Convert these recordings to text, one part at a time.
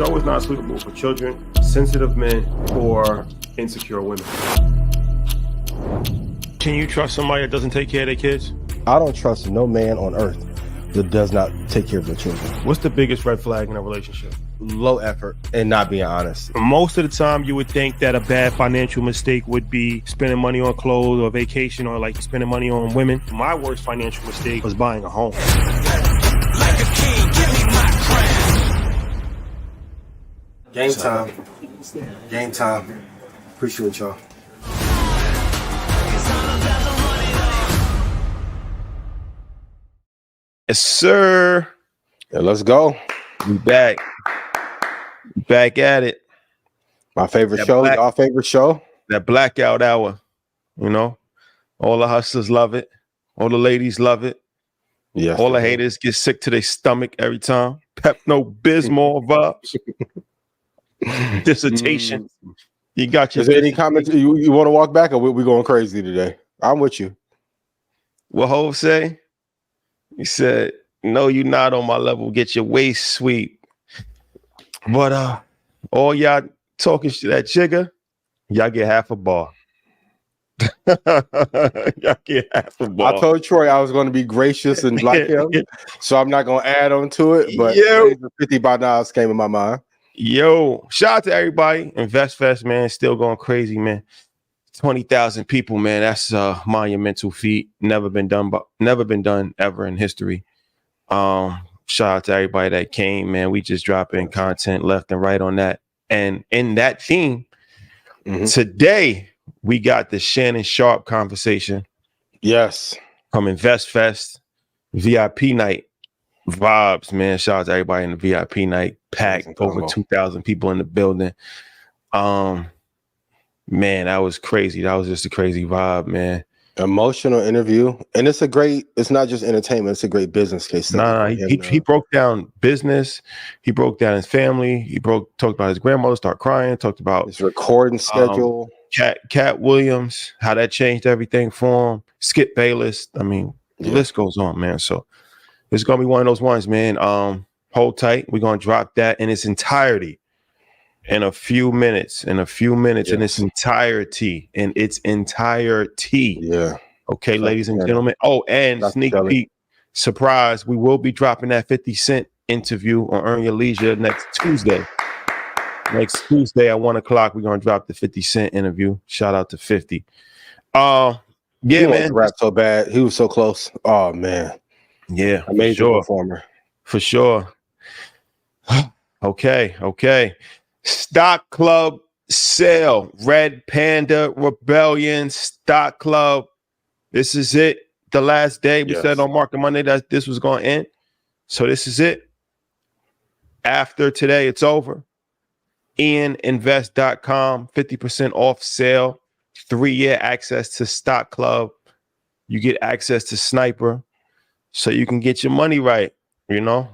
show is not suitable for children, sensitive men, or insecure women. Can you trust somebody that doesn't take care of their kids? I don't trust no man on earth that does not take care of their children. What's the biggest red flag in a relationship? Low effort and not being honest. Most of the time, you would think that a bad financial mistake would be spending money on clothes or vacation or like spending money on women. My worst financial mistake was buying a home. Like a king, give me my crown. Game time. Game time. Appreciate y'all. Yes, sir. Yeah, let's go. We back. Back at it. My favorite show. Our favorite show. That blackout hour. You know, all the hustlers love it. All the ladies love it. Yes. All the haters get sick to their stomach every time. Pepto-Bismol vibes. Dissertation. You got your. Is there any comments you want to walk back, or we going crazy today? I'm with you. What Hov say? He said, "No, you're not on my level. Get your waist sweep." But all y'all talking shit that jigger, y'all get half a bar. Y'all get half a bar. I told Troy I was going to be gracious and like him, so I'm not going to add on to it. But $50 came in my mind. Yo, shout out to everybody. InvestFest, man, still going crazy, man. 20,000 people, man. That's a monumental feat. Never been done ever in history. Shout out to everybody that came, man. We just dropping content left and right on that. And in that theme, today we got the Shannon Sharpe conversation. Yes. From InvestFest, VIP night. Vibes, man. Shout out to everybody in the VIP night. Packed, over 2,000 people in the building. Man, that was crazy. That was just a crazy vibe, man. Emotional interview. And it's not just entertainment, it's a great business case. He broke down business. He broke down his family. He talked about his grandmother, started crying, talked about his recording schedule. Katt Williams, how that changed everything for him. Skip Bayless. I mean, the list goes on, man. So it's gonna be one of those ones, man. Hold tight. We're gonna drop that in its entirety in a few minutes. In its entirety. Yeah. Okay, ladies and gentlemen. Oh, and sneak peek, surprise, we will be dropping that 50 Cent interview on Earn Your Leisure next Tuesday. Next Tuesday at 1 o'clock, we're gonna drop the 50 Cent interview. Shout out to 50. Yeah, man. Rap so bad. He was so close. Oh man. Yeah, amazing performer. For sure. Okay. Stock Club sale. Red Panda Rebellion Stock Club. This is it. The last day. We said on Market Monday that this was going to end. So this is it. After today, it's over. IanInvest.com. 50% off sale. 3-year access to Stock Club. You get access to Sniper. So you can get your money right. You know,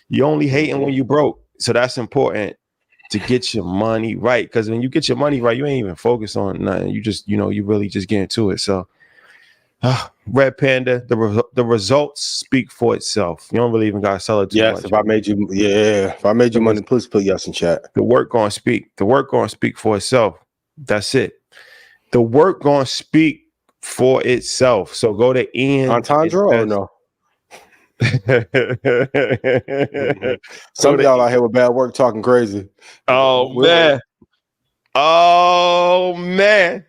you only hating when you broke. So that's important to get your money right. Because when you get your money right, you ain't even focused on nothing. You just, you really just get into it. So Red Panda, the results speak for itself. You don't really even gotta sell it too much. If I made you money, please put yes in chat. The work gonna speak. The work gonna speak for itself. That's it. The work gonna speak for itself. So go to Ian. Entendre or no? Some of y'all out here with bad work talking crazy. Oh man.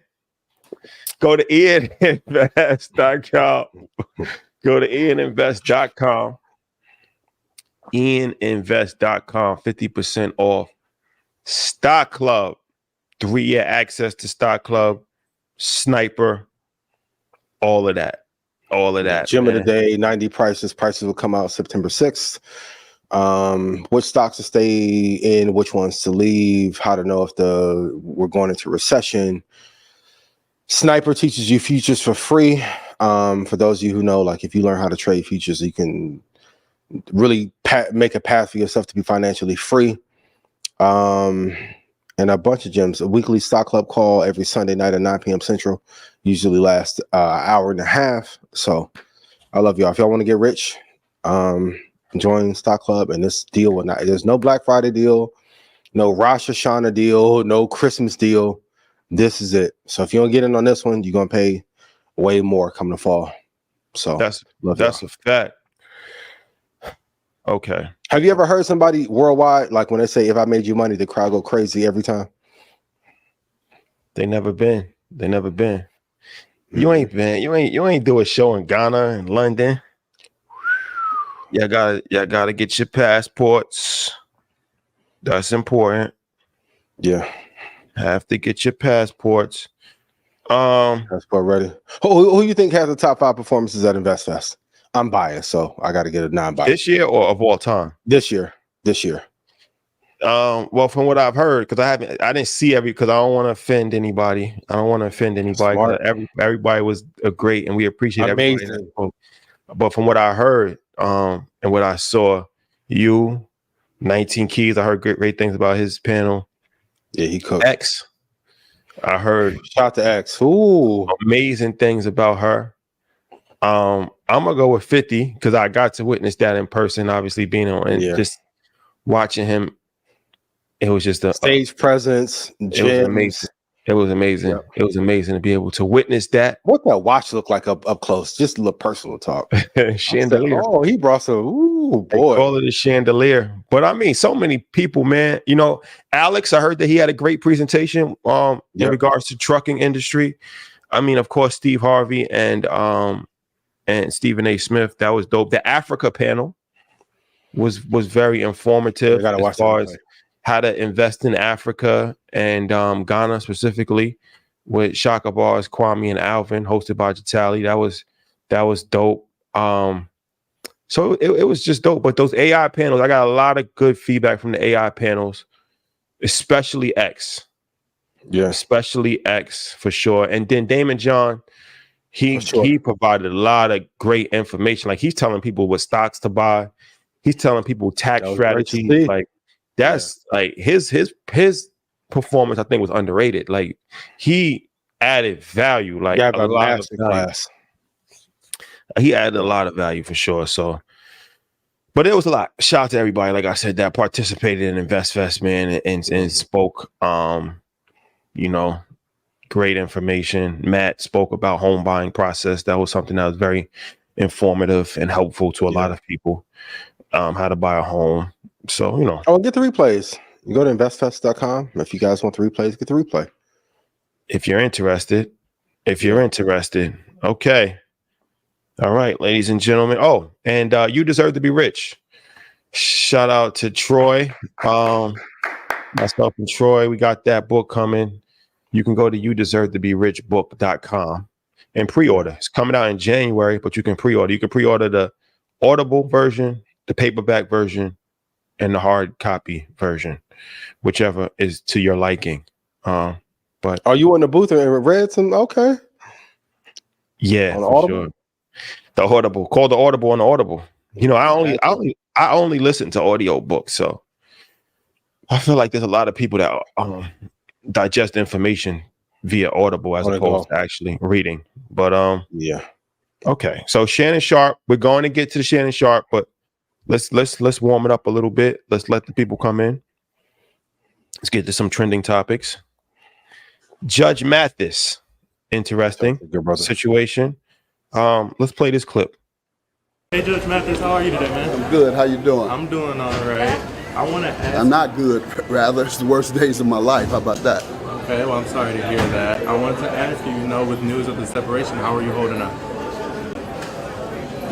Go to IanInvest.com. Go to IanInvest.com. IanInvest.com. 50% off. Stock Club. 3-year access to Stock Club. Sniper. All of that. Gym of the day, 90 prices. Prices will come out September 6th. Which stocks to stay in, which ones to leave, how to know if we're going into recession. Sniper teaches you futures for free. For those of you who know, like if you learn how to trade futures, you can really make a path for yourself to be financially free. And a bunch of gyms. A weekly Stock Club call every Sunday night at 9 p.m. Central. Usually lasts an hour and a half. So I love y'all. If y'all want to get rich, join Stock Club, and this deal will not. There's no Black Friday deal, no Rosh Hashanah deal, no Christmas deal. This is it. So if you don't get in on this one, you're gonna pay way more coming the fall. So That's a fact. Okay. Have you ever heard somebody worldwide, like when they say, if I made you money, the crowd go crazy every time? They never been. You ain't do a show in Ghana and London. Y'all gotta get your passports. That's important. Yeah. Have to get your passports. Passport ready. Who you think has the top 5 performances at InvestFest? I'm biased, so I got to get a non-biased. This year or of all time? This year. Well, from what I've heard, because I didn't see because I don't want to offend anybody. Everybody was great, and we appreciate everybody. But from what I heard, and what I saw, 19 Keys, I heard great things about his panel. Yeah, he cooked. X, I heard. Shout to X. Ooh, amazing things about her. I'm gonna go with 50 because I got to witness that in person. Obviously, being on and just watching him, it was just a stage presence. It was amazing. It was amazing. Yep. It was amazing to be able to witness that. What that watch look like up close? Just a little personal talk. Chandelier. Oh, he brought some. Ooh, boy. They call it a chandelier. But I mean, so many people, man. You know, Alex, I heard that he had a great presentation in regards to trucking industry. I mean, of course, Steve Harvey and Stephen A. Smith. That was dope. The Africa panel was very informative as far as how to invest in Africa and Ghana specifically, with Shaka Bars, Kwame, and Alvin, hosted by Jatali. That was dope. So it was just dope. But those AI panels, I got a lot of good feedback from the AI panels, especially X. Yeah, especially X for sure. And then Damon John, he provided a lot of great information. Like, he's telling people what stocks to buy. He's telling people tax strategies. Like, that's like his performance, I think, was underrated. Like, he added value, like a lot of value. He added a lot of value for sure. So, but it was a lot. Shout out to everybody, like I said, that participated in InvestFest, man, and spoke. You know, great information. Matt spoke about home buying process. That was something that was very informative and helpful to a lot of people. How to buy a home. So, you know. Oh, get the replays. You go to investfest.com. If you guys want the replays, get the replay. If you're interested. Okay. All right, ladies and gentlemen. Oh, and You Deserve to Be Rich. Shout out to Troy. Myself and Troy, we got that book coming. You can go to youdeservetoberichbook.com and pre-order. It's coming out in January, but you can pre-order. You can pre-order the Audible version, the paperback version, and the hard copy version, whichever is to your liking. But are you in the booth and read some? Okay. Yeah, for sure. The Audible. Call the Audible on the Audible. You know, I only listen to audio books, so I feel like there's a lot of people that digest information via Audible as opposed to actually reading. But yeah. Okay. So Shannon Sharpe, we're going to get to the Shannon Sharpe, but let's warm it up a little bit. Let's let the people come in. Let's get to some trending topics. Judge Mathis, interesting situation. Let's play this clip. Hey, Judge Mathis, how are you today, man? I'm good. How you doing? I'm doing all right. I want to ask. I'm not good. Rather, it's the worst days of my life. How about that? Okay, well, I'm sorry to hear that. I wanted to ask you, with news of the separation, how are you holding up?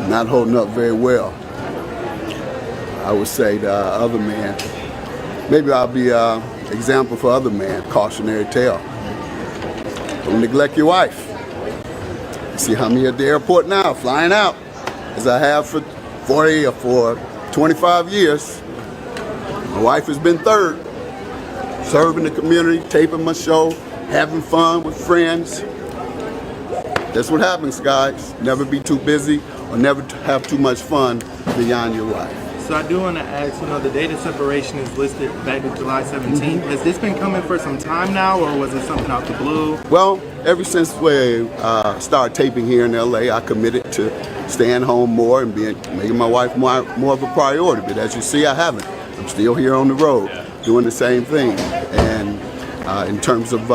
Not holding up very well. I would say to other men, maybe I'll be an example for other men, cautionary tale. Don't neglect your wife. You see how many at the airport now, flying out, as I have for 40 or for 25 years. My wife has been third, serving the community, taping my show, having fun with friends. That's what happens, guys. Never be too busy or never have too much fun beyond your wife. So I do want to ask, the date of separation is listed back to July 17th. Has this been coming for some time now, or was it something out the blue? Well, ever since we started taping here in LA, I committed to staying home more and making my wife more of a priority. But as you see, I haven't. I'm still here on the road doing the same thing. And in terms of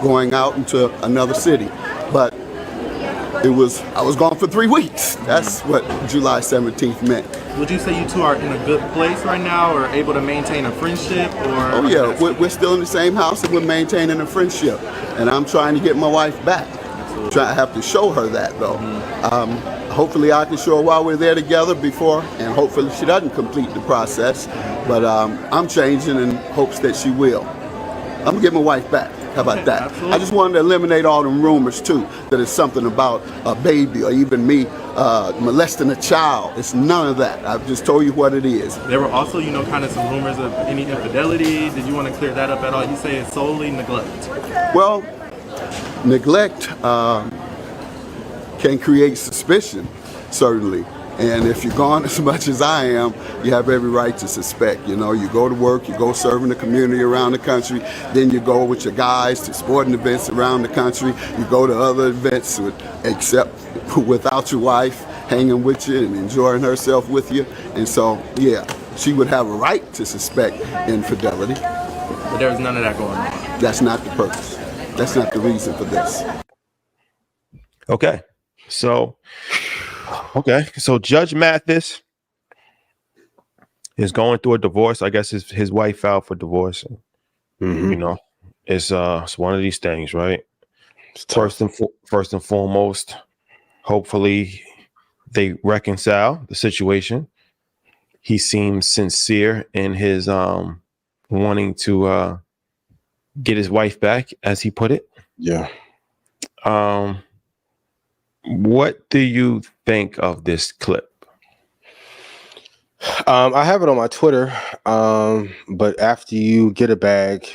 going out into another city. But I was gone for 3 weeks. That's what July 17th meant. Would you say you two are in a good place right now, or able to maintain a friendship? Or Oh yeah, we're still in the same house and we're maintaining a friendship. And I'm trying to get my wife back. I have to show her that though. Hopefully I can show her while we're there together before, and hopefully she doesn't complete the process. But I'm changing in hopes that she will. I'm gonna get my wife back. How about that? Absolutely. I just wanted to eliminate all them rumors too, that it's something about a baby or even me molesting a child. It's none of that. I've just told you what it is. There were also, kind of some rumors of any infidelity. Did you want to clear that up at all? You say it's solely neglect. Well, neglect can create suspicion, certainly. And if you're gone as much as I am, you have every right to suspect. You go to work, you go serve in the community around the country, then you go with your guys to sporting events around the country, you go to other events except without your wife hanging with you and enjoying herself with you. And so, yeah, she would have a right to suspect infidelity. But there was none of that going on. That's not the purpose. That's not the reason for this. Okay. So Judge Mathis is going through a divorce. I guess his wife filed for divorce. Mm-hmm. It's one of these things, right? First and foremost, hopefully they reconcile the situation. He seems sincere in his wanting to get his wife back, as he put it. Yeah. What do you think of this clip? I have it on my Twitter, but after you get a bag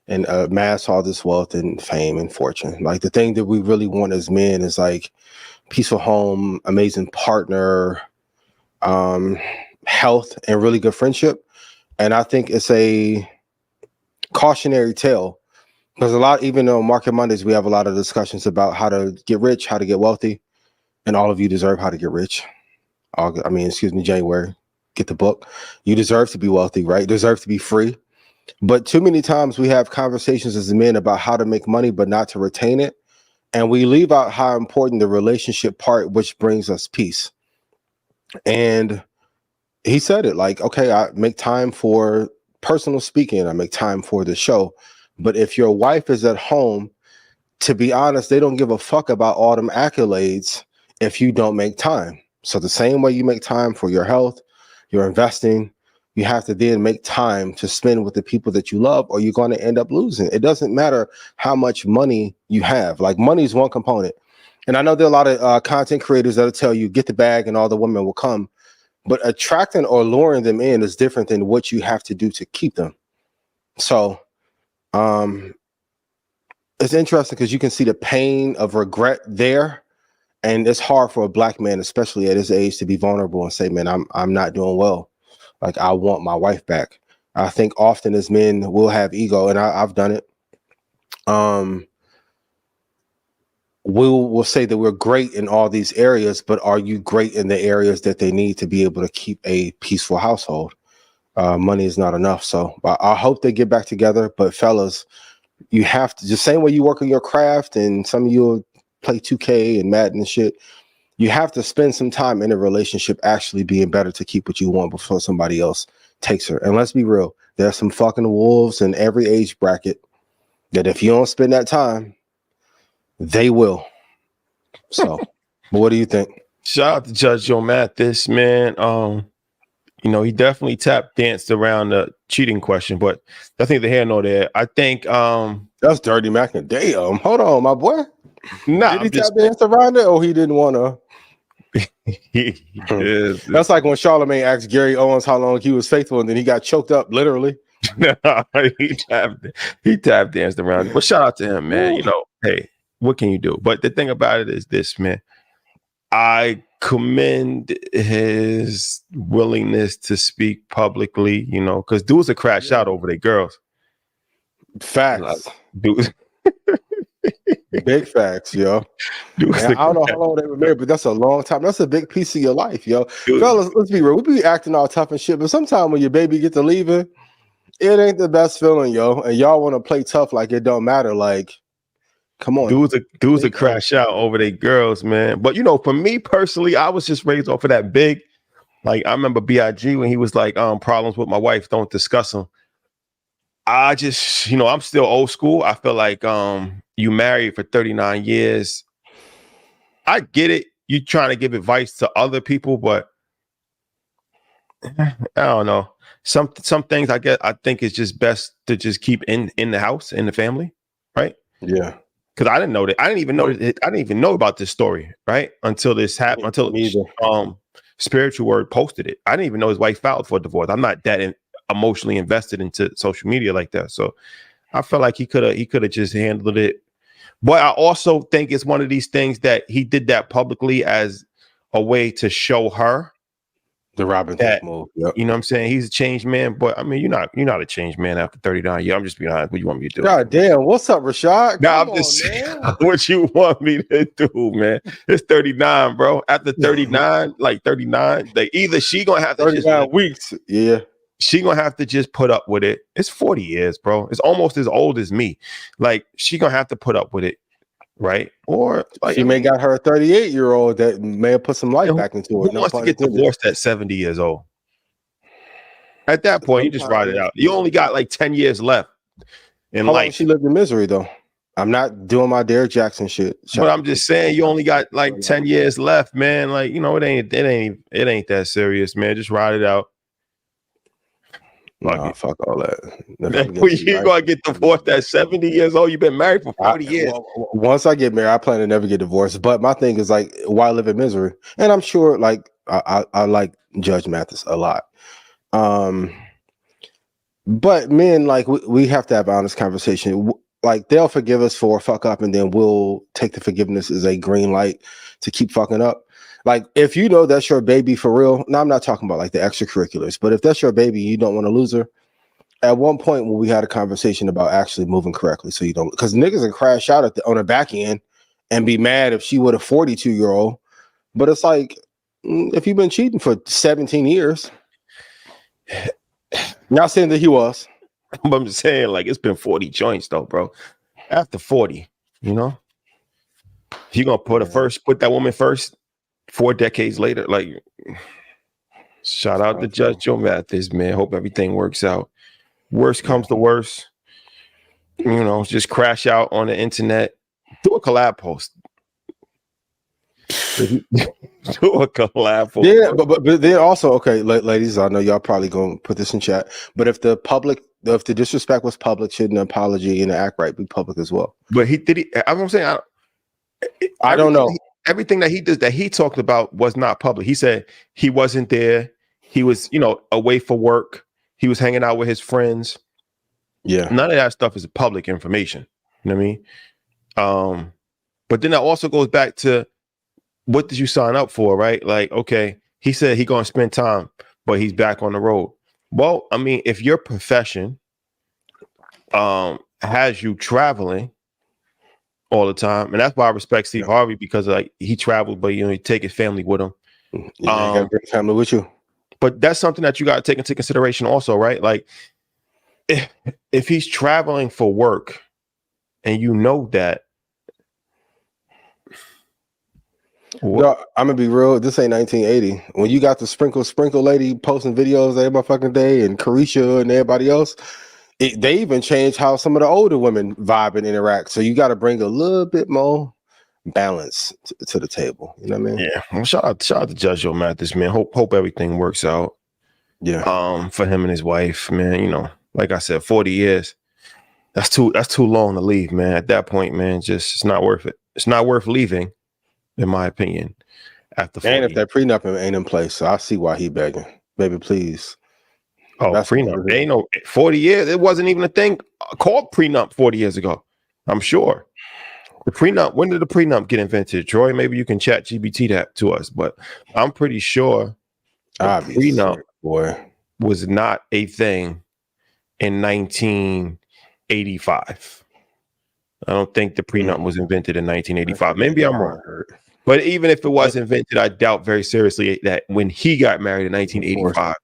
and amass all this wealth and fame and fortune, like the thing that we really want as men is like peaceful home, amazing partner, health, and really good friendship. And I think it's a cautionary tale. Because even though Market Mondays, we have a lot of discussions about how to get rich, how to get wealthy, and all of you deserve how to get rich. January, get the book. You deserve to be wealthy, right? Deserve to be free. But too many times we have conversations as men about how to make money, but not to retain it. And we leave out how important the relationship part, which brings us peace. And he said it like, okay, I make time for personal speaking. I make time for the show. But if your wife is at home, to be honest, they don't give a fuck about all them accolades if you don't make time. So the same way you make time for your health, your investing, you have to then make time to spend with the people that you love, or you're going to end up losing. It doesn't matter how much money you have. Like, money is one component. And I know there are a lot of content creators that'll tell you, get the bag and all the women will come. But attracting or luring them in is different than what you have to do to keep them. So it's interesting because you can see the pain of regret there. And it's hard for a black man, especially at his age, to be vulnerable and say, man, I'm not doing well. Like, I want my wife back. I think often as men we'll have ego, and I've done it. We'll say that we're great in all these areas, but are you great in the areas that they need to be able to keep a peaceful household? Money is not enough. So I hope they get back together. But fellas, you have to, the same way you work on your craft, and some of you play 2K and Madden and shit, you have to spend some time in a relationship actually being better to keep what you want before somebody else takes her. And let's be real, there's some fucking wolves in every age bracket that if you don't spend that time, they will. So what do you think? Shout out to Judge Joe Mathis, man. He definitely tap danced around the cheating question, but I think the hair nor there. I think that's Dirty Mac. Damn, hold on, my boy. Nah, did he tap dance around it, or he didn't want to? That's like when Charlamagne asked Gary Owens how long he was faithful, and then he got choked up, literally. he tap danced around it. But shout out to him, man. Hey, what can you do? But the thing about it is this, man. I commend his willingness to speak publicly, you know, because dudes are crash out over their girls. Facts. Dudes, Big facts, yo. dudes And I don't know how long they were married, but that's a long time. That's a big piece of your life, yo. Dude. Fellas, let's be real. We be acting all tough and shit, but sometimes when your baby get to leaving, it ain't the best feeling, yo. And y'all want to play tough like it don't matter. Like, come on. Dudes are crash out over their girls, man. But you know, for me personally, I was just raised off of that big. Like I remember BIG when he was like, problems with my wife, don't discuss them. I just, you know, I'm still old school. I feel like you married for 39 years. I get it. You trying to give advice to other people, but I don't know. Some things I think it's just best to just keep in the house, in the family, right? Yeah. Because I didn't know that. I didn't even know about this story, right? Until this happened. Until Spiritual Word posted it. I didn't even know his wife filed for divorce. I'm not that emotionally invested into social media like that. So I felt like he could have just handled it. But I also think it's one of these things that he did that publicly as a way to show her the Robin that move. Yep. You know what I'm saying? He's a changed man, but I mean, you're not a changed man after 39 years. I'm just being honest. What you want me to do? God damn, what's up, Rashad? Nah, I'm just saying what you want me to do, man. It's 39, bro. After 39, like 39, either she gonna have to 39 weeks. Yeah. She gonna have to just put up with it. It's 40 years, bro. It's almost as old as me. Like she gonna have to put up with it, right? Or like, she may got her a 38-year-old that may have put some life back into it. Who wants to get divorced at 70 years old? At that point, you just ride it out. You only got like 10 years left in life. How life. long she lived in misery though? I'm not doing my Derek Jackson shit. But I'm just saying, you only got like 10 years left, man. Like, you know, it ain't that serious, man. Just ride it out. Fuck all that. You gonna get divorced at 70 years old? You've been married for 40 years. Once I get married, I plan to never get divorced. But my thing is like, why live in misery? And I'm sure, like, I like Judge Mathis a lot. But men, like, we have to have an honest conversation. Like, they'll forgive us for a fuck up, and then we'll take the forgiveness as a green light to keep fucking up. Like, if you know that's your baby for real, now I'm not talking about like the extracurriculars, but if that's your baby, you don't want to lose her. At one point when we had a conversation about actually moving correctly, so you don't, because niggas can crash out on the back end and be mad if she would a 42-year-old. But it's like, if you've been cheating for 17 years, not saying that he was. I'm just saying, like, it's been 40 joints though, bro. After 40, you know, you gonna put that woman first 4 decades later. Like, shout out to Judge Joe Mathis, man. Hope everything works out. Worst comes to worst, you know, just crash out on the internet. Do a collab post. Do a collab post. Yeah, but then also, okay, ladies, I know y'all probably gonna put this in chat, but if the disrespect was public, shouldn't an apology and the act right be public as well? But I'm saying, I don't know. Everything that he does, that he talked about, was not public. He said he wasn't there. He was, you know, away for work. He was hanging out with his friends. Yeah. None of that stuff is public information. You know what I mean? But then that also goes back to, what did you sign up for, right? Like, okay, he said he gonna spend time, but he's back on the road. Well, I mean, if your profession has you traveling all the time, and that's why I respect Steve Harvey, because like he traveled, but you know, he take his family with him. Yeah, you gotta bring family with you. But that's something that you got to take into consideration also, right? Like, if he's traveling for work, and you know that. No, I'm gonna be real. This ain't 1980. When you got the sprinkle lady posting videos every motherfucking day, and Carisha and everybody else, they even changed how some of the older women vibe and interact. So you got to bring a little bit more balance to the table. You know what I mean? Yeah. Well, shout out to Judge Joe Mathis, man. Hope everything works out. Yeah. For him and his wife, man. You know, like I said, 40 years. That's too long to leave, man. At that point, man, it's not worth it. It's not worth leaving, in my opinion. After 40. And if that prenup ain't in place, so I see why he begging. Baby, please. Oh, that's prenup. They ain't no 40 years. It wasn't even a thing called prenup 40 years ago. I'm sure. The prenup. When did the prenup get invented, Troy? Maybe you can chat GBT that to us, but I'm pretty sure the prenup was not a thing in 1985. I don't think the prenup was invented in 1985. Maybe I'm wrong. But even if it was invented, I doubt very seriously that when he got married in 1985,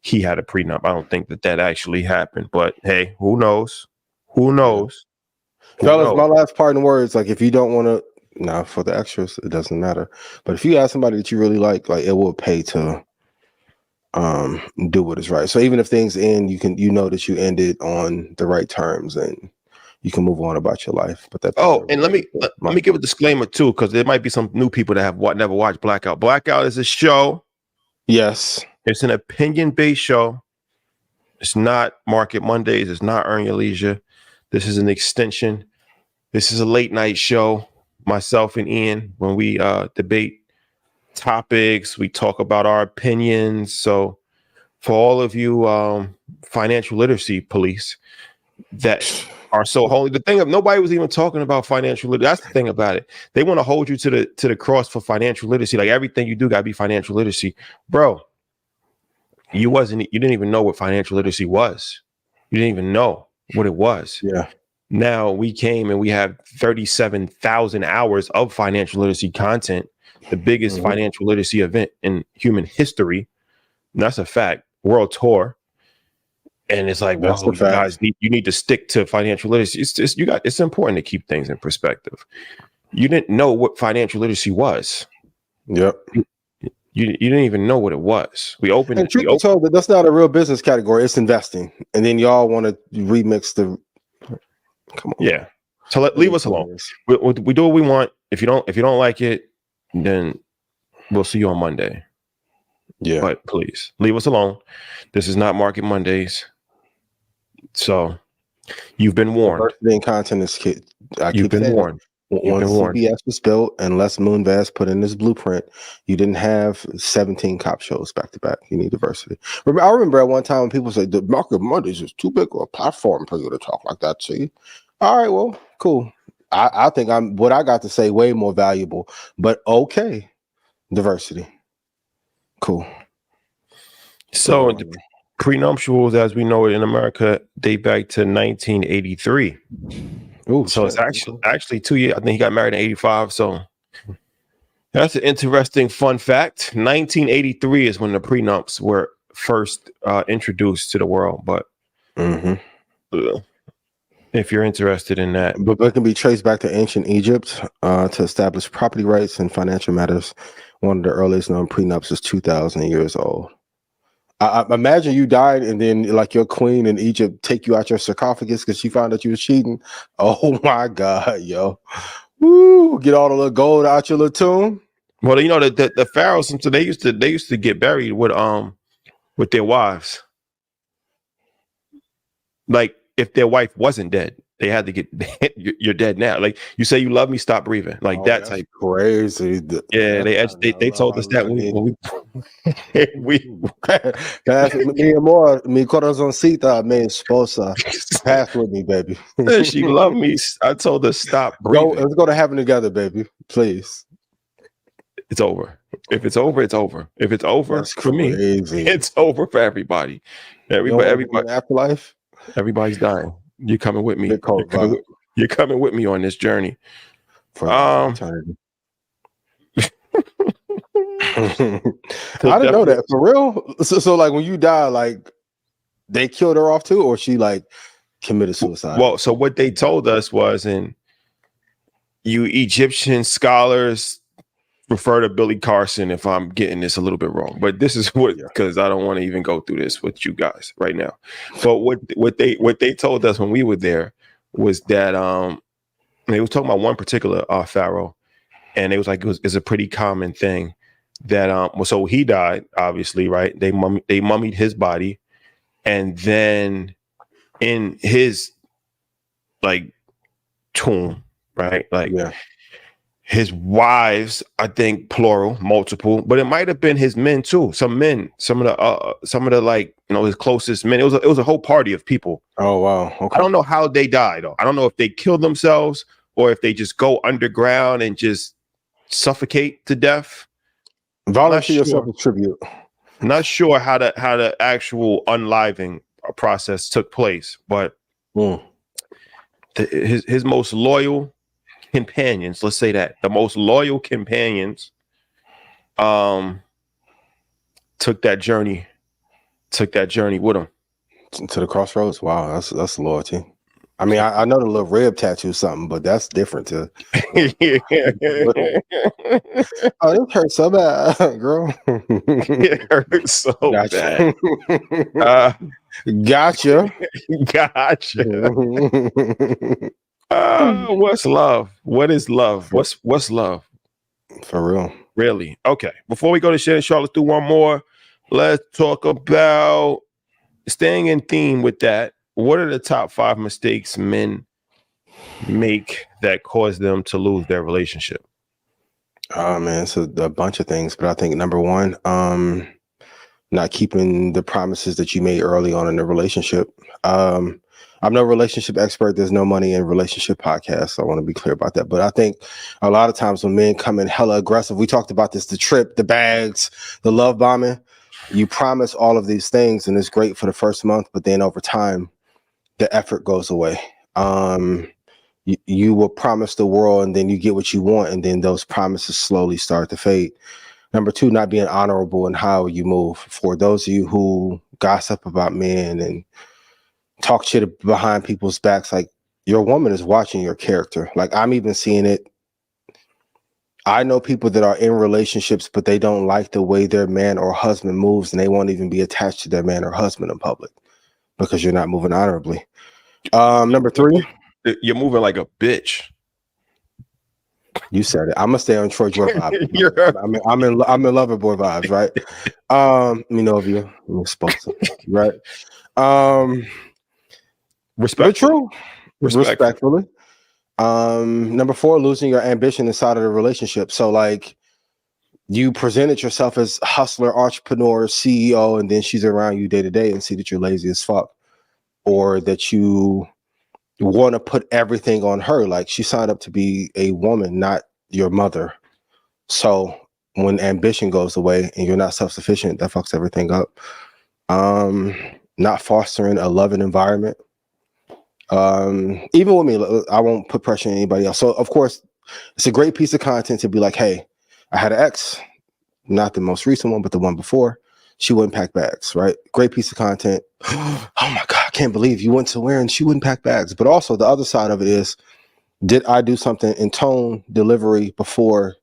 he had a prenup. I don't think that actually happened. But hey, who knows? Who knows? Fellas, my last parting words, like if you don't want to, now for the extras, it doesn't matter. But if you have somebody that you really like it will pay to do what is right. So even if things end, you know that you ended on the right terms and you can move on about your life. But that. Oh, and let me give a disclaimer too, because there might be some new people that have never watched Blackout. Blackout is a show. Yes, it's an opinion-based show. It's not Market Mondays. It's not Earn Your Leisure. This is an extension. This is a late night show. Myself and Ian, when we debate topics, we talk about our opinions. So for all of you financial literacy police that are so holy, the thing of nobody was even talking about financial literacy. That's the thing about it. They want to hold you to the cross for financial literacy. Like everything you do got to be financial literacy, bro. You didn't even know what financial literacy was. You didn't even know what it was. Yeah. Now we came and we have 37,000 hours of financial literacy content, the biggest financial literacy event in human history. And that's a fact. World tour. And it's like, well, you guys need to stick to financial literacy. It's important to keep things in perspective. You didn't know what financial literacy was. Yep. You didn't even know what it was. We opened it. Truth be told, that's not a real business category. It's investing. And then y'all want to remix the. Come on. Yeah. So leave us alone. We do what we want. If you don't like it, then we'll see you on Monday. Yeah. But please leave us alone. This is not Market Mondays. So you've been warned. Diversity in content is you've been warned. When CBS was built and Les Moonves put in this blueprint, you didn't have 17 cop shows back to back. You need diversity. I remember at one time when people say the Market Mondays is too big of a platform for you to talk like that. See, all right, well, cool. I think what I got to say way more valuable, but okay, diversity, cool. So the prenuptials, as we know it in America, date back to 1983. Ooh, so it's actually 2 years. I think he got married in 85. So that's an interesting fun fact. 1983 is when the prenups were first introduced to the world. But if you're interested in that, but it can be traced back to ancient Egypt to establish property rights and financial matters. One of the earliest known prenups is 2,000 years old. I imagine you died and then like your queen in Egypt take you out your sarcophagus because she found out you was cheating. Oh my God, yo. Woo, get all the little gold out your little tomb. Well, you know, the pharaohs, so they used to get buried with their wives. Like if their wife wasn't dead, they had to get you're dead now. Like you say you love me, stop breathing. Like that type. Crazy. Yeah, they told us that when we mi amor, mi corazoncita, mi esposa. Pass with me, baby. She loved me. I told her stop breathing. Let's go to heaven together, baby. Please. It's over. If it's over, it's over. If it's over That's for me, it's over for everybody. Everybody. Afterlife. Everybody's dying. You're coming with me. You're coming with me on this journey. I didn't know that for real. So like when you die, like they killed her off too, or she like committed suicide. Well, so what they told us was, and you Egyptian scholars refer to Billy Carson if I'm getting this a little bit wrong, but this is what, because I don't want to even go through this with you guys right now. But what they told us when we were there was that they was talking about one particular pharaoh, and it was like it's a pretty common thing that so he died, obviously, right? They mummied his body, and then in his like tomb, right? Like his wives, I think plural, multiple, but it might have been his men too. Some of the like, you know, his closest men. It was a whole party of people. Oh wow. Okay. I don't know how they died though. I don't know if they killed themselves or if they just go underground and just suffocate to death. Volunteer yourself a tribute. Not sure how the actual unliving process took place, but his most loyal companions, let's say that the most loyal companions, took that journey with him to the crossroads. Wow, that's loyalty. I mean, I know the little rib tattoo or something, but that's different too. Oh, it hurts so bad, girl. It hurts so Gotcha. bad. Gotcha. What's love? What is love? What's love? For real. Really? Okay. Before we go to Shannon Sharpe, let's do one more. Let's talk about staying in theme with that. What are the top 5 mistakes men make that cause them to lose their relationship? Oh man, it's a bunch of things, but I think number one, not keeping the promises that you made early on in the relationship. I'm no relationship expert. There's no money in relationship podcasts. So I want to be clear about that. But I think a lot of times when men come in hella aggressive, we talked about this, the trip, the bags, the love bombing, you promise all of these things and it's great for the first month, but then over time, the effort goes away. You will promise the world and then you get what you want. And then those promises slowly start to fade. Number 2, not being honorable in how you move. For those of you who gossip about men and talk shit behind people's backs, like your woman is watching your character. Like I'm even seeing it. I know people that are in relationships, but they don't like the way their man or husband moves and they won't even be attached to their man or husband in public because you're not moving honorably. Number 3. You're moving like a bitch. You said it. I'm gonna stay on Troy George vibes. I'm in Loverboy vibes, right? Minovia, you're supposed to, right? True. Respectfully. Number 4, losing your ambition inside of the relationship. So like you presented yourself as hustler, entrepreneur, CEO, and then she's around you day to day and see that you're lazy as fuck, or that you want to put everything on her. Like she signed up to be a woman, not your mother. So when ambition goes away and you're not self-sufficient, that fucks everything up. Not fostering a loving environment. Even with me, I won't put pressure on anybody else. So of course, it's a great piece of content to be like, hey, I had an ex, not the most recent one, but the one before. She wouldn't pack bags, right? Great piece of content. Oh my God, I can't believe you went somewhere and she wouldn't pack bags. But also the other side of it is, did I do something in tone, delivery before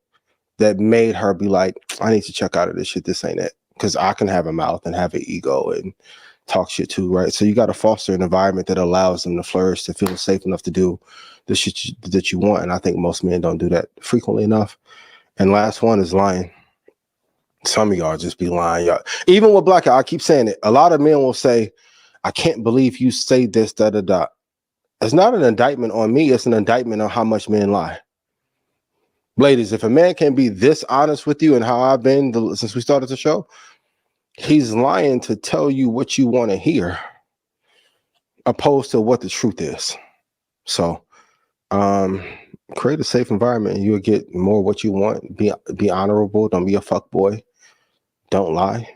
that made her be like, I need to check out of this shit. This ain't it. Because I can have a mouth and have an ego and talk shit too, right? So you got to foster an environment that allows them to flourish, to feel safe enough to do the shit that you want. And I think most men don't do that frequently enough. And last one is lying. Some of y'all just be lying. Y'all. Even with Black, I keep saying it. A lot of men will say, I can't believe you say this, da, da, da. It's not an indictment on me. It's an indictment on how much men lie. Ladies, if a man can be this honest with you and how I've been since we started the show, he's lying to tell you what you want to hear, opposed to what the truth is. So, create a safe environment and you'll get more what you want. Be honorable. Don't be a fuck boy. Don't lie.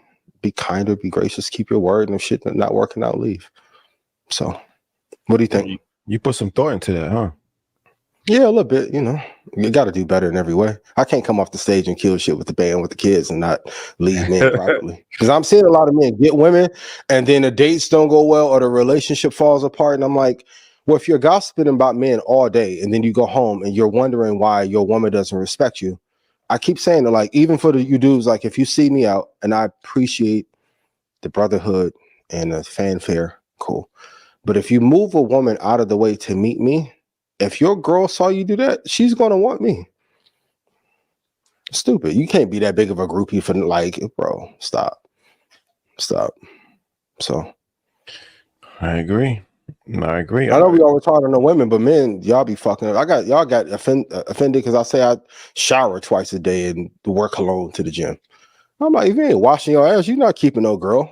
Be kinder. Be gracious. Keep your word. And if shit not working out, leave. So, what do you think? You put some thought into that, huh? Yeah, a little bit. You know, you got to do better in every way. I can't come off the stage and kill shit with the band with the kids and not lead men properly. Because I'm seeing a lot of men get women and then the dates don't go well or the relationship falls apart. And I'm like, well, if you're gossiping about men all day and then you go home and you're wondering why your woman doesn't respect you, I keep saying that, like, even for you dudes, like if you see me out and I appreciate the brotherhood and the fanfare, cool. But if you move a woman out of the way to meet me, if your girl saw you do that, she's going to want me. Stupid. You can't be that big of a groupie for like, bro, stop. So I agree. I know we always talking on the women, but men, y'all be fucking up. Y'all got offended because I say I shower twice a day and wear cologne to the gym. I'm like, if you ain't washing your ass, you're not keeping no girl.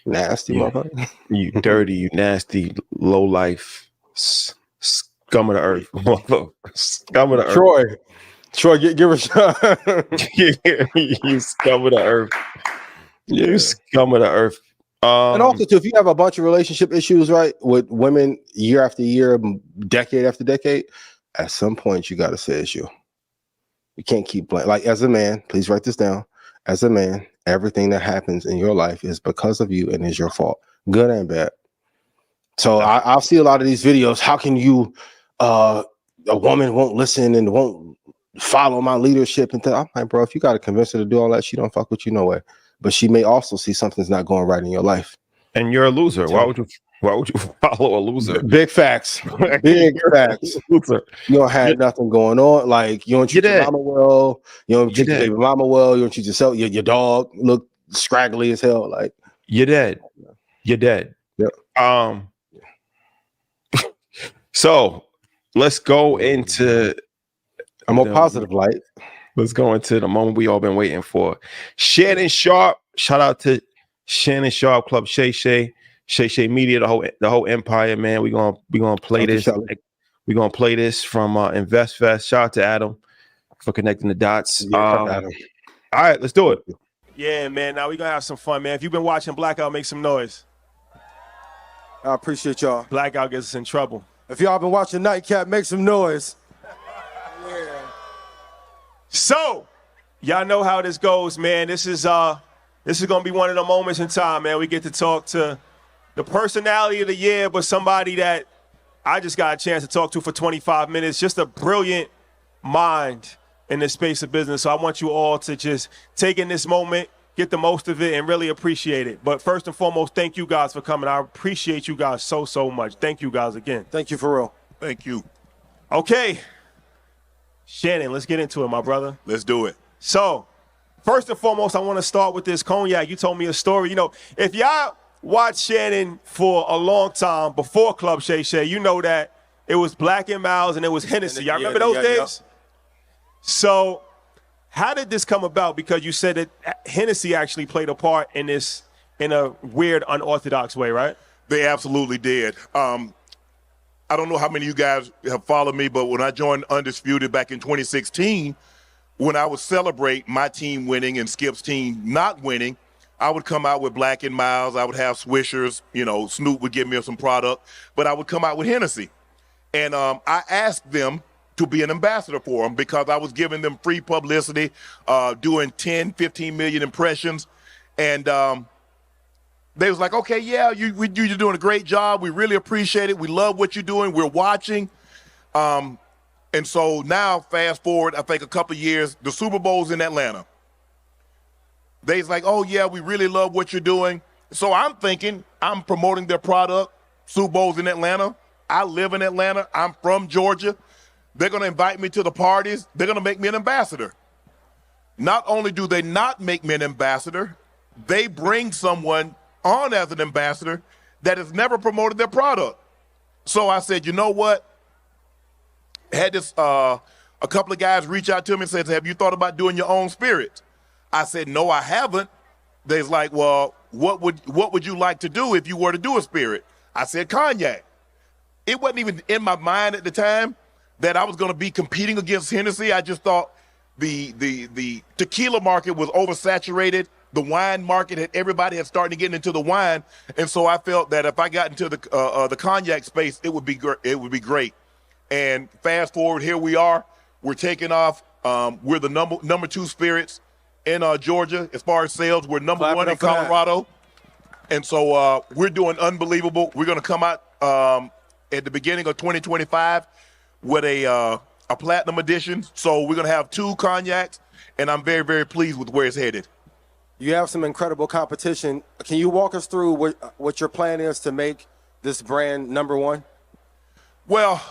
Nasty motherfucker. You dirty, you nasty, low life. Scum of the earth. Scum of the Troy, give a shot. earth. You scum of the earth. You scum of the earth. And also, too, if you have a bunch of relationship issues, right, with women year after year, decade after decade, at some point you got to say it's you. You can't keep blaming. Like, as a man, please write this down. As a man, everything that happens in your life is because of you and is your fault, good and bad. So I'll see a lot of these videos. How can you, a woman won't listen and won't follow my leadership? And I'm like, bro, if you got to convince her to do all that, she don't fuck with you no way. But she may also see something's not going right in your life. And you're a loser. Why would you follow a loser? Big facts. Big facts. Loser. You don't have nothing going on. Like, you don't treat your mama well. You don't treat your baby mama well. You don't treat yourself. Your dog look scraggly as hell. Like, you're dead. You're dead. Yep. So let's go into a more positive light. Let's go into the moment we all been waiting for. Shannon Sharpe. Shout out to Shannon Sharpe Club, Shay Shay Media, the whole empire, man. We're gonna play this. We're gonna play this from InvestFest. Shout out to Adam for connecting the dots. Adam. All right, let's do it. Yeah, man. Now we're gonna have some fun, man. If you've been watching Blackout, make some noise. I appreciate y'all. Blackout gets us in trouble. If y'all been watching Nightcap, make some noise. So, y'all know how this goes, man. This is gonna be one of the moments in time, man. We get to talk to the personality of the year, but somebody that I just got a chance to talk to for 25 minutes. Just a brilliant mind in the space of business. So I want you all to just take in this moment, get the most of it, and really appreciate it. But first and foremost, thank you guys for coming. I appreciate you guys so much. Thank you guys again. Thank you for real. Thank you. Okay. Shannon, let's get into it, my brother. Let's do it. So, first and foremost, I want to start with this cognac. You told me a story. You know, if y'all watched Shannon for a long time before Club Shay Shay, you know that it was Black and Miles and it was Hennessy. Y'all remember those days? So, how did this come about? Because you said that Hennessy actually played a part in this in a weird, unorthodox way, right? They absolutely did. I don't know how many of you guys have followed me, but when I joined Undisputed back in 2016, when I would celebrate my team winning and Skip's team not winning, I would come out with Black and Miles. I would have Swishers. You know, Snoop would give me some product, but I would come out with Hennessy. And I asked them to be an ambassador for them because I was giving them free publicity, doing 10, 15 million impressions. And they was like, okay, yeah, you're doing a great job. We really appreciate it. We love what you're doing. We're watching. And so now, fast forward, I think a couple of years, the Super Bowl's in Atlanta. They's like, oh, yeah, we really love what you're doing. So I'm thinking I'm promoting their product. Super Bowl's in Atlanta. I live in Atlanta. I'm from Georgia. They're going to invite me to the parties. They're going to make me an ambassador. Not only do they not make me an ambassador, they bring someone on as an ambassador that has never promoted their product. So I said, you know what? Had this a couple of guys reach out to me and said, have you thought about doing your own spirits? I said, no, I haven't. They's like, well, what would you like to do if you were to do a spirit? I said, cognac. It wasn't even in my mind at the time that I was going to be competing against Hennessy. I just thought the tequila market was oversaturated. The wine market everybody had started getting into the wine, and so I felt that if I got into the cognac space, it would be great. And fast forward, here we are. We're taking off. We're the number 2 spirits in Georgia as far as sales. We're number 1 in Colorado, and so we're doing unbelievable. We're going to come out at the beginning of 2025 with a platinum edition. So we're going to have 2 cognacs, and I'm very, very pleased with where it's headed. You have some incredible competition. Can you walk us through what your plan is to make this brand number 1? Well,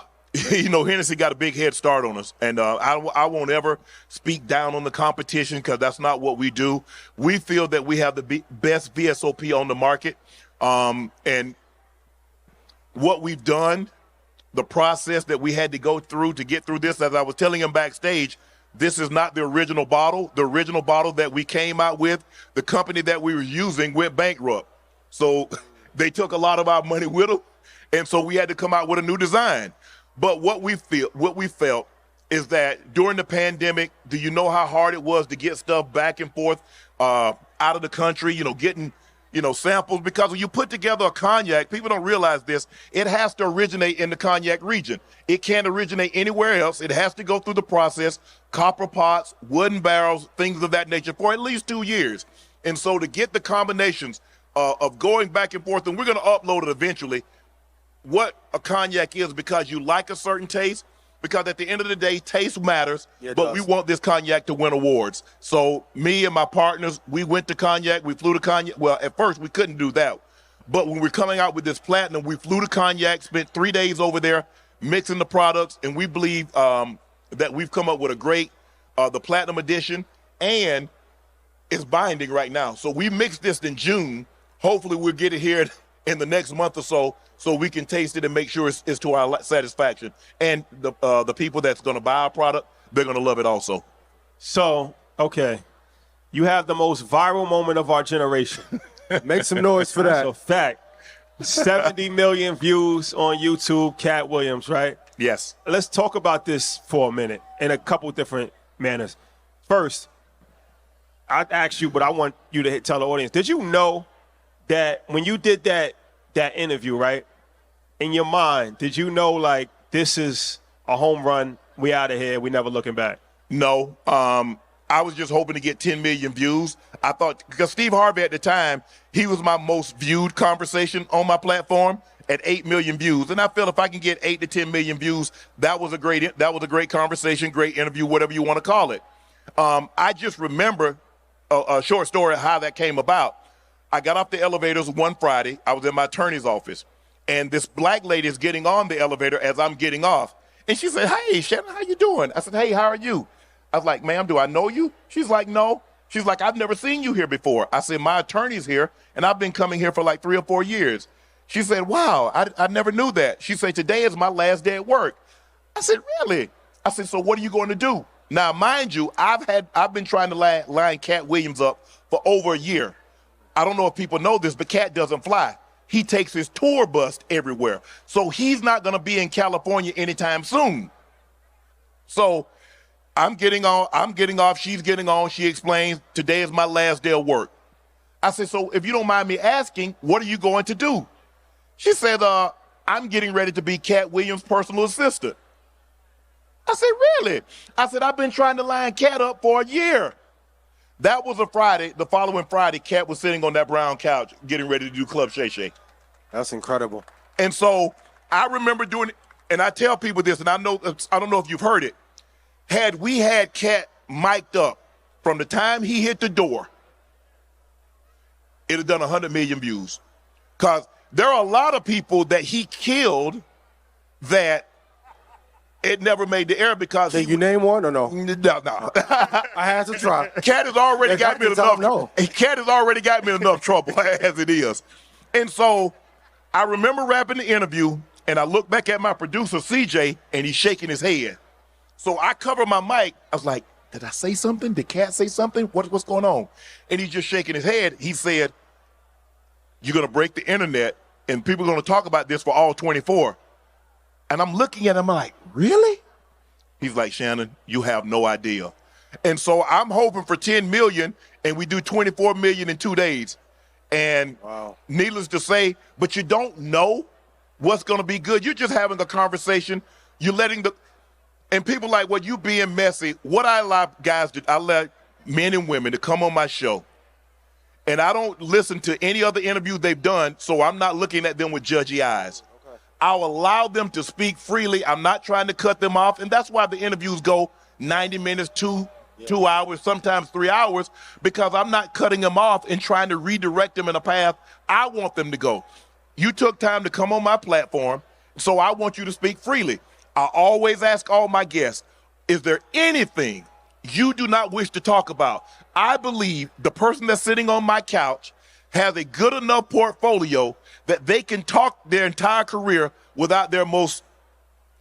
you know, Hennessy got a big head start on us, and I won't ever speak down on the competition because that's not what we do. We feel that we have the best VSOP on the market, and what we've done, the process that we had to go through to get through this, as I was telling him backstage, this is not the original bottle. The original bottle that we came out with, the company that we were using went bankrupt. So they took a lot of our money with them, and so we had to come out with a new design. But what we felt is that during the pandemic, do you know how hard it was to get stuff back and forth out of the country, getting, samples? Because when you put together a cognac, people don't realize this, it has to originate in the cognac region. It can't originate anywhere else. It has to go through the process, copper pots, wooden barrels, things of that nature for at least 2 years. And so to get the combinations of going back and forth, and we're going to upload it eventually, what a cognac is, because you like a certain taste, because at the end of the day, taste matters, but we want this cognac to win awards. So me and my partners, we went to cognac, we flew to cognac. Well, at first we couldn't do that. But when we're coming out with this platinum, we flew to cognac, spent 3 days over there mixing the products, and we believe that we've come up with a great, the platinum edition, and it's binding right now. So we mixed this in June. Hopefully we'll get it here in the next month or so we can taste it and make sure it's to our satisfaction. And the people that's going to buy our product, they're going to love it also. So, okay, you have the most viral moment of our generation. Make some noise for that. That's a fact. 70 million views on YouTube, Katt Williams, right? Yes. Let's talk about this for a minute in a couple different manners. First, I'd ask you, but I want you to tell the audience, did you know that when you did that interview, right, in your mind, did you know, like, this is a home run, we out of here, we never looking back? No. I was just hoping to get 10 million views. I thought, because Steve Harvey at the time, he was my most viewed conversation on my platform at 8 million views. And I feel if I can get 8 to 10 million views, that was a great conversation, great interview, whatever you want to call it. I just remember a short story of how that came about. I got off the elevators one Friday. I was in my attorney's office, and this black lady is getting on the elevator as I'm getting off. And she said, "Hey, Shannon, how you doing?" I said, "Hey, how are you?" I was like, "Ma'am, do I know you?" She's like, "No." She's like, "I've never seen you here before." I said, "My attorney's here, and I've been coming here for like 3 or 4 years." She said, "Wow, I never knew that." She said, "Today is my last day at work." I said, "Really?" I said, "So what are you going to do?" Now, mind you, I've been trying to line Katt Williams up for over a year. I don't know if people know this, but Katt doesn't fly. He takes his tour bus everywhere. So he's not going to be in California anytime soon. So I'm getting off, she's getting on. She explains, "Today is my last day of work." I said, "So if you don't mind me asking, what are you going to do?" She said, "I'm getting ready to be Katt Williams' personal assistant." I said, "Really?" I said, "I've been trying to line Katt up for a year." That was a Friday. The following Friday, Katt was sitting on that brown couch getting ready to do Club Shay Shay. That's incredible. And so I remember doing it, and I tell people this, and I don't know if you've heard it. Had we had Katt mic'd up from the time he hit the door, it'd have done 100 million views. Because there are a lot of people that he killed that it never made the air because Can you name one or no? No. I had to try. Katt has already got me in enough. Katt has already got me in enough trouble as it is. And so I remember wrapping the interview, and I look back at my producer, CJ, and he's shaking his head. So I cover my mic. I was like, "Did I say something? Did Katt say something? What's going on?" And he's just shaking his head. He said, "You're going to break the internet, and people are going to talk about this for all 24. And I'm looking at him like, "Really?" He's like, "Shannon, you have no idea." And so I'm hoping for 10 million, and we do 24 million in 2 days. And Needless to say, but you don't know what's going to be good. You're just having a conversation. You're letting and people like, "Well, you being messy." What I allow guys to, I let men and women to come on my show, and I don't listen to any other interview they've done, so I'm not looking at them with judgy eyes. I'll allow them to speak freely. I'm not trying to cut them off, and that's why the interviews go 90 minutes, 2 hours, sometimes 3 hours, because I'm not cutting them off and trying to redirect them in a path I want them to go. You took time to come on my platform, so I want you to speak freely. I always ask all my guests, is there anything you do not wish to talk about? I believe the person that's sitting on my couch has a good enough portfolio that they can talk their entire career without their most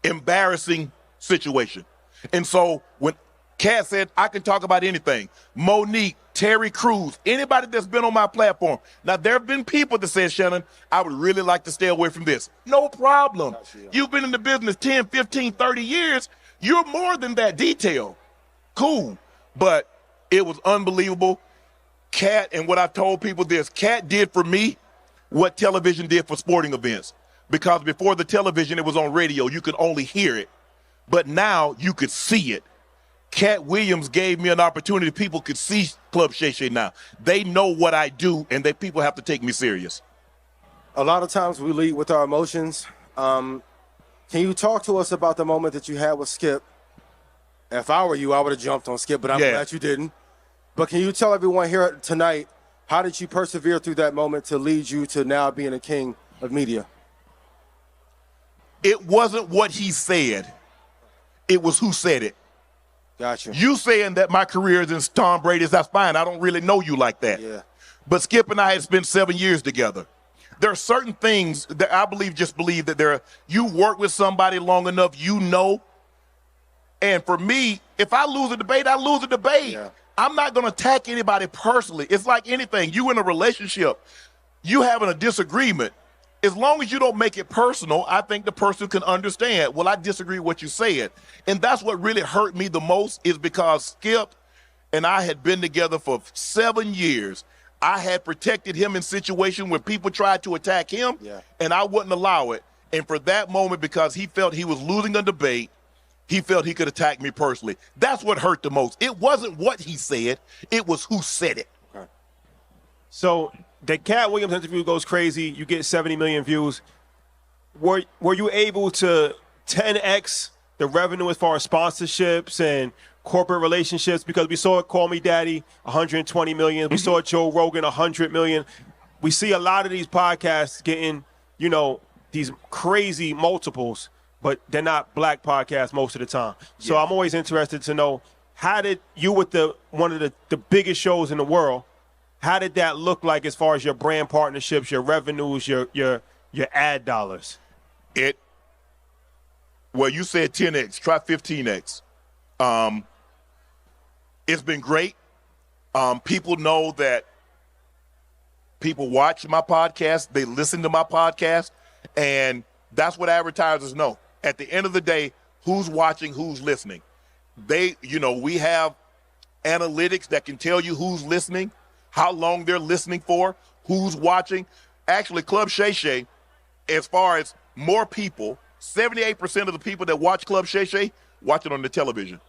embarrassing situation. And so when Katt said, I can talk about anything. Monique, Terry Crews, anybody that's been on my platform. Now, there have been people that said, Shannon, I would really like to stay away from this. No problem. You've been in the business 10, 15, 30 years. You're more than that detail. Cool. But it was unbelievable. Katt, and what I told people this, Katt did for me what television did for sporting events. Because before the television, it was on radio. You could only hear it. But now you could see it. Katt Williams gave me an opportunity. People could see Club Shay Shay now. They know what I do, and people have to take me serious. A lot of times we lead with our emotions. Can you talk to us about the moment that you had with Skip? If I were you, I would have jumped on Skip, but I'm glad you didn't. But can you tell everyone here tonight, how did you persevere through that moment to lead you to now being a king of media? It wasn't what he said. It was who said it. Gotcha. You saying that my career is in Tom Brady's, that's fine. I don't really know you like that. Yeah. But Skip and I had spent 7 years together. There are certain things that I believe that you work with somebody long enough, you know. And for me, if I lose a debate, I lose a debate. Yeah. I'm not going to attack anybody personally. It's like anything. You in a relationship, you having a disagreement. As long as you don't make it personal, I think the person can understand, well, I disagree with what you said. And that's what really hurt me the most, is because Skip and I had been together for 7 years. I had protected him in situations where people tried to attack him, and I wouldn't allow it. And for that moment, because he felt he was losing a debate, he felt he could attack me personally. That's what hurt the most. It wasn't what he said. It was who said it. Okay. So the Katt Williams interview goes crazy. You get 70 million views. Were you able to 10x the revenue as far as sponsorships and corporate relationships? Because we saw Call Me Daddy, 120 million. We saw Joe Rogan, 100 million. We see a lot of these podcasts getting, these crazy multiples, but they're not black podcasts most of the time. So I'm always interested to know, how did you, with one of the biggest shows in the world, how did that look like as far as your brand partnerships, your revenues, your ad dollars? Well, you said 10x, try 15x. It's been great. People know that people watch my podcast, they listen to my podcast, and that's what advertisers know. At the end of the day, who's watching, who's listening. We have analytics that can tell you who's listening, how long they're listening for, who's watching. Actually, Club Shay Shay, as far as more people, 78% of the people that watch Club Shay Shay watch it on the television.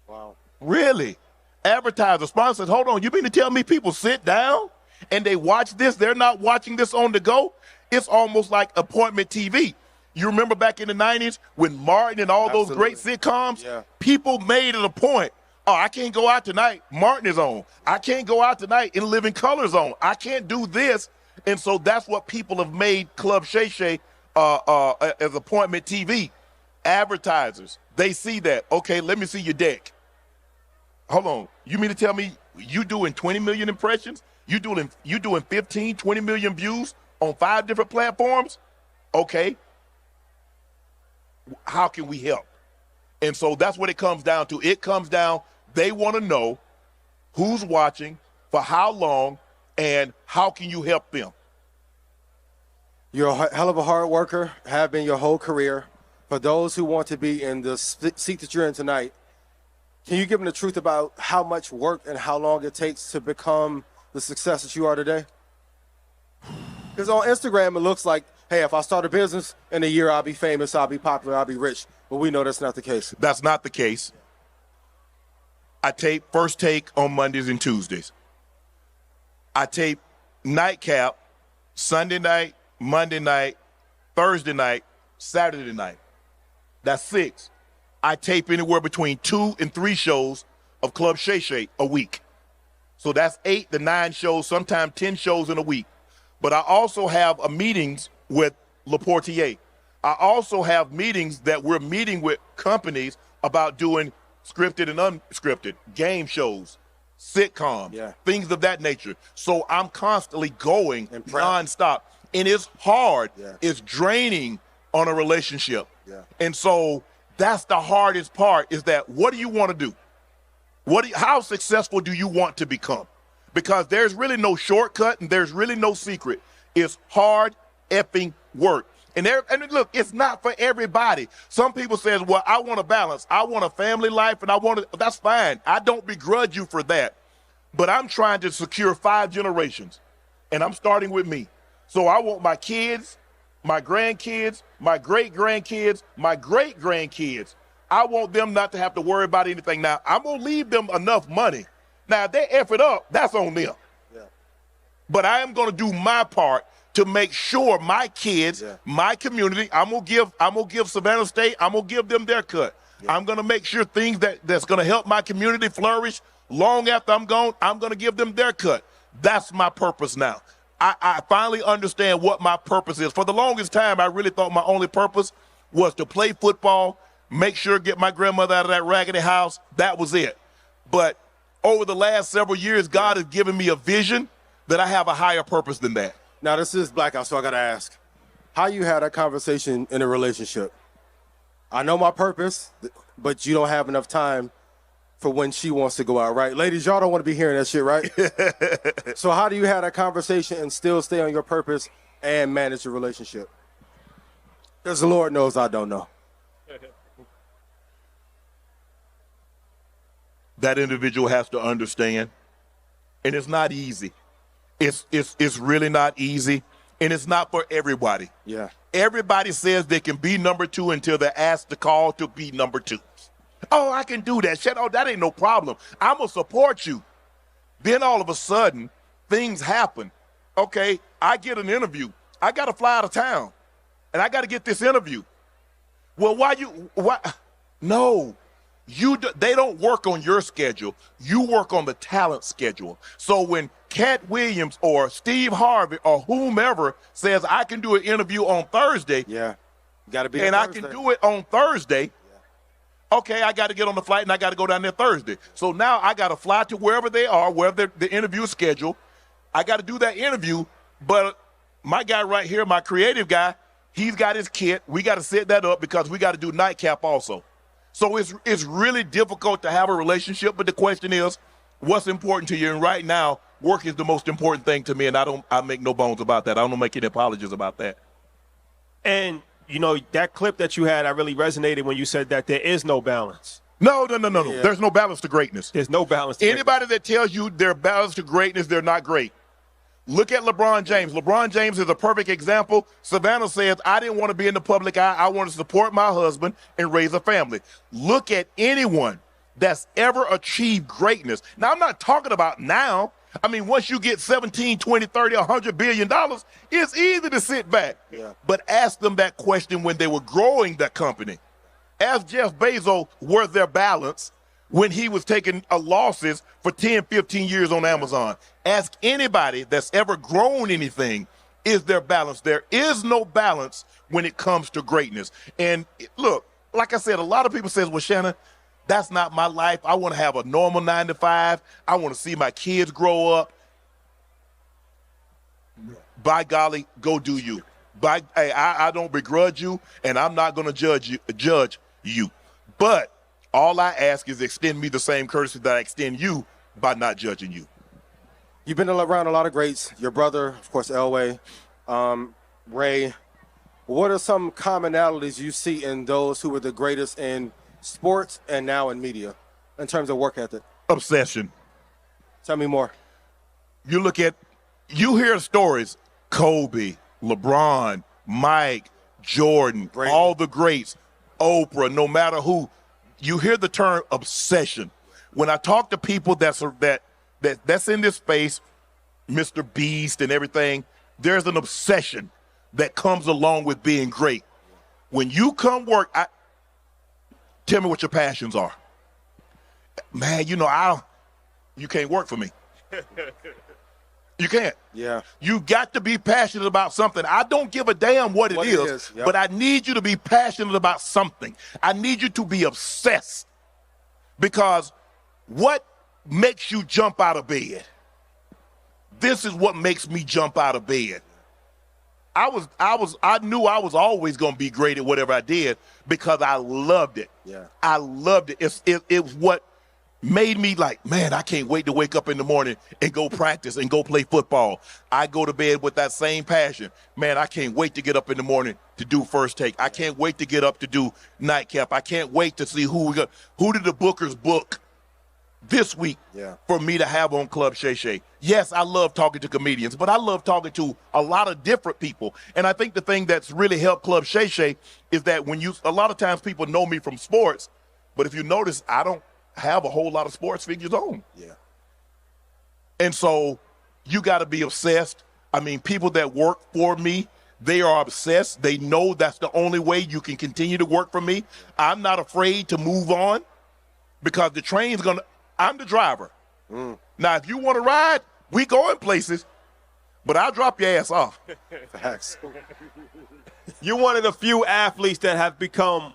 Wow. Really? Advertisers, sponsors, hold on. You mean to tell me people sit down and they watch this? They're not watching this on the go? It's almost like appointment TV. You remember back in the 90s when Martin and all those great sitcoms, people made it a point. Oh, I can't go out tonight. Martin is on. I can't go out tonight. In Living Color's on. I can't do this. And so that's what people have made Club Shay Shay as appointment TV. Advertisers, they see that. Okay, let me see your deck. Hold on. You mean to tell me you doing 20 million impressions? You doing 15, 20 million views on 5 different platforms? Okay. How can we help? And so that's what it comes down to. It comes down, they want to know who's watching, for how long, and how can you help them? You're a hell of a hard worker, have been your whole career. For those who want to be in the seat that you're in tonight, can you give them the truth about how much work and how long it takes to become the success that you are today? Because on Instagram, it looks like, hey, if I start a business in a year, I'll be famous, I'll be popular, I'll be rich. But we know that's not the case. That's not the case. I tape First Take on Mondays and Tuesdays. I tape Nightcap Sunday night, Monday night, Thursday night, Saturday night. That's 6. I tape anywhere between 2 and 3 shows of Club Shay Shay a week. So that's 8 to 9 shows, sometimes 10 shows in a week. But I also have meetings with LaPortier. I also have meetings that we're meeting with companies about doing scripted and unscripted game shows, sitcoms, things of that nature. So I'm constantly going nonstop. And it's hard. It's draining on a relationship. And so that's the hardest part, is that what do you want to do? How successful do you want to become? Because there's really no shortcut and there's really no secret. It's hard effing work. And look, it's not for everybody. Some people says, well, I want a balance. I want a family life, and that's fine. I don't begrudge you for that. But I'm trying to secure 5 generations, and I'm starting with me. So I want my kids, my grandkids, my great-grandkids, my great-grandkids. I want them not to have to worry about anything. Now, I'm going to leave them enough money. Now, if they F it up, that's on them. Yeah. But I am going to do my part to make sure my kids, my community, I'm gonna give Savannah State, I'm gonna give them their cut. Yeah. I'm gonna make sure things that's gonna help my community flourish long after I'm gone, I'm gonna give them their cut. That's my purpose now. I finally understand what my purpose is. For the longest time, I really thought my only purpose was to play football, make sure get my grandmother out of that raggedy house. That was it. But over the last several years, God has given me a vision that I have a higher purpose than that. Now, this is Blackout, so I got to ask, how you had that conversation in a relationship? I know my purpose, but you don't have enough time for when she wants to go out, right? Ladies, y'all don't want to be hearing that shit, right? So how do you have that conversation and still stay on your purpose and manage your relationship? Because the Lord knows I don't know. That individual has to understand, and it's not easy. It's really not easy, and it's not for everybody. Yeah. Everybody says they can be number 2 until they're asked to call to be number 2. Oh, I can do that. Shit, oh, that ain't no problem. I'm going to support you. Then all of a sudden, things happen. Okay, I get an interview. I got to fly out of town, and I got to get this interview. Well, why? No. They don't work on your schedule. You work on the talent schedule. So when Katt Williams or Steve Harvey or whomever says I can do an interview on Thursday, got to be. And I can do it on Thursday. Yeah. Okay, I got to get on the flight and I got to go down there Thursday. So now I got to fly to wherever they are, wherever the interview is scheduled. I got to do that interview, but my guy right here, my creative guy, he's got his kit. We got to set that up because we got to do nightcap also. So it's really difficult to have a relationship, but the question is, what's important to you? And right now, work is the most important thing to me, and I make no bones about that. I don't make any apologies about that. And, you know, that clip that you had, I really resonated when you said that there is no balance. No. Yeah. There's no balance to greatness. There's no balance to Anybody that tells you they're balanced to greatness, they're not great. Look at LeBron James. LeBron James is a perfect example. Savannah says, I didn't want to be in the public eye. I want to support my husband and raise a family. Look at anyone that's ever achieved greatness. Now, I'm not talking about now. I mean, once you get 17, 20, 30, $100 billion, it's easy to sit back. Yeah. But ask them that question when they were growing that company. Ask Jeff Bezos where their balance when he was taking losses for 10, 15 years on Amazon. Ask anybody that's ever grown anything, is there balance? There is no balance when it comes to greatness. And look, like I said, a lot of people say, well, Shannon, that's not my life. I want to have a normal 9 to 5. I want to see my kids grow up. By golly, go do you. I don't begrudge you, and I'm not going to judge you. But all I ask is extend me the same courtesy that I extend you by not judging you. You've been around a lot of greats. Your brother, of course, Elway, Ray. What are some commonalities you see in those who were the greatest in sports and now in media in terms of work ethic? Obsession. Tell me more. You hear stories, Kobe, LeBron, Mike, Jordan, Brady, all the greats, Oprah, no matter who. You hear the term obsession. When I talk to people that's in this space, Mr. Beast and everything, there's an obsession that comes along with being great. When you come work, tell me what your passions are. Man, you can't work for me. You can't. Yeah. You got to be passionate about something. I don't give a damn what it is. Yep. But I need you to be passionate about something. I need you to be obsessed. Because what makes you jump out of bed? This is what makes me jump out of bed. I knew I was always going to be great at whatever I did because I loved it. Yeah. I loved it. It was what made me like, man, I can't wait to wake up in the morning and go practice and go play football. I go to bed with that same passion. Man, I can't wait to get up in the morning to do First Take. I can't wait to get up to do Nightcap. I can't wait to see who did the Bookers book this week for me to have on Club Shay Shay. Yes, I love talking to comedians, but I love talking to a lot of different people. And I think the thing that's really helped Club Shay Shay is that a lot of times people know me from sports, but if you notice, I don't have a whole lot of sports figures on. Yeah. And so you got to be obsessed. I mean, people that work for me, they are obsessed. They know that's the only way you can continue to work for me. I'm not afraid to move on because the train's I'm the driver. Now, if you want to ride, we going places, but I'll drop your ass off. Facts. You're one of the few athletes that have become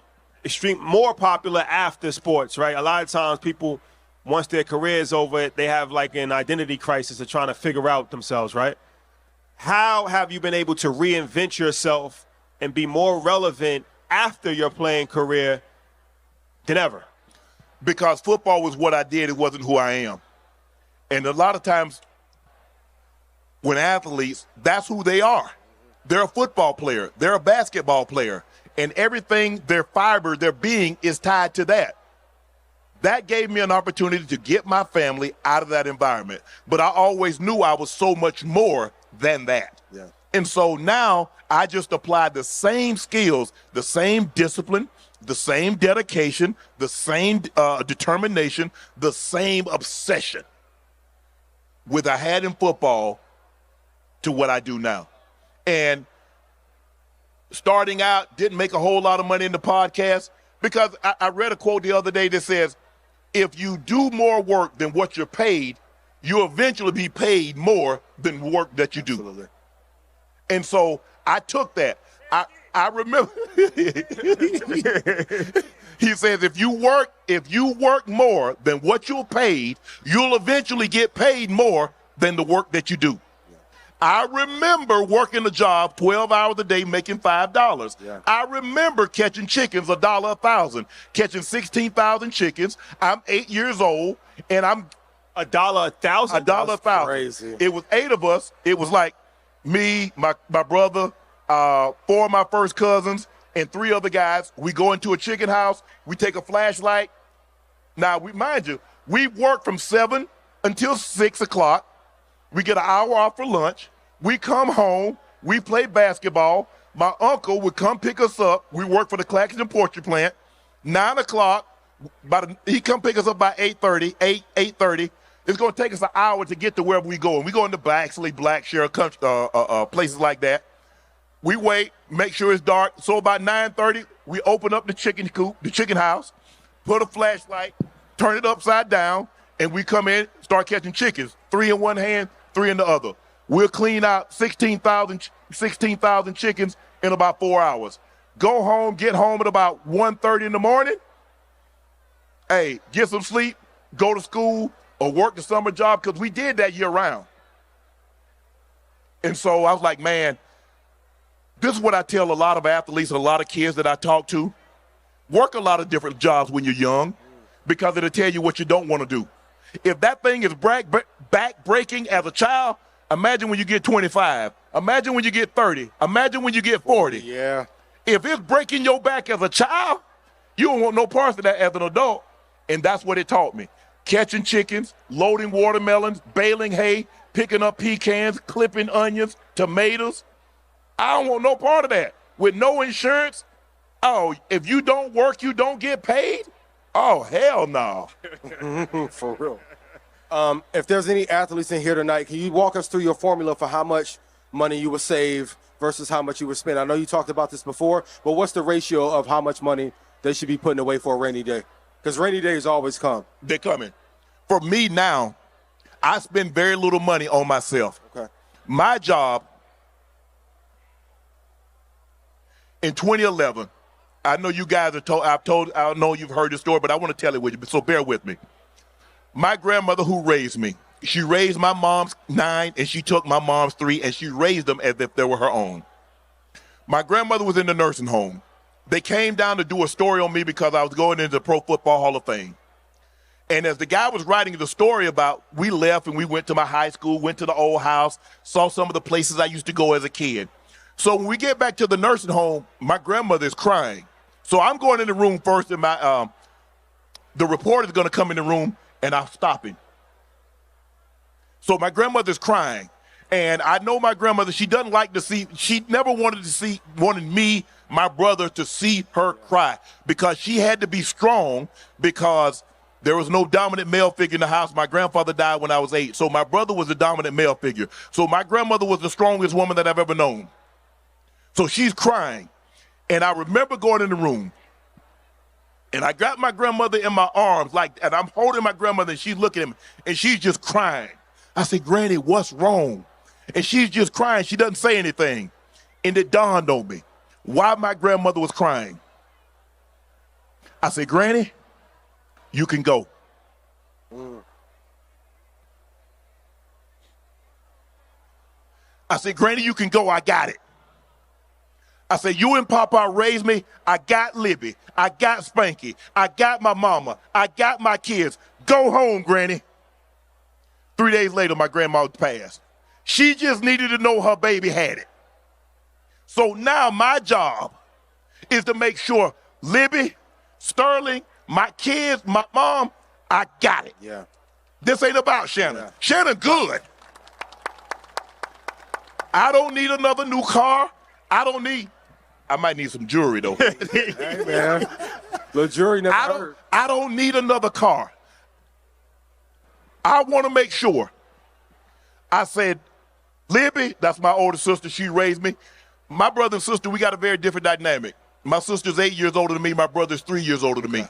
more popular after sports, right? A lot of times people, once their career is over, they have like an identity crisis of trying to figure out themselves, right? How have you been able to reinvent yourself and be more relevant after your playing career than ever? Because football was what I did, it wasn't who I am. And a lot of times when athletes, that's who they are. They're a football player, they're a basketball player. And everything, their fiber, their being is tied to that. That gave me an opportunity to get my family out of that environment. But I always knew I was so much more than that. Yeah. And so now I just apply the same skills, the same discipline, the same dedication, the same determination, the same obsession with I had in football to what I do now. And starting out, didn't make a whole lot of money in the podcast because I read a quote the other day that says, if you do more work than what you're paid, you'll eventually be paid more than work that you do. Absolutely. And so I took that. I remember he says, if you work more than what you're paid, you'll eventually get paid more than the work that you do. I remember working a job 12 hours a day making $5. Yeah. I remember catching chickens $1 1,000, catching 16,000 chickens. I'm 8 years old, and I'm $1 1,000? $1 1,000. Crazy. It was 8 of us. It was like me, my brother, 4 of my first cousins, and 3 other guys. We go into a chicken house. We take a flashlight. Now, mind you, we work from 7 until 6 o'clock. We get an hour off for lunch. We come home. We play basketball. My uncle would come pick us up. We work for the Claxton Poultry Plant. 9 o'clock, he come pick us up by 8:30. 8:30. It's going to take us an hour to get to wherever we go. And we go into Baxley, Blackshear, places like that. We wait, make sure it's dark. So about 9:30, we open up the chicken coop, the chicken house, put a flashlight, turn it upside down, and we come in, start catching chickens. 3 in one hand, 3 in the other. We'll clean out 16,000 chickens in about 4 hours. Go home, get home at about 1:30 in the morning. Hey, get some sleep, go to school, or work the summer job, because we did that year round. And so I was like, man, this is what I tell a lot of athletes and a lot of kids that I talk to. Work a lot of different jobs when you're young, because it'll tell you what you don't want to do. If that thing is back-breaking as a child, imagine when you get 25. Imagine when you get 30. Imagine when you get 40. Yeah. If it's breaking your back as a child, you don't want no parts of that as an adult. And that's what it taught me. Catching chickens, loading watermelons, baling hay, picking up pecans, clipping onions, tomatoes. I don't want no part of that. With no insurance, if you don't work, you don't get paid? Oh, hell no. For real. If there's any athletes in here tonight, can you walk us through your formula for how much money you would save versus how much you would spend? I know you talked about this before, but what's the ratio of how much money they should be putting away for a rainy day? Because rainy days always come. They're coming. For me now, I spend very little money on myself. Okay. My job in 2011, I know you guys I know you've heard the story, but I want to tell it with you, so bear with me. My grandmother who raised me, she raised my mom's 9 and she took my mom's 3 and she raised them as if they were her own. My grandmother was in the nursing home. They came down to do a story on me because I was going into the Pro Football Hall of Fame. And as the guy was writing the story about, we left and we went to my high school, went to the old house, saw some of the places I used to go as a kid. So when we get back to the nursing home, my grandmother is crying. So I'm going in the room first, and the reporter is going to come in the room, and I'll stop him. So my grandmother's crying. And I know my grandmother, she doesn't like to see, she never wanted me, my brother, to see her cry, because she had to be strong, because there was no dominant male figure in the house. My grandfather died when I was 8. So my brother was the dominant male figure. So my grandmother was the strongest woman that I've ever known. So she's crying. And I remember going in the room, and I got my grandmother in my arms, and I'm holding my grandmother, and she's looking at me, and she's just crying. I said, Granny, what's wrong? And she's just crying. She doesn't say anything. And it dawned on me why my grandmother was crying. I said, Granny, you can go. I said, Granny, you can go. I got it. I said, you and Papa raised me. I got Libby. I got Spanky. I got my mama. I got my kids. Go home, Granny. 3 days later, my grandma passed. She just needed to know her baby had it. So now my job is to make sure Libby, Sterling, my kids, my mom, I got it. Yeah. This ain't about Shannon. Yeah. Shannon good. I don't need another new car. I might need some jewelry though. Hey, man. The jury never heard. I don't need another car. I want to make sure. I said, Libby, that's my older sister. She raised me. My brother and sister, we got a very different dynamic. My sister's 8 years older than me. My brother's 3 years older than me.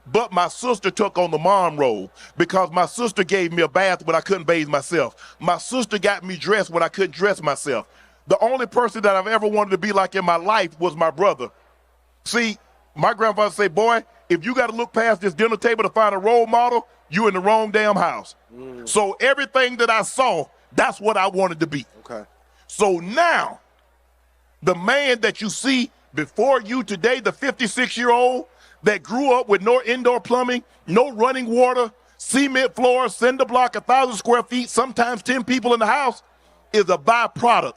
But my sister took on the mom role, because my sister gave me a bath when I couldn't bathe myself. My sister got me dressed when I couldn't dress myself. The only person that I've ever wanted to be like in my life was my brother. See, my grandfather said, boy, if you got to look past this dinner table to find a role model, you in the wrong damn house. So everything that I saw, that's what I wanted to be. Okay. So now, the man that you see before you today, the 56-year-old that grew up with no indoor plumbing, no running water, cement floors, cinder block, 1,000 square feet, sometimes 10 people in the house, is a byproduct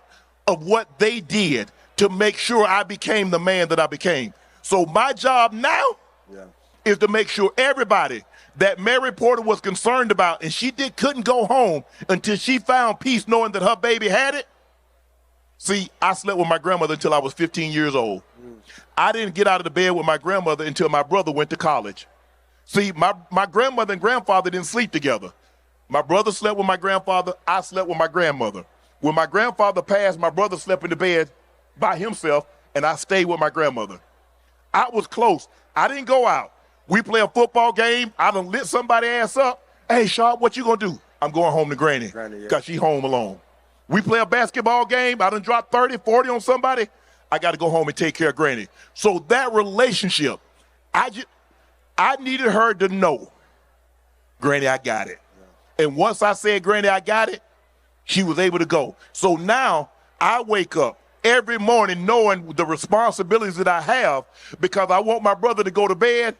of what they did to make sure I became the man that I became. So my job now is to make sure everybody that Mary Porter was concerned about, and she couldn't go home until she found peace knowing that her baby had it. See, I slept with my grandmother until I was 15 years old. I didn't get out of the bed with my grandmother until my brother went to college. See, my grandmother and grandfather didn't sleep together. My brother slept with my grandfather. I slept with my grandmother. When my grandfather passed, my brother slept in the bed by himself, and I stayed with my grandmother. I was close. I didn't go out. We play a football game. I done lit somebody's ass up. Hey, Sharpe, what you gonna do? I'm going home to Granny, because she home alone. We play a basketball game. I done dropped 30, 40 on somebody. I got to go home and take care of Granny. So that relationship, I needed her to know, Granny, I got it. And once I said, Granny, I got it, she was able to go. So now I wake up every morning knowing the responsibilities that I have, because I want my brother to go to bed.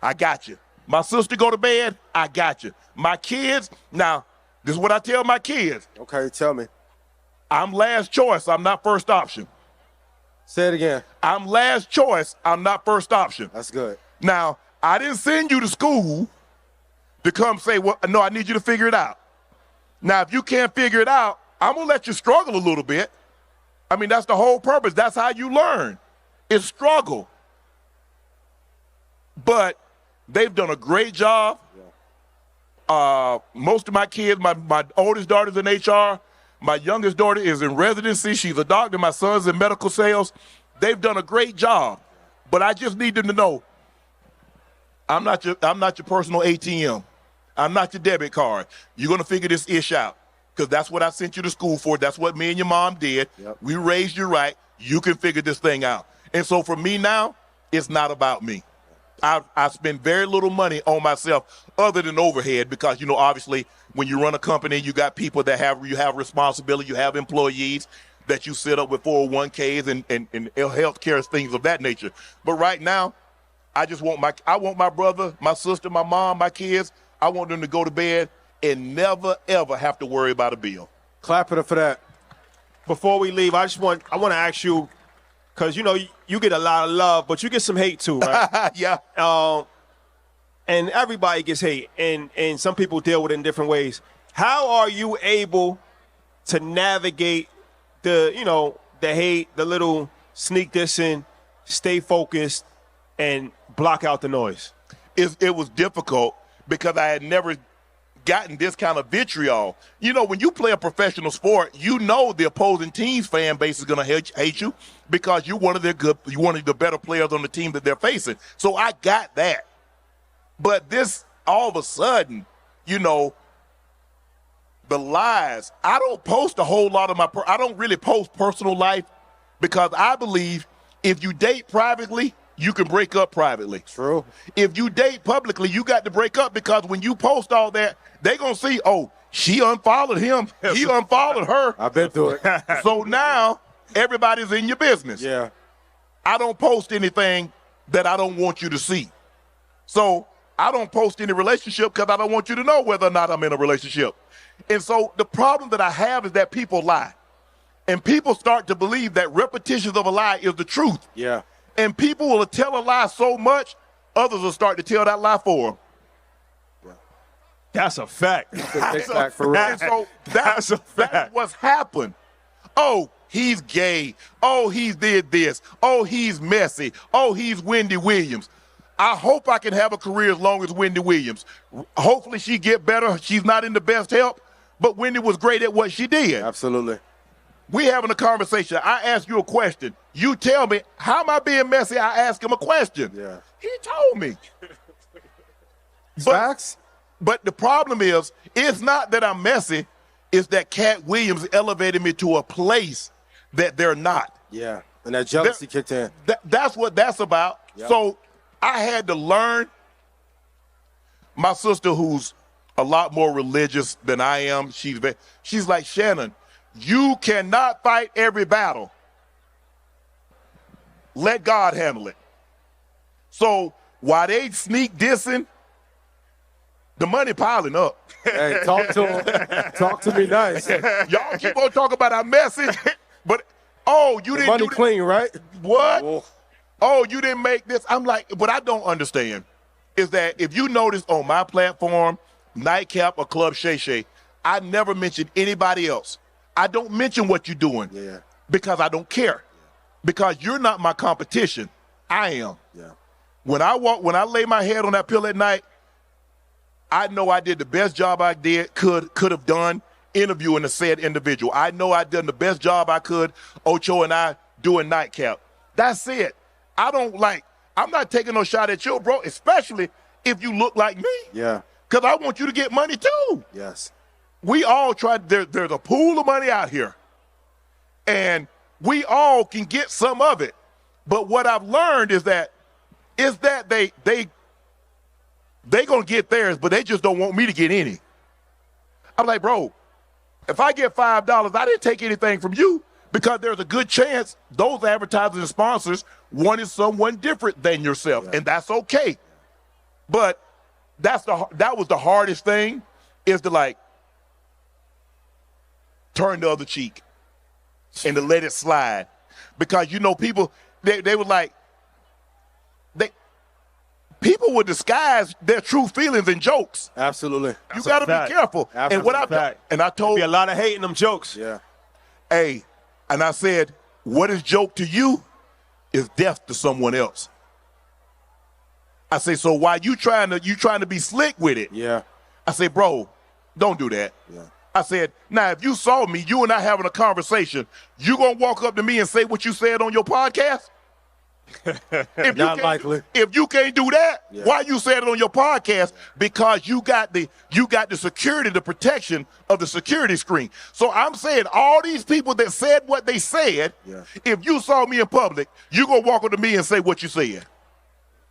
I got you. My sister go to bed. I got you. My kids. Now, this is what I tell my kids. Okay, tell me. I'm last choice. I'm not first option. Say it again. I'm last choice. I'm not first option. That's good. Now, I didn't send you to school to come say, well, no, I need you to figure it out. Now, if you can't figure it out, I'm going to let you struggle a little bit. I mean, that's the whole purpose. That's how you learn. It's struggle. But they've done a great job. Most of my kids, my oldest daughter's in HR. My youngest daughter is in residency. She's a doctor. My son's in medical sales. They've done a great job. But I just need them to know, I'm not your personal ATM. I'm not your debit card. You're going to figure this ish out, because that's what I sent you to school for. That's what me and your mom did. Yep. We raised you right. You can figure this thing out. And so for me now, it's not about me. I spend very little money on myself other than overhead, because, you know, obviously when you run a company, you got people that you have responsibility, you have employees that you set up with 401ks and health care, things of that nature. But right now, I want my brother, my sister, my mom, my kids. I want them to go to bed and never, ever have to worry about a bill. Clap it up for that. Before we leave, I want to ask you, because, you know, you get a lot of love, but you get some hate too, right? Yeah. And everybody gets hate, and some people deal with it in different ways. How are you able to navigate the hate, the little sneak dissing, stay focused, and block out the noise? It was difficult because I had never gotten this kind of vitriol. You know, when you play a professional sport, you know the opposing team's fan base is going to hate you because you're one of the better players on the team that they're facing. So I got that. But this, all of a sudden, you know, the lies. I don't post a whole lot of I don't really post personal life because I believe if you date privately, you can break up privately. True. If you date publicly, you got to break up because when you post all that, they're going to see, oh, she unfollowed him. He unfollowed her. I've been through it. So now everybody's in your business. Yeah. I don't post anything that I don't want you to see. So I don't post any relationship because I don't want you to know whether or not I'm in a relationship. And so the problem that I have is that people lie. And people start to believe that repetitions of a lie is the truth. Yeah. And people will tell a lie so much, others will start to tell that lie for them. That's a fact. That's a for real. And so that's what's happened. Oh, he's gay. Oh, he did this. Oh, he's messy. Oh, he's Wendy Williams. I hope I can have a career as long as Wendy Williams. Hopefully she get better. She's not in the best health, but Wendy was great at what she did. Absolutely. We having a conversation. I ask you a question. You tell me, how am I being messy? I ask him a question. Yeah. He told me. Facts? But the problem is, it's not that I'm messy. It's that Katt Williams elevated me to a place that they're not. Yeah. And that jealousy kicked in. That's what that's about. Yep. So I had to learn. My sister, who's a lot more religious than I am, she's like, Shannon, you cannot fight every battle. Let God handle it. So while they sneak dissing, the money piling up. Hey, talk to him. Talk to me nice. Y'all keep on talking about our message, but you didn't Money do clean, right? What? Whoa. Oh, you didn't make this. I'm like, but I don't understand. Is that if you notice on my platform, Nightcap or Club Shay Shay, I never mention anybody else. I don't mention what you're doing because I don't care. Because you're not my competition. I am. Yeah. When I lay my head on that pillow at night, I know I did the best job I could have done interviewing a said individual. I know I done the best job I could, Ocho and I doing Nightcap. That's it. I'm not taking no shot at you, bro, especially if you look like me. Yeah. Because I want you to get money too. Yes. We all there's a pool of money out here. And we all can get some of it. But what I've learned is that they gonna get theirs, but they just don't want me to get any. I'm like, bro, if I get $5, I didn't take anything from you because there's a good chance those advertisers and sponsors wanted someone different than yourself, and that's okay. But that was the hardest thing, is to turn the other cheek and to let it slide. Because people, they were like, people would disguise their true feelings in jokes. Absolutely. You got to be careful. Absolutely. And I told be a lot of hate in them jokes. Yeah. Hey, and I said, what is joke to you is death to someone else. I say, so why you trying to be slick with it? Yeah. I say, bro, don't do that. Yeah. I said, now if you saw me, you and I having a conversation, you gonna walk up to me and say what you said on your podcast? Not likely. If you can't do that, why you said it on your podcast? Because you got the security, the protection of the security screen. So I'm saying all these people that said what they said, if you saw me in public, you gonna walk up to me and say what you said.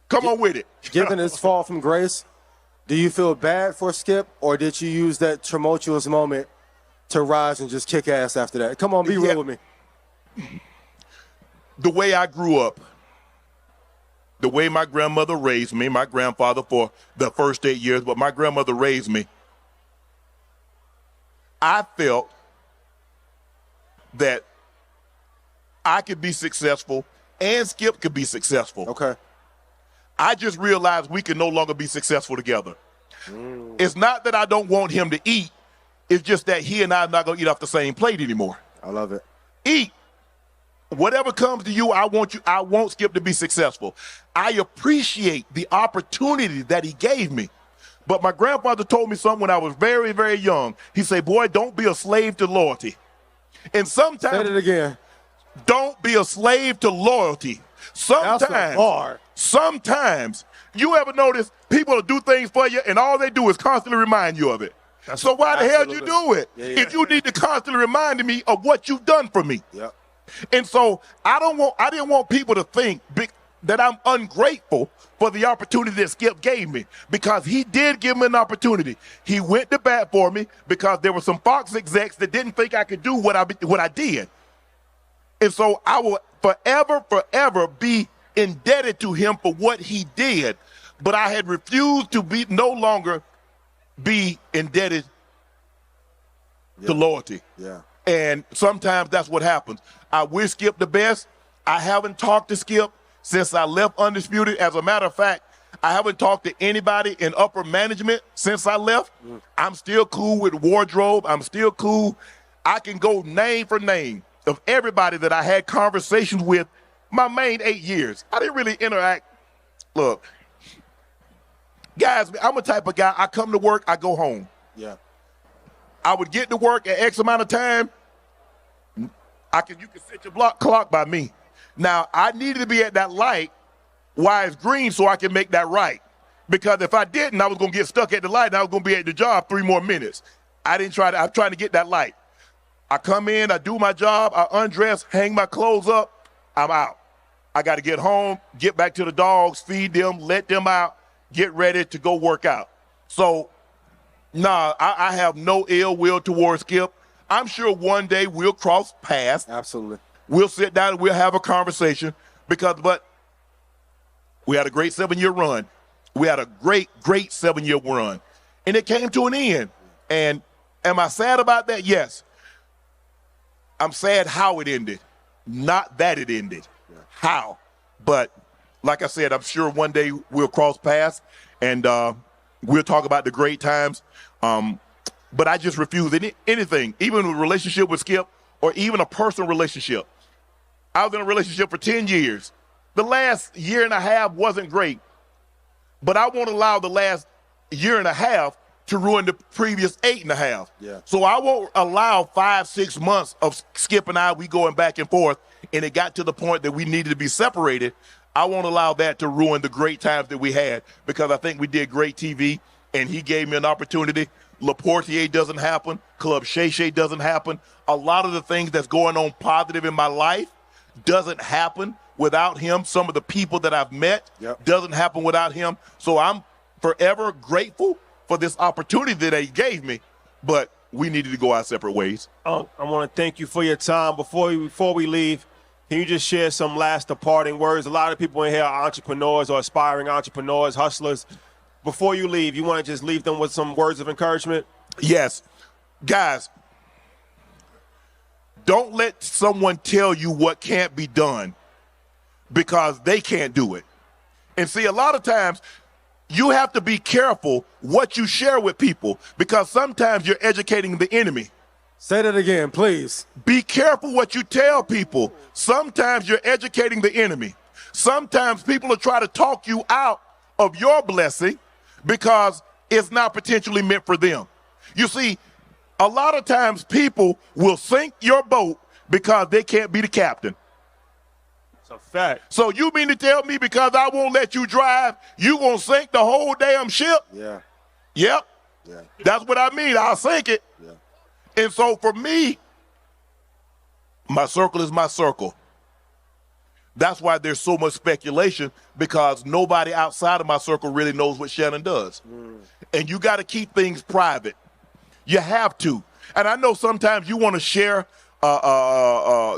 Come on with it. Given his fall from grace, do you feel bad for Skip, or did you use that tumultuous moment to rise and just kick ass after that? Come on, be real with me. The way I grew up, the way my grandmother raised me, my grandfather for the first 8 years, but my grandmother raised me, I felt that I could be successful and Skip could be successful. Okay. I just realized we can no longer be successful together. It's not that I don't want him to eat. It's just that he and I are not going to eat off the same plate anymore. I love it. Eat. Whatever comes to you, I want Skip to be successful. I appreciate the opportunity that he gave me. But my grandfather told me something when I was very, very young. He said, boy, don't be a slave to loyalty. And sometimes— Say it again. Don't be a slave to loyalty. Sometimes, you ever notice people will do things for you and all they do is constantly remind you of it. So why the hell you do it? Yeah. If you need to constantly remind me of what you've done for me. Yep. And so I didn't want people to think that I'm ungrateful for the opportunity that Skip gave me, because he did give me an opportunity. He went to bat for me because there were some Fox execs that didn't think I could do what I did. And so I will forever be indebted to him for what he did. But I had refused to no longer be indebted to loyalty. Yeah. And sometimes that's what happens. I wish Skip the best. I haven't talked to Skip since I left Undisputed. As a matter of fact, I haven't talked to anybody in upper management since I left. I'm still cool with Wardrobe. I'm still cool. I can go name for name of everybody that I had conversations with my main 8 years. I didn't really interact. Look, guys, I'm a type of guy, I come to work, I go home. Yeah. I would get to work at X amount of time. You can set your block clock by me. Now, I needed to be at that light while it's green so I can make that right. Because if I didn't, I was going to get stuck at the light and I was going to be at the job 3 more minutes. I'm trying to get that light. I come in, I do my job, I undress, hang my clothes up, I'm out. I got to get home, get back to the dogs, feed them, let them out, get ready to go work out. So, I have no ill will towards Skip. I'm sure one day we'll cross paths. Absolutely. We'll sit down and we'll have a conversation but we had a great 7-year run. We had a great 7-year run. And it came to an end. And am I sad about that? Yes. I'm sad how it ended, not that it ended. Yeah. How? But like I said, I'm sure one day we'll cross paths and we'll talk about the great times. But I just refuse anything, even a relationship with Skip or even a personal relationship. I was in a relationship for 10 years. The last year and a half wasn't great, but I won't allow the last year and a half to ruin the previous 8.5. Yeah. So I won't allow 5-6 months of Skip and I, we going back and forth, and it got to the point that we needed to be separated. I won't allow that to ruin the great times that we had, because I think we did great TV, and he gave me an opportunity. Laportier doesn't happen. Club Shay Shay doesn't happen. A lot of the things that's going on positive in my life doesn't happen without him. Some of the people that I've met doesn't happen without him. So I'm forever grateful for this opportunity that he gave me, but we needed to go our separate ways. I want to thank you for your time. Before we leave, can you just share some last departing words? A lot of people in here are entrepreneurs or aspiring entrepreneurs, hustlers. Before you leave, you want to just leave them with some words of encouragement? Yes. Guys, don't let someone tell you what can't be done because they can't do it. And see, a lot of times you have to be careful what you share with people, because sometimes you're educating the enemy. Say that again, please. Be careful what you tell people. Sometimes you're educating the enemy. Sometimes people will try to talk you out of your blessing because it's not potentially meant for them. You see, a lot of times people will sink your boat because they can't be the captain. It's a fact. So you mean to tell me because I won't let you drive, you gonna sink the whole damn ship? Yeah. Yep. Yeah. That's what I mean. I'll sink it. Yeah. And so for me, my circle is my circle. That's why there's so much speculation, because nobody outside of my circle really knows what Shannon does. And you got to keep things private. You have to. And I know sometimes you want to share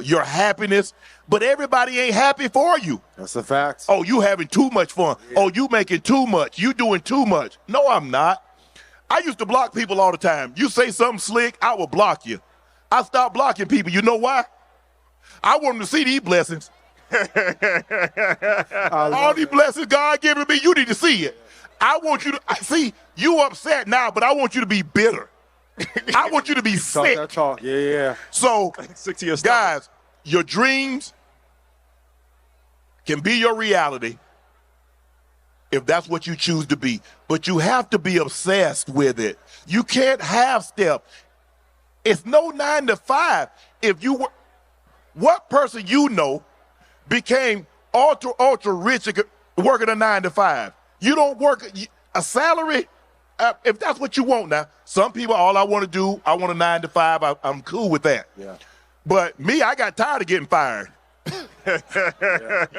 your happiness, but everybody ain't happy for you. That's a fact. Oh, you having too much fun. Yeah. Oh, you making too much. You doing too much. No, I'm not. I used to block people all the time. You say something slick, I will block you. I stopped blocking people. You know why? I want them to see these blessings. All these blessings God giving me, you need to see it. I want you to see you upset now, but I want you to be bitter. I want you to be sick. Talk. Yeah. So, guys, your dreams can be your reality if that's what you choose to be. But you have to be obsessed with it. You can't half step. It's no 9 to 5. If you were, what person you know became ultra rich working a 9 to 5? You don't work a salary. If that's what you want now. Some people, all I want to do, I want a 9 to 5. I'm cool with that. Yeah. But me, I got tired of getting fired.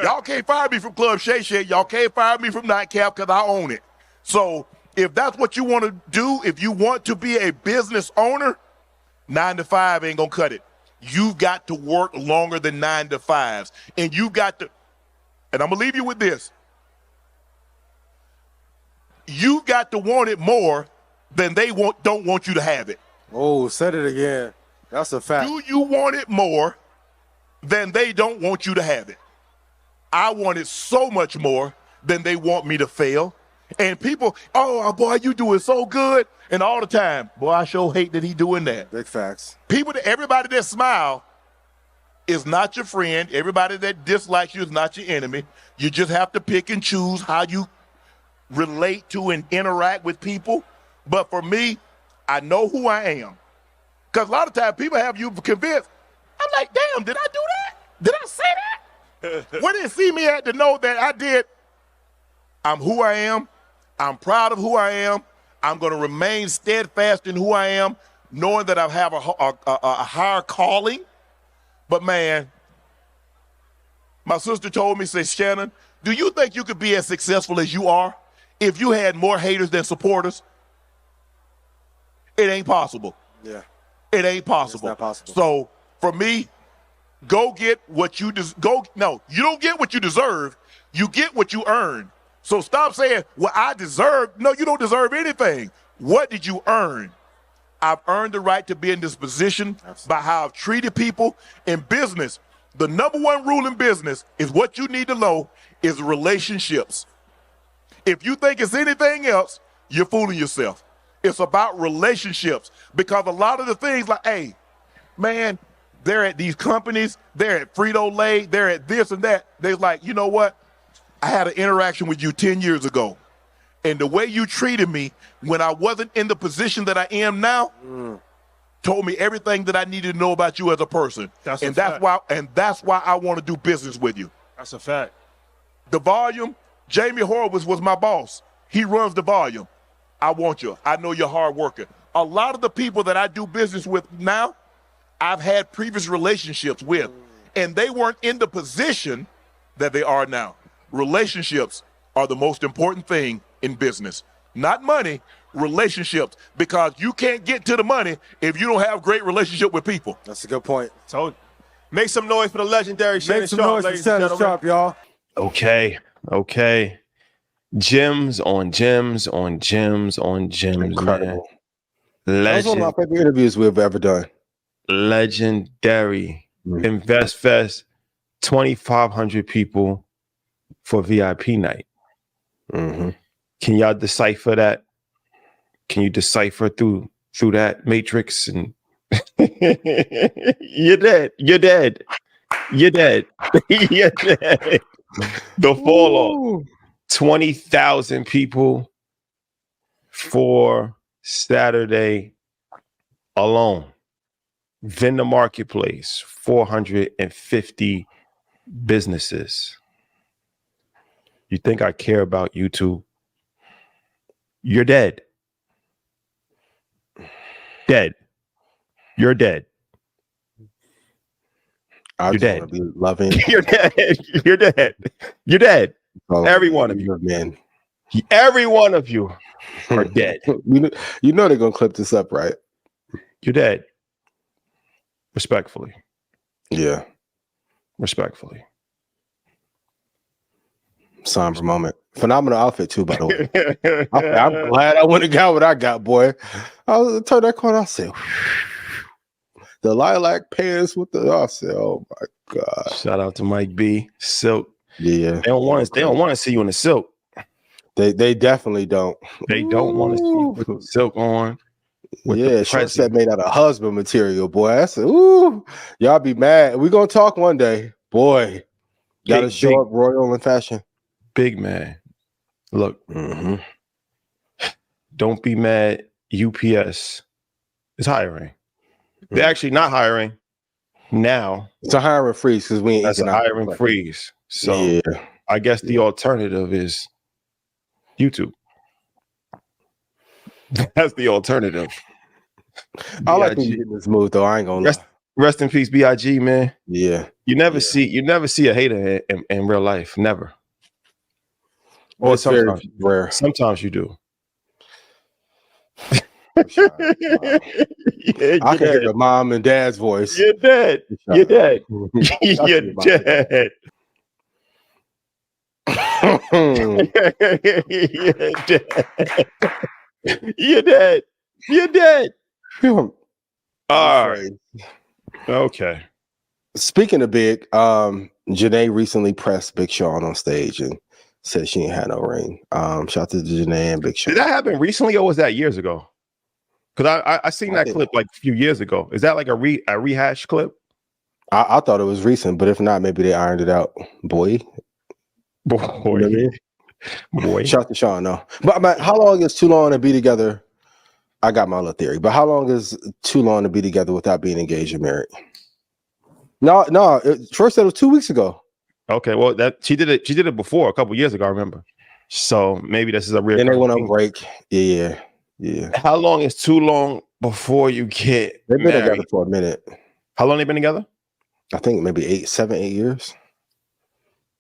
Y'all can't fire me from Club Shay Shay. Y'all can't fire me from Nightcap because I own it. So if that's what you want to do, if you want to be a business owner, 9 to 5 ain't going to cut it. You've got to work longer than 9 to 5s. And you got to, and I'm going to leave you with this. You've got to want it more than they don't want you to have it. Oh, said it again. That's a fact. Do you want it more than they don't want you to have it? I want it so much more than they want me to fail. And people, oh, boy, you doing so good. And all the time, boy, I sure hate that he doing that. Big facts. Everybody that smile is not your friend. Everybody that dislikes you is not your enemy. You just have to pick and choose how you relate to and interact with people. But for me, I know who I am. Because a lot of times people have you convinced. I'm like, damn, did I do that? Did I say that? Where did they see me at to know that I did? I'm who I am. I'm proud of who I am. I'm going to remain steadfast in who I am, knowing that I have a higher calling. But, man, my sister told me, says, Shannon, do you think you could be as successful as you are if you had more haters than supporters? It ain't possible. Yeah. It ain't possible. It's not possible. So, for me, go get what you no, you don't get what you deserve. You get what you earn. So stop saying, well, I deserve. No, you don't deserve anything. What did you earn? I've earned the right to be in this position by how I've treated people in business. The number one rule in business is what you need to know is relationships. If you think it's anything else, you're fooling yourself. It's about relationships, because a lot of the things like, hey, man, they're at these companies, they're at Frito-Lay, they're at this and that. They're like, you know what? I had an interaction with you 10 years ago, and the way you treated me when I wasn't in the position that I am now told me everything that I needed to know about you as a person. That's why I want to do business with you. That's a fact. The volume, Jamie Horowitz was my boss. He runs the volume. I want you. I know you're hard worker. A lot of the people that I do business with now, I've had previous relationships with, and they weren't in the position that they are now. Relationships are the most important thing in business. Not money, relationships, because you can't get to the money if you don't have great relationship with people. That's a good point. So, make some noise for the legendary Shannon Sharpe. Make some noise for Shannon Sharpe, y'all. Okay. Gems on gems on gems on gems. Incredible. Man. That was one of my favorite interviews we've ever done. Legendary. Invest Fest, 2,500 people for VIP night. Mm-hmm. Can y'all decipher that? Can you decipher through that matrix? And you're dead. You're dead. You're dead. You're dead. The fall off. 20,000 people for Saturday alone. Vendor Marketplace, 450 businesses. You think I care about YouTube? You're dead. Dead. You're dead. I You're dead. want to be loving. You're dead. You're dead. You're dead. Every one of you. Man. Every one of you are dead. You know they're gonna clip this up, right? You're dead. Respectfully. Yeah. Respectfully. Somber moment. Phenomenal outfit too, by the way. I'm glad I went and got what I got, boy. I was turn that corner. I said, the lilac pants with the. I said, oh my god. Shout out to Mike B. Silk. Yeah. They don't want to see you in the silk. They definitely don't. They don't want to see you put the silk on. Yeah, short set made out of husband material, boy. I said, ooh, y'all be mad. We gonna talk one day, boy. Gotta show up royal in fashion. Big man. Look, don't be mad. UPS is hiring. They're actually not hiring now. It's a hiring freeze because we ain't. That's a hiring freeze. So yeah. I guess the alternative is YouTube. That's the alternative. I like when you get in this mood though. I ain't gonna lie. Rest in peace, B.I.G. man. Yeah. You never see a hater in real life. Never. Or sometimes rare. Sometimes you do. I can hear the mom and dad's voice. You're dead. You're dead. You're dead. You're dead. You're dead. You're dead. All right. Okay. Speaking of big, Janae recently pressed Big Sean on stage and said she ain't had no ring. Shout out to Janae and Big Sean. Did that happen recently or was that years ago? Because I seen that clip like a few years ago. Is that like a rehash clip? I thought it was recent, but if not, maybe they ironed it out. Boy. You know what I mean? Boy. Shout out to Sean, no. But how long is too long to be together? I got my little theory, but how long is too long to be together without being engaged or married? No. First said it was 2 weeks ago. Okay, well that she did it before a couple years ago. I remember. So maybe this is a real. Then they went on break. Yeah. How long is too long before you get? They've been together for a minute. How long they been together? I think maybe 7, 8 years.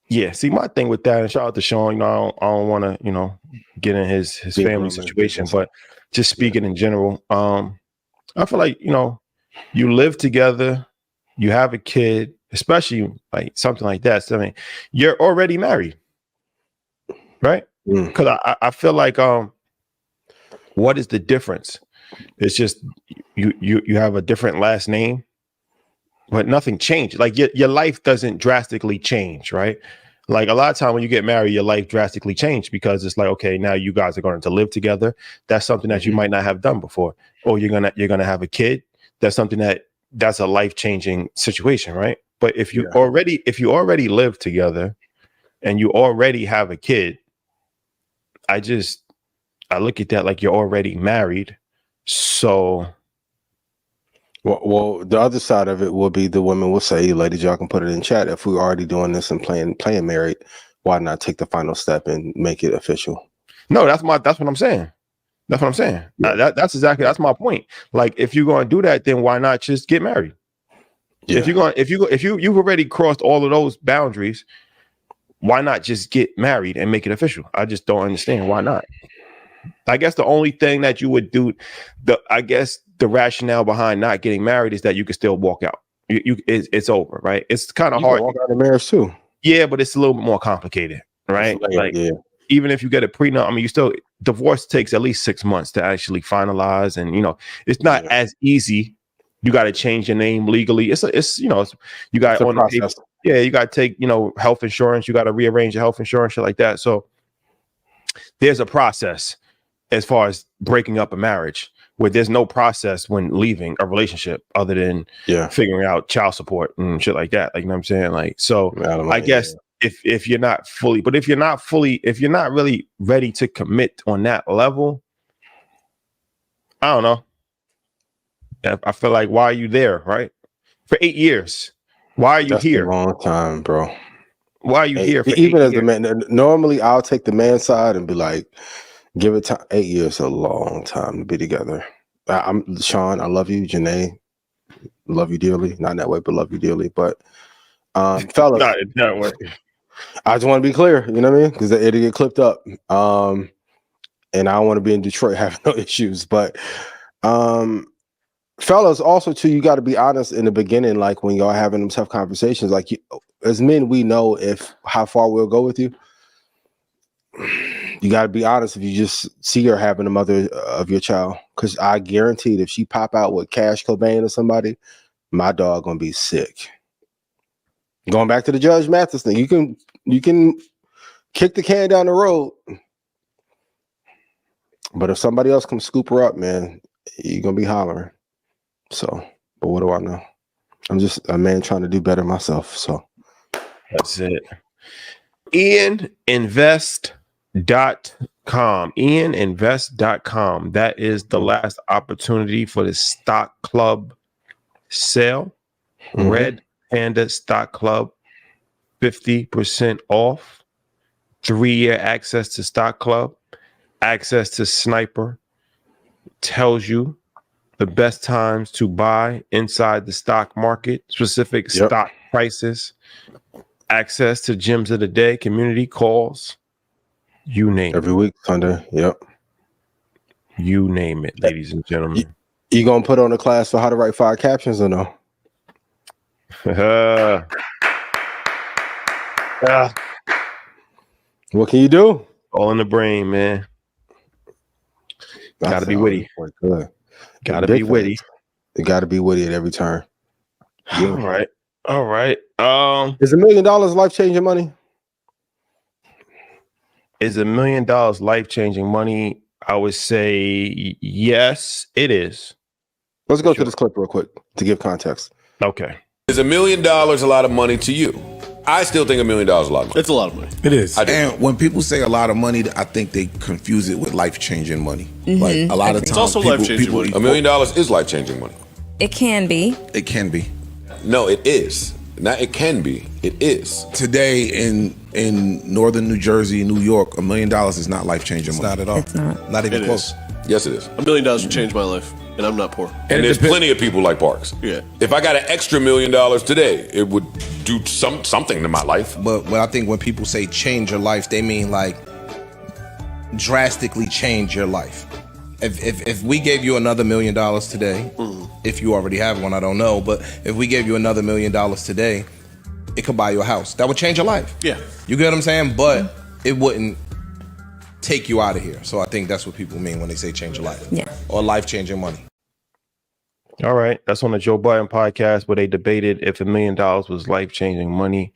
Yeah. See, my thing with that, and shout out to Sean. You know, I don't want to, get in his family situation, but just speaking in general, I feel like you live together, you have a kid, especially like something like that. So, I mean, you're already married, right? Because I feel like what is the difference? It's just you have a different last name, but nothing changed. Like your life doesn't drastically change, right? Like a lot of time when you get married, your life drastically changed because it's like, okay, now you guys are going to live together. That's something that you might not have done before. Or you're gonna have a kid. That's something that's a life-changing situation, right? But if you already live together and you already have a kid, I look at that like you're already married. So well, the other side of it will be the women will say, ladies, y'all can put it in chat. If we're already doing this and playing married, why not take the final step and make it official? No, that's what I'm saying. That's what I'm saying. Yeah. That's my point. Like, if you're going to do that, then why not just get married? Yeah. If you've already crossed all of those boundaries, why not just get married and make it official? I just don't understand why not. I guess the only thing that you would do, the rationale behind not getting married is that you can still walk out. It's over, right? It's kind of hard. Walk out of marriage too. Yeah, but it's a little bit more complicated, right? Even if you get a prenup, I mean, divorce takes at least 6 months to actually finalize, and it's not as easy. You got to change your name legally. You got on the paper. Yeah, you got to take health insurance. You got to rearrange your health insurance, shit like that. So there's a process as far as breaking up a marriage, where there's no process when leaving a relationship other than figuring out child support and shit like that. Like, you know what I'm saying? Like, so I guess if you're not really ready to commit on that level, I don't know. I feel like, why are you there, right? For 8 years. Why are you here? A long time, bro. Why are you here? For even as the man, normally I'll take the man side and be like, give it time. 8 years is a long time to be together. I'm Sean. I love you, Janae. Love you dearly. Not in that way, but love you dearly. But fellas, not in that way. I just want to be clear. You know what I mean? Because it'll get clipped up. And I don't want to be in Detroit having no issues. But fellas, also too, you got to be honest in the beginning, like when y'all having them tough conversations. Like as men, we know how far we'll go with you. You got to be honest if you just see her having the mother of your child, because I guaranteed if she pop out with Cash Cobain or somebody, my dog gonna be sick. Going back to the Judge Mathis thing, you can kick the can down the road, but if somebody else comes scoop her up, man, you're gonna be hollering. So, but what do I know? I'm just a man trying to do better myself. So that's it. IanInvest.com. That is the last opportunity for the stock club sale. Red Panda Stock Club, 50% off. 3-year access to Stock Club, access to Sniper. Tells you the best times to buy inside the stock market, specific stock prices, access to Gems of the Day, community calls, you name every week, Sunday. Yep. You name it, ladies and gentlemen. You gonna put on a class for how to write 5 captions or no? What can you do? All in the brain, man. Gotta be witty. Good. Gotta be witty. You gotta be witty at every turn. Yeah. All right. Is $1 million life-changing money? Is $1 million life-changing money? I would say yes, it is. Let's go to this clip real quick to give context. Okay. Is $1 million a lot of money to you? I still think $1 million is a lot of money. It's a lot of money. It is. And when people say a lot of money, I think they confuse it with life-changing money. Like a lot of times, it's also life-changing money. $1 million is life-changing money. It can be. It can be. No, it is. Not it can be. It is. Today in northern New Jersey, New York, $1 million is not life-changing money. Not at all. It's not. Not even It close. is. Yes, it is. $1 million would change my life, and I'm not poor. And there's plenty of people like Parks. Yeah. If I got an extra $1 million today, it would do something to my life. But I think when people say change your life, they mean like drastically change your life. If we gave you another $1 million today, if you already have one, I don't know, but if we gave you another $1 million today, it could buy you a house. That would change your life. Yeah. You get what I'm saying? But it wouldn't take you out of here. So I think that's what people mean when they say change your life. Yeah. Or life-changing money. All right. That's on the Joe Budden podcast where they debated if $1 million was life-changing money.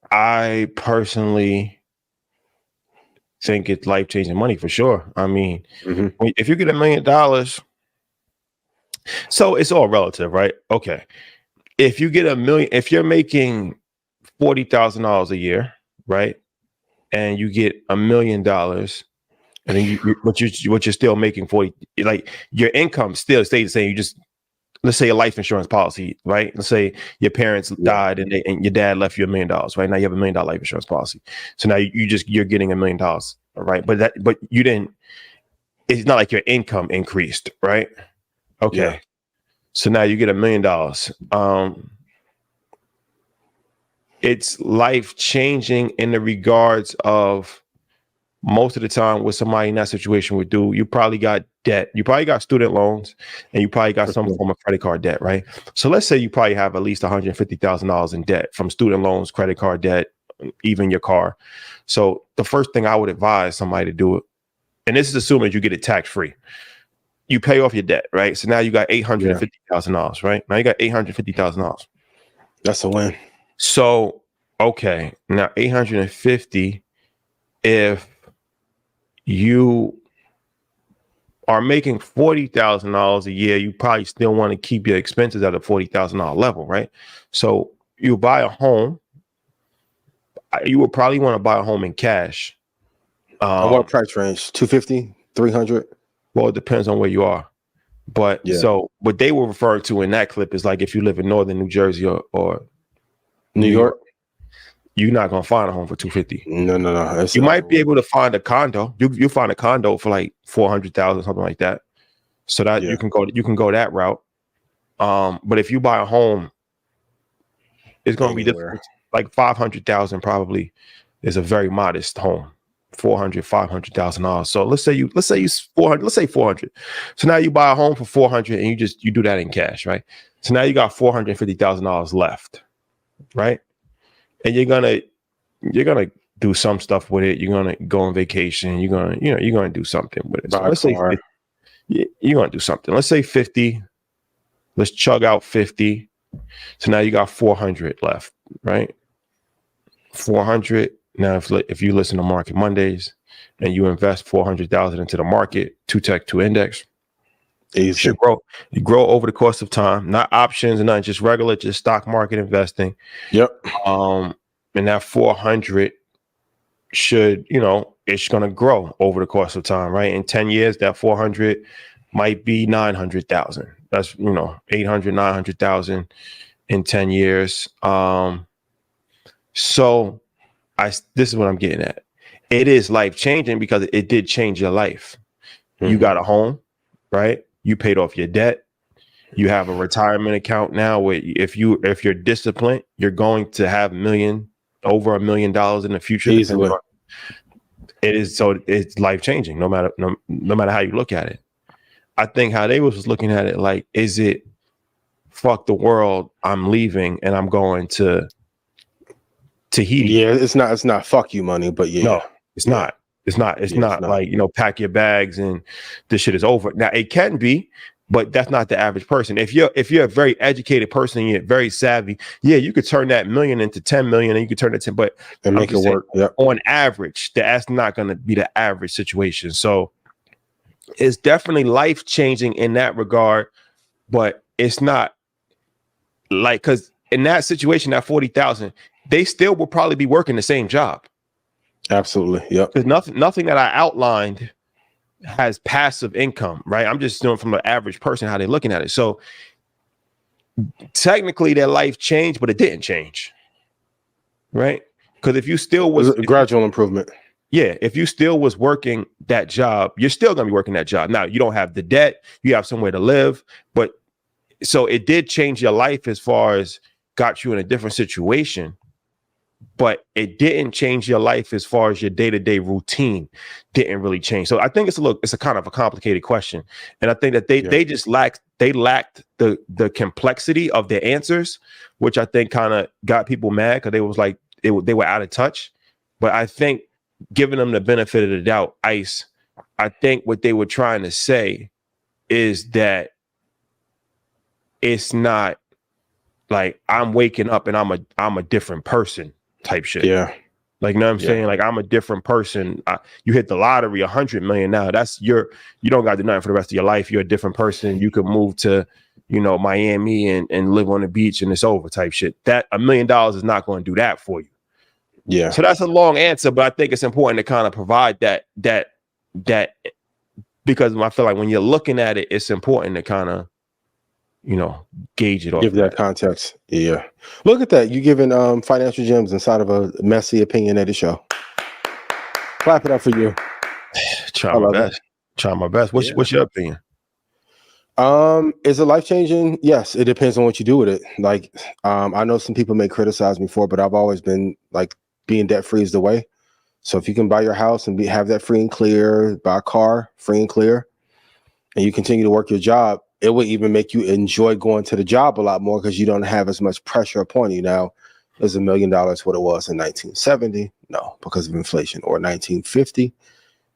I personally think it's life-changing money for sure. I mean, if you get $1 million, so it's all relative, right? Okay. If you get $1 million, if you're making $40,000 a year, right? And you get $1 million, and then what you're still making 40, like your income still stays the same. You just, let's say a life insurance policy, right? Let's say your parents died and your dad left you $1 million, right? Now you have $1 million life insurance policy. So now you're getting $1 million, right? But you didn't. It's not like your income increased, right? Okay. Yeah. So now you get $1 million. It's life changing in the regards of most of the time what somebody in that situation would do. You probably got debt. You probably got student loans, and you probably got some form of credit card debt, right? So let's say you probably have at least $150,000 in debt from student loans, credit card debt, even your car. So the first thing I would advise somebody to do it, and this is assuming you get it tax free. You pay off your debt, right? So now you got $850,000, right? Now you got $850,000. That's a win. So, okay, now 850, if you are making $40,000 a year, you probably still want to keep your expenses at a $40,000 level, right? So you buy a home, you would probably want to buy a home in cash. What price range? 250, 300? Well, it depends on where you are. But so what they were referring to in that clip is like if you live in northern New Jersey or New York, you're not gonna find a home for $250. No. You might be able to find a condo. You find a condo for like $400,000, something like that. So that you can go that route. But if you buy a home, it's gonna be different. Like $500,000 probably is a very modest home $500,000. So let's say you 400, let's say 400. So now you buy a home for 400 and you do that in cash, right? So now you got $450,000 left, right? And you're gonna do some stuff with it. You're gonna go on vacation. You're gonna do something with it. So let's say you're gonna do something. Let's say 50. Let's chug out 50. So now you got 400 left, right? 400. Now, if you listen to Market Mondays and you invest 400,000 into the market, 2 Tech 2 Index, you should grow. You grow over the course of time, not options and nothing, just regular, just stock market investing. Yep. And that 400 should, it's going to grow over the course of time, right? In 10 years, that 400 might be 900,000. That's 800, 900,000 in 10 years. So this is what I'm getting at. It is life changing because it did change your life. Mm-hmm. You got a home, right? You paid off your debt. You have a retirement account now where if you're disciplined, you're going to have over $1 million in the future. Easily. It's life changing no matter how you look at it. I think how they was looking at it, like, is it fuck the world, I'm leaving and I'm going to Tahiti. Yeah, it's not fuck you money, but yeah. No, it's not. It's not like, pack your bags and this shit is over. Now it can be, but that's not the average person. If you're a very educated person and you're very savvy, yeah, you could turn that million into 10 million and you could turn it to, but and make it work. Yep. On average, that's not going to be the average situation. So it's definitely life changing in that regard, but it's not like, because in that situation, that 40,000, they still will probably be working the same job. Absolutely. Yep. Because nothing that I outlined has passive income, right? I'm just doing from the average person how they're looking at it. So technically their life changed, but it didn't change, right? Because if you still was a gradual improvement. Yeah, if you still was working that job, you're still going to be working that job. Now, you don't have the debt, you have somewhere to live, but so it did change your life as far as got you in a different situation, but it didn't change your life as far as your day-to-day routine didn't really change. So I think it's a kind of a complicated question. And I think that they just lacked the complexity of their answers, which I think kind of got people mad because they was like, they were out of touch. But I think giving them the benefit of the doubt, ICE, I think what they were trying to say is that it's not like I'm waking up and I'm a different person type shit. Yeah. Like, you know what I'm saying? Like, I'm a different person. You hit the lottery, 100 million now. You don't got to do nothing for the rest of your life. You're a different person. You could move to, Miami and live on the beach and it's over type shit. That $1 million is not going to do that for you. Yeah. So that's a long answer, but I think it's important to kind of provide that because I feel like when you're looking at it, it's important to kind of, gauge it off. Give that context. Yeah. Look at that. You giving financial gems inside of a messy opinionated show. Clap it up for you. Try my best. What's your opinion? Is it life changing? Yes, it depends on what you do with it. Like, I know some people may criticize me for it, but I've always been like, being debt free is the way. So if you can buy your house and have that free and clear, buy a car free and clear, and you continue to work your job, it would even make you enjoy going to the job a lot more because you don't have as much pressure upon you. Now, is $1 million what it was in 1970? No, because of inflation. Or 1950?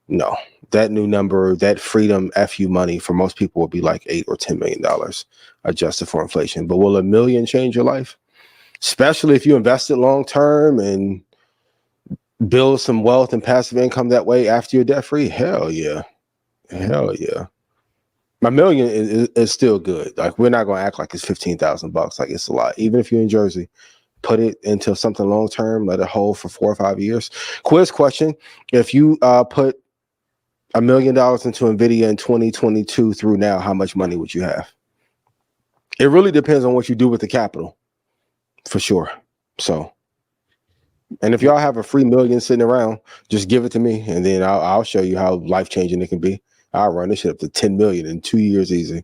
No. That new number, that freedom FU money for most people will be like $8 or $10 million adjusted for inflation. But will $1 million change your life? Especially if you invest it long term and build some wealth and passive income that way after you're debt free? Hell yeah. Hell yeah. $1 million is still good. Like, we're not going to act like it's $15,000. Like, it's a lot. Even if you're in Jersey, put it into something long term, let it hold for 4 or 5 years. Quiz question. If you put $1 million into NVIDIA in 2022 through now, how much money would you have? It really depends on what you do with the capital, for sure. So, and if y'all have a free million sitting around, just give it to me, and then I'll show you how life-changing it can be. I'll run this shit up to 10 million in 2 years easy.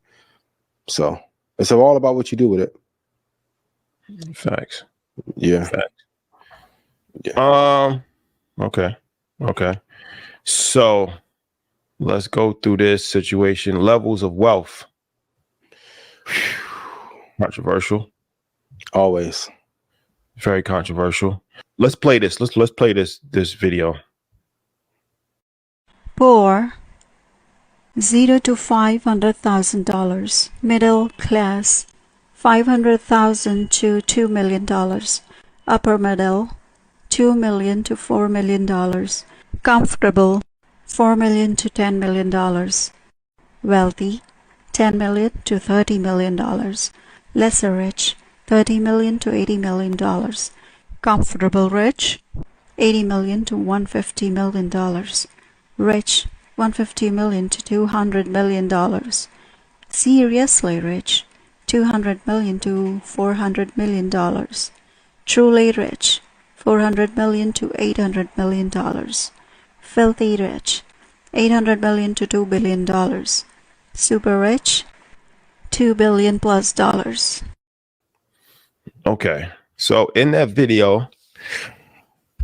So it's all about what you do with it. Facts. Yeah. Facts. Yeah. Okay. Okay. So let's go through this situation. Levels of wealth. Controversial. Always. Very controversial. Let's play this. Let's play this video. Poor, $0 to $500,000. Middle class, $500,000 to $2 million. Upper middle, $2 million to $4 million. Comfortable, $4 million to $10 million. Wealthy, $10 million to $30 million. Lesser rich, $30 million to $80 million. Comfortable rich, $80 million to $150 million. Rich, $150 million to $200 million. Seriously rich, $200 million to $400 million. Truly rich, $400 million to $800 million. Filthy rich, $800 million to $2 billion. Super rich, $2 billion plus dollars. Okay. So in that video,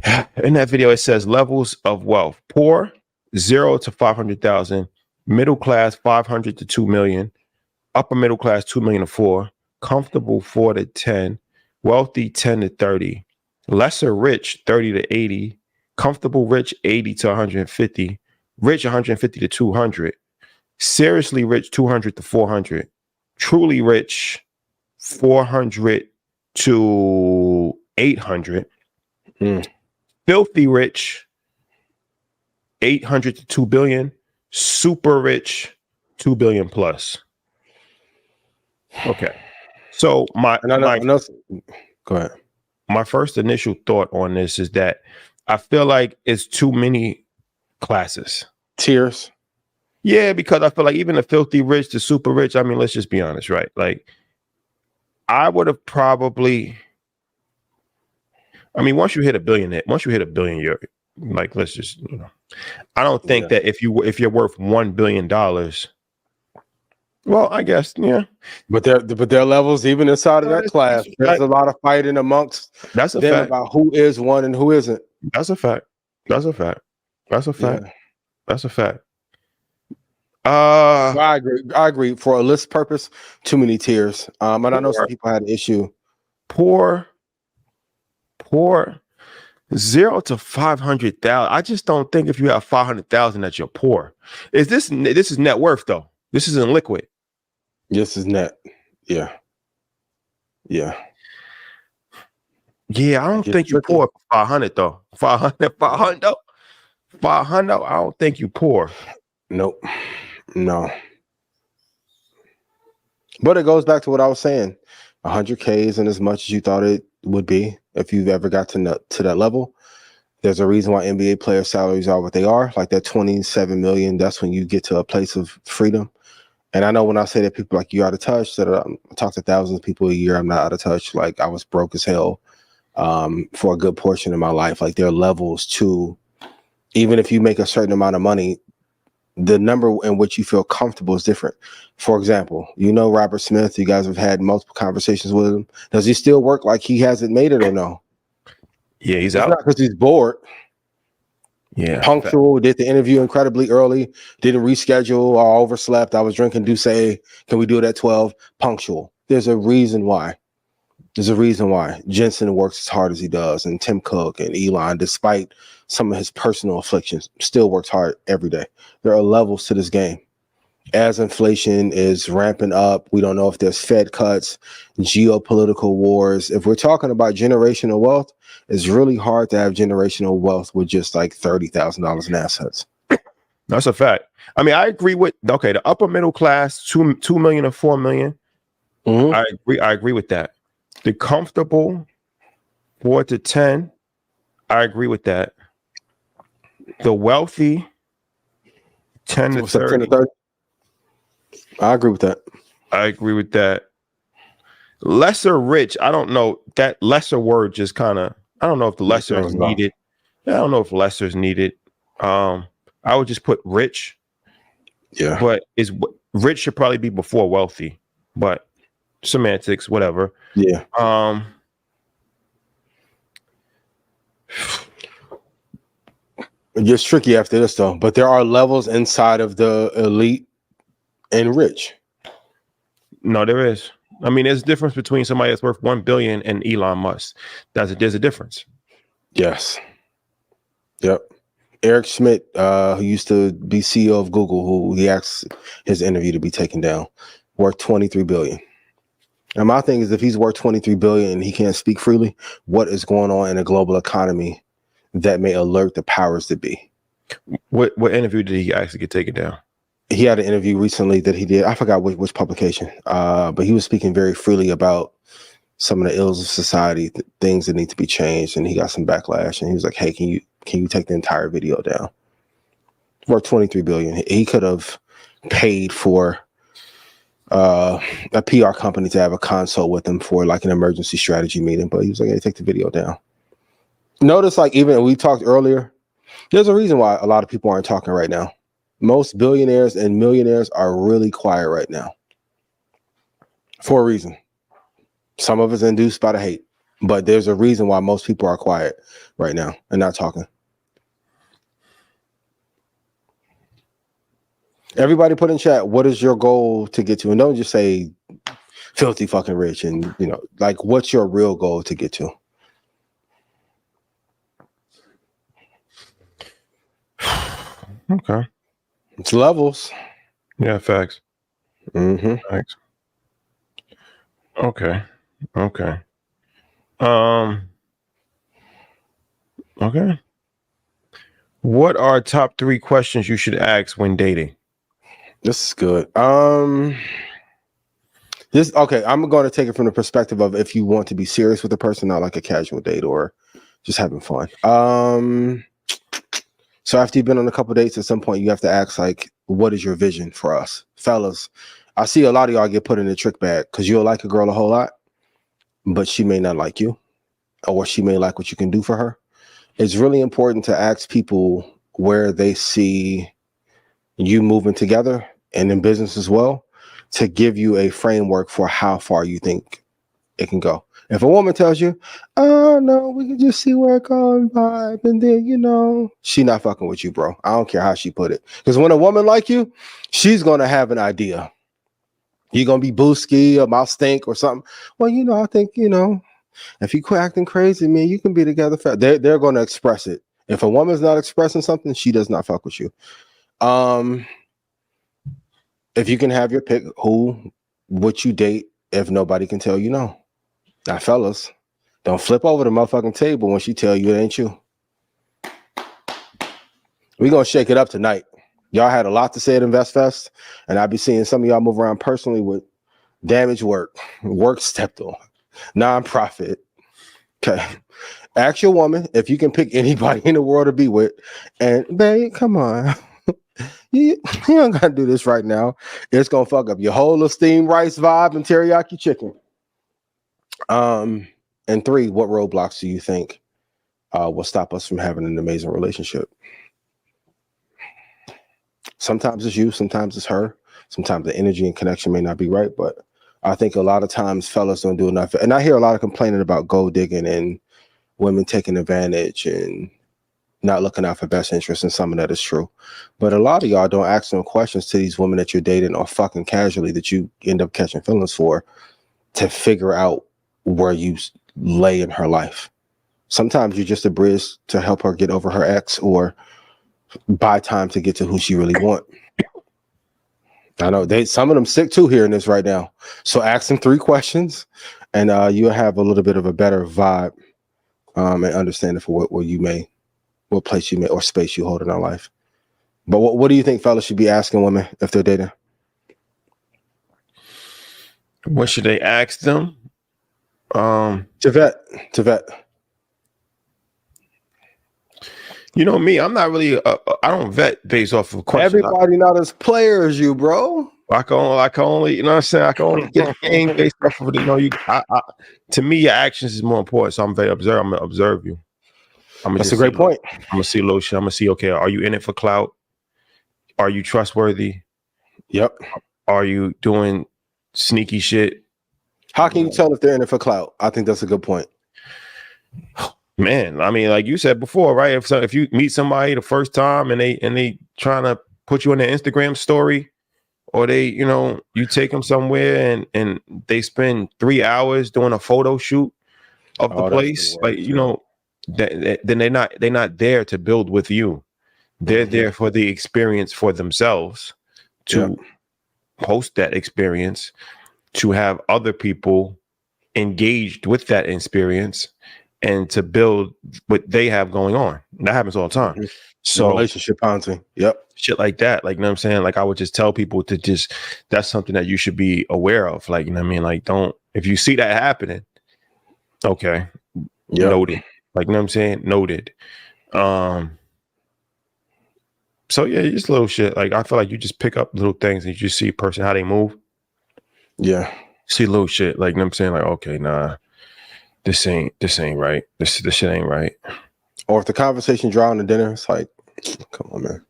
it says levels of wealth. Poor, 0 to 500,000. Middle class, 500 to 2 million. Upper middle class, 2 million to 4. Comfortable, 4 to 10. Wealthy, 10 to 30. Lesser rich, 30 to 80. Comfortable rich, 80 to 150. Rich, 150 to 200. Seriously rich, 200 to 400. Truly rich, 400 to 800. Filthy rich, 800 to 2 billion. Super rich, 2 billion plus. Okay. So go ahead. My first initial thought on this is that I feel like it's too many classes. Tiers. Yeah, because I feel like even the filthy rich, the super rich, I mean, let's just be honest, right? Like, I would have probably, I mean, once you hit a billion, you're like, let's just, I don't think that if you're worth $1 billion, well, I guess, yeah. But there are levels even inside of that class. There's a lot of fighting amongst them about who is one and who isn't. That's a fact. That's a fact. That's a fact. Yeah. That's a fact. I agree. For a list purpose, too many tiers. And I know some people had an issue. Poor 0 to 500,000. I just don't think if you have 500,000 that you're poor. This is net worth though? This isn't liquid. This is net. Yeah. Yeah, I don't think you're poor for 500 though. 500. 500. I don't think you're poor. Nope. No. But it goes back to what I was saying. 100K isn't as much as you thought it would be if you've ever got to that level. There's a reason why NBA player salaries are what they are. Like that 27 million, that's when you get to a place of freedom. And I know when I say that people like you out of touch, that I talk to thousands of people a year, I'm not out of touch. Like I was broke as hell for a good portion of my life. Like there are levels to, even if you make a certain amount of money, the number in which you feel comfortable is different. For example, Robert Smith, you guys have had multiple conversations with him. Does he still work like he hasn't made it or no? Yeah, he's it's out. Not because he's bored. Yeah. Punctual, did the interview incredibly early, didn't reschedule or overslept. I was drinking Douce. Can we do it at 12? Punctual. There's a reason why. Jensen works as hard as he does, and Tim Cook and Elon, despite some of his personal afflictions, still works hard every day. There are levels to this game. As inflation is ramping up, we don't know if there's Fed cuts, geopolitical wars. If we're talking about generational wealth, it's really hard to have generational wealth with just like $30,000 in assets. That's a fact. I mean, I agree with, the upper middle class, 2 million or 4 million. Mm-hmm. I agree with that. The comfortable 4 to 10, I agree with that. The wealthy 10 to 30. I agree with that. Lesser rich, I don't know. That lesser word just kind of, I don't know if the lesser is needed. I don't know if lesser is needed. I would just put rich. Yeah. But rich should probably be before wealthy. But semantics, whatever. Yeah. It gets tricky after this though, but there are levels inside of the elite and rich. No, there is. I mean, there's a difference between somebody that's worth 1 billion and Elon Musk. There's a difference. Yes. Yep. Eric Schmidt, who used to be CEO of Google, who he asked his interview to be taken down, worth 23 billion. And my thing is, if he's worth 23 billion and he can't speak freely, what is going on in a global economy that may alert the powers that be? What interview did he actually get taken down? He had an interview recently that he did. I forgot which publication, but he was speaking very freely about some of the ills of society, things that need to be changed, and he got some backlash. And he was like, "Hey, can you take the entire video down?" Worth 23 billion. He could have paid for a PR company to have a consult with him for like an emergency strategy meeting, but he was like, "Hey, take the video down." Notice, like, even we talked earlier, there's a reason why a lot of people aren't talking right now. Most billionaires and millionaires are really quiet right now for a reason. Some of it's induced by the hate, but there's a reason why most people are quiet right now and not talking. Everybody put in chat, what is your goal to get to? And don't just say filthy fucking rich, and like, what's your real goal to get to? Okay. It's levels. Yeah, facts. Mm-hmm. Thanks. Okay. Okay. Okay. What are top 3 questions you should ask when dating? This is good. Okay, I'm going to take it from the perspective of if you want to be serious with a person, not like a casual date or just having fun. So after you've been on a couple dates, at some point you have to ask, like, what is your vision for us? Fellas, I see a lot of y'all get put in the trick bag because you'll like a girl a whole lot, but she may not like you, or she may like what you can do for her. It's really important to ask people where they see you moving together and in business as well, to give you a framework for how far you think it can go. If a woman tells you, "Oh no, we can just see where it goes, vibe," and then she not fucking with you, bro. I don't care how she put it. Because when a woman like you, she's gonna have an idea. You're gonna be boosky or mouth stink or something. Well, I think if you quit acting crazy, man, you can be together. They're gonna express it. If a woman's not expressing something, she does not fuck with you. If you can have your pick, who would you date if nobody can tell you no? Now, fellas, don't flip over the motherfucking table when she tell you it ain't you. We're going to shake it up tonight. Y'all had a lot to say at InvestFest, and I'll be seeing some of y'all move around personally with damaged work stepped on, nonprofit. Okay. Ask your woman if you can pick anybody in the world to be with, and babe, come on. You don't gotta do this right now. It's gonna fuck up your whole steamed rice vibe and teriyaki chicken. And 3, what roadblocks do you think will stop us from having an amazing relationship? Sometimes it's you, sometimes it's her, sometimes the energy and connection may not be right, but I think a lot of times fellas don't do enough. And I hear a lot of complaining about gold digging and women taking advantage and not looking out for best interest, and some of that is true. But a lot of y'all don't ask no questions to these women that you're dating or fucking casually that you end up catching feelings for, to figure out where you lay in her life. Sometimes you're just a bridge to help her get over her ex or buy time to get to who she really want. I know some of them sick too hearing this right now. So ask them 3 questions and you'll have a little bit of a better vibe and understanding for what place you may or space you hold in our life. But what do you think fellas should be asking women if they're dating? What should they ask them? To vet. You know me, I'm not really. I don't vet based off of questions. Everybody not as player as you, bro. I can only, you know what I'm saying? I can only get a game based off of to me, your actions is more important. So I'm very observant. I'm gonna observe you. That's a great point. I'm gonna see a little shit. I'm gonna see, okay, are you in it for clout? Are you trustworthy? Yep. Are you doing sneaky shit? How can you tell if they're in it for clout? I think that's a good point. Man, I mean, like you said before, right? If you meet somebody the first time and they trying to put you in their Instagram story, or they, you take them somewhere and they spend 3 hours doing a photo shoot of the place, like then they're not there to build with you. They're there for the experience for themselves, to host that experience, to have other people engaged with that experience, and to build what they have going on. And that happens all the time. So relationship hunting. Yep. Shit like that. Like, you know what I'm saying? Like, I would just tell people to that's something that you should be aware of. Like, you know what I mean? Like, if you see that happening, okay. Noted. Like, you know what I'm saying? Noted. So yeah, just little shit. Like, I feel like you just pick up little things and you just see a person, how they move. Yeah. See little shit. Like, you know what I'm saying? Like, okay, nah, this ain't right. This shit ain't right. Or if the conversation draw on the dinner, it's like, come on, man.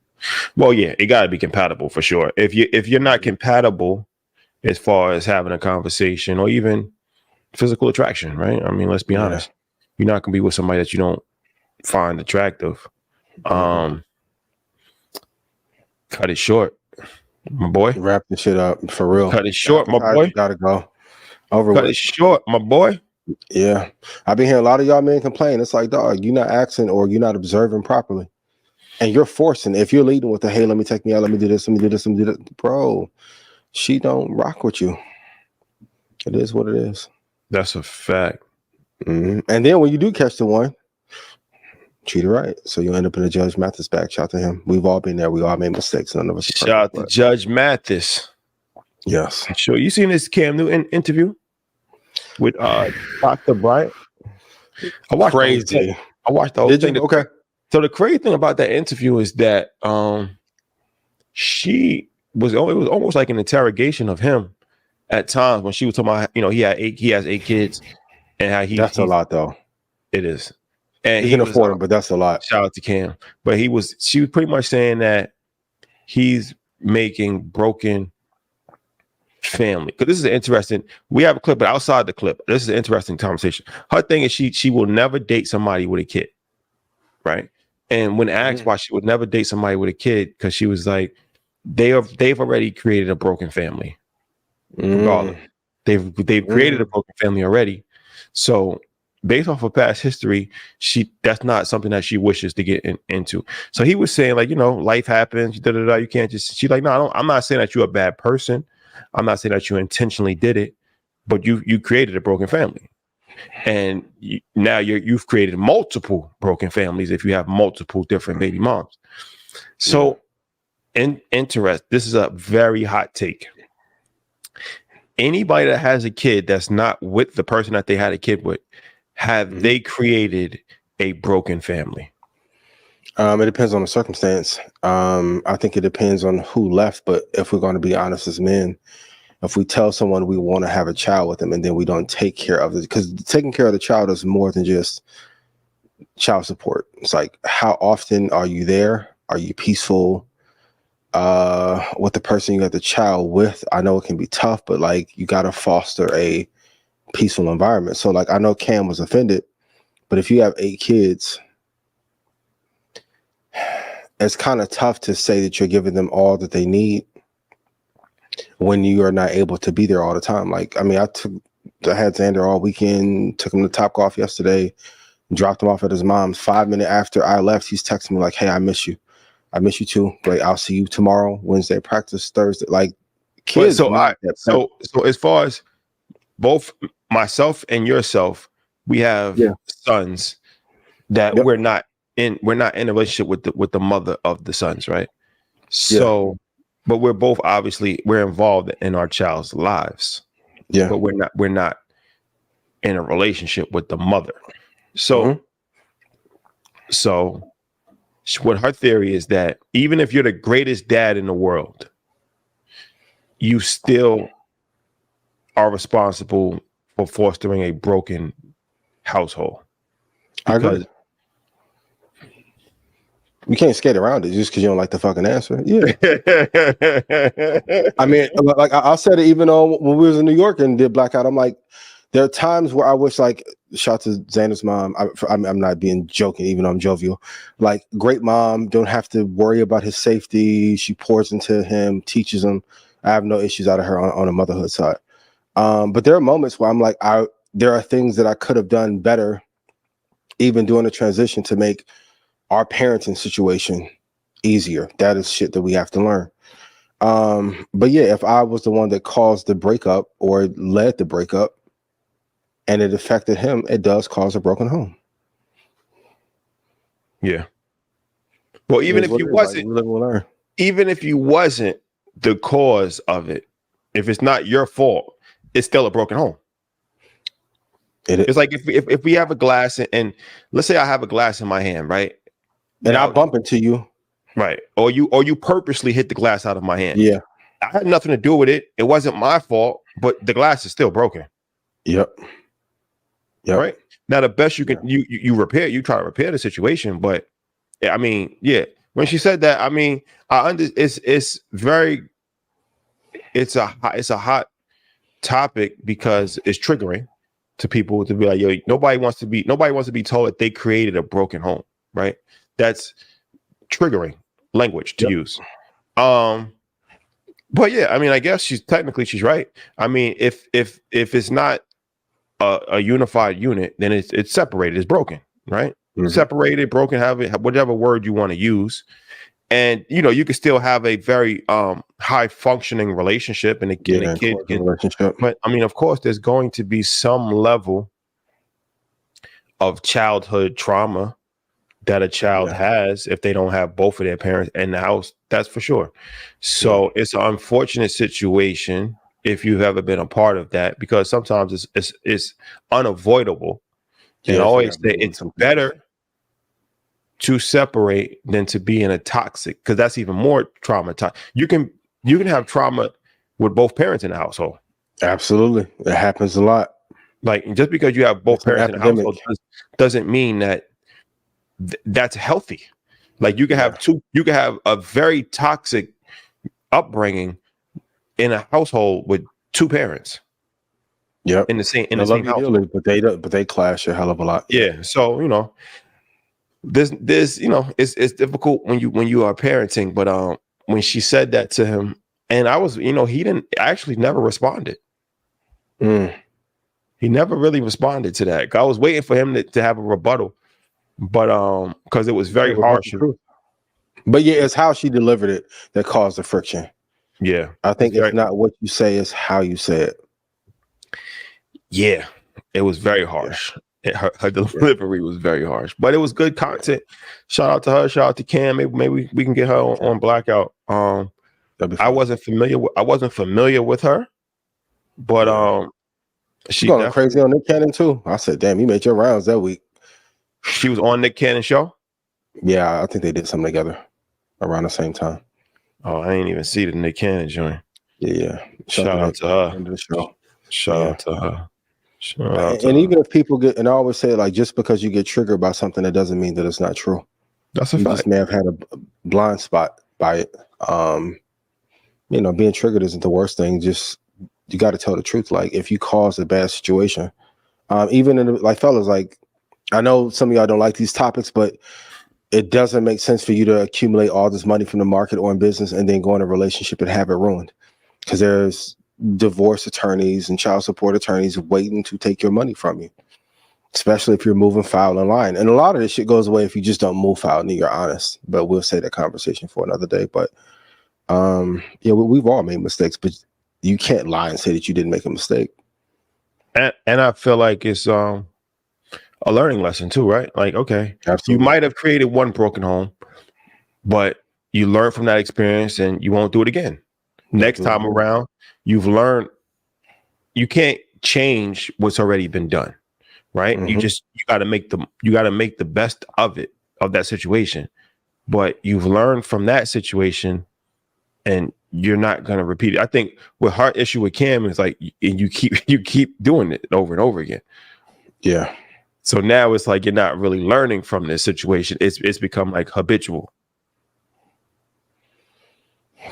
Well, yeah, it gotta be compatible for sure. If you're not compatible as far as having a conversation or even physical attraction, right? I mean, let's be honest. You're not gonna be with somebody that you don't find attractive. Cut it short, my boy. Wrap this shit up for real. Cut it short, my boy. Gotta go. Over Cut with. it short, my boy. Yeah. I've been hearing a lot of y'all men complain. It's like, dog, you're not asking or you're not observing properly. And you're forcing. If you're leading with the, hey, let me take me out, let me do this, let me do this, let me do that. Bro, she don't rock with you. It is what it is. That's a fact. And then when you do catch the one, treat her right. So you end up in a Judge Mathis back. Shout to him. We've all been there. We all made mistakes. None of us. Shout out to Judge Mathis. Yes. Sure. You seen this Cam Newton interview with Dr. Bryant? I watched crazy. I watched the whole thing. Okay. So the crazy thing about that interview is that it was almost like an interrogation of him at times when she was talking about, he has 8 kids and how that's a lot though. It is. And he can afford them, but that's a lot. Shout out to Cam. But she was pretty much saying that he's making broken family. Because this is interesting. We have a clip, but outside the clip, this is an interesting conversation. Her thing is she will never date somebody with a kid. Right. And when asked why she would never date somebody with a kid, because she was like, they've already created a broken family. Regardless. They've created a broken family already. So based off of past history, that's not something that she wishes to get into. So he was saying, like, life happens, you can't just, she's like, no, I'm not saying that you're a bad person. I'm not saying that you intentionally did it, but you created a broken family. And now you've created multiple broken families if you have multiple different baby moms. So this is a very hot take. Anybody that has a kid that's not with the person that they had a kid with, have they created a broken family? It depends on the circumstance. I think it depends on who left, but if we're going to be honest as men, if we tell someone we want to have a child with them and then we don't take care of it, because taking care of the child is more than just child support. It's like, how often are you there? Are you peaceful with the person you got the child with? I know it can be tough, but like, you got to foster a peaceful environment. So like, I know Cam was offended, but if you have 8 kids, it's kind of tough to say that you're giving them all that they need when you are not able to be there all the time. Like, I mean, I had Xander all weekend, took him to Topgolf yesterday, dropped him off at his mom's. 5 minutes after I left, he's texting me like, hey, I miss you. I miss you too. Great. I'll see you tomorrow, Wednesday practice, Thursday. Like, kids. So as far as both myself and yourself, we have sons that we're not in a relationship with the mother of the sons, right? So but we're both we're involved in our child's lives. Yeah. But we're not in a relationship with the mother. So so what her theory is that even if you're the greatest dad in the world, you still are responsible for fostering a broken household. I agree. You can't skate around it just because you don't like the fucking answer. Yeah. I mean, like I said it even when we was in New York and did Blackout. I'm like, there are times where I wish, like, shout out to Xander's mom. I'm not being joking, even though I'm jovial. Like, great mom, don't have to worry about his safety. She pours into him, teaches him. I have no issues out of her on a motherhood side. But there are moments where I'm like, there are things that I could have done better, even during the transition, to make our parenting situation easier. That is shit that we have to learn. But yeah, if I was the one that caused the breakup or led the breakup and it affected him, it does cause a broken home. Yeah. Well, even if you wasn't, even if you wasn't the cause of it, if it's not your fault, it's still a broken home. It's like if we have a glass and let's say I have a glass in my hand, right? And I bump into you. Right. Or you purposely hit the glass out of my hand. Yeah. I had nothing to do with it. It wasn't my fault, but the glass is still broken. Yep. Right. Now the best you can you repair, you try to repair the situation, but I mean, yeah. When she said that, I mean, it's a hot topic because it's triggering to people to be like, yo, nobody wants to be told that they created a broken home, right? That's triggering language to use. But yeah, I mean, I guess she's right. I mean, if it's not a unified unit, then it's separated, it's broken, right? Mm-hmm. Separated, broken, have it, whatever word you want to use. And you can still have a very high functioning relationship and a kid relationship. But I mean, of course, there's going to be some level of childhood trauma that a child has if they don't have both of their parents in the house. That's for sure. So it's an unfortunate situation if you've ever been a part of that, because sometimes it's unavoidable. And I always say it's better to separate than to be in a toxic, because that's even more traumatized. You can have trauma with both parents in the household. Absolutely. It happens a lot. Like, just because you have both parents in the household doesn't mean that that's healthy. Like, you can have a very toxic upbringing in a household with two parents. Yep. In the same household. But they clash a hell of a lot. Yeah. So, there's it's difficult when you are parenting, but when she said that to him, and I was, he didn't actually never responded. He never really responded to that. I was waiting for him to have a rebuttal, but because it was very harsh. But yeah, it's how she delivered it that caused the friction. Yeah. I think it's not what you say, it's how you say it. Yeah, it was very harsh. Her delivery was very harsh, but it was good content. Shout out to her. Shout out to Cam. Maybe we can get her on Blackout. I wasn't familiar with her, but she going crazy on Nick Cannon too. I said, damn, you made your rounds that week. She was on Nick Cannon's show. Yeah, I think they did something together around the same time. Oh, I ain't even see the Nick Cannon joint. Yeah. Shout out to her. Shout out to her. And even if people get, and I always say, like, just because you get triggered by something, that doesn't mean that it's not true. That's a fact. You just may have had a blind spot by it. Being triggered isn't the worst thing. Just, you got to tell the truth. Like, if you cause a bad situation, even in like, fellas, like, I know some of y'all don't like these topics, but it doesn't make sense for you to accumulate all this money from the market or in business and then go in a relationship and have it ruined, because there's divorce attorneys and child support attorneys waiting to take your money from you, especially if you're moving foul in line. And a lot of this shit goes away if you just don't move foul and you're honest. But we'll say that conversation for another day. But we've all made mistakes, but you can't lie and say that you didn't make a mistake. And I feel like it's a learning lesson too, right? Like, okay, absolutely. You might have created one broken home, but you learn from that experience and you won't do it again. Next time around, you've learned you can't change what's already been done, right? You got to make the best of it, of that situation. But you've learned from that situation and you're not going to repeat it. I think with her issue with Cam is like, you keep doing it over and over again. Yeah. So now it's like, you're not really learning from this situation. It's become like habitual.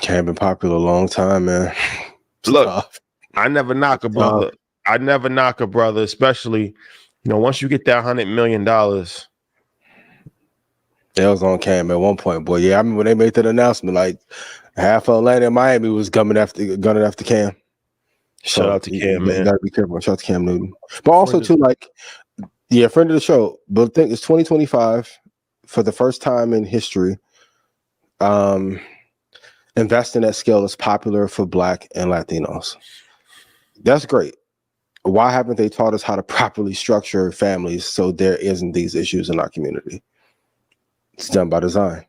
Cam been popular a long time, man. Look, I never knock a brother. I never knock a brother, especially, once you get that $100 million. That was on cam at one point, boy. Yeah, I remember when they made that announcement, like half of Atlanta and Miami was gunning after Cam. Shout out to Cam, man. You gotta be careful. Shout out to Cam Newton. But also too, like, friend of the show. But I think it's 2025 for the first time in history. Investing at scale is popular for Black and Latinos. That's great. Why haven't they taught us how to properly structure families so there isn't these issues in our community? It's done by design.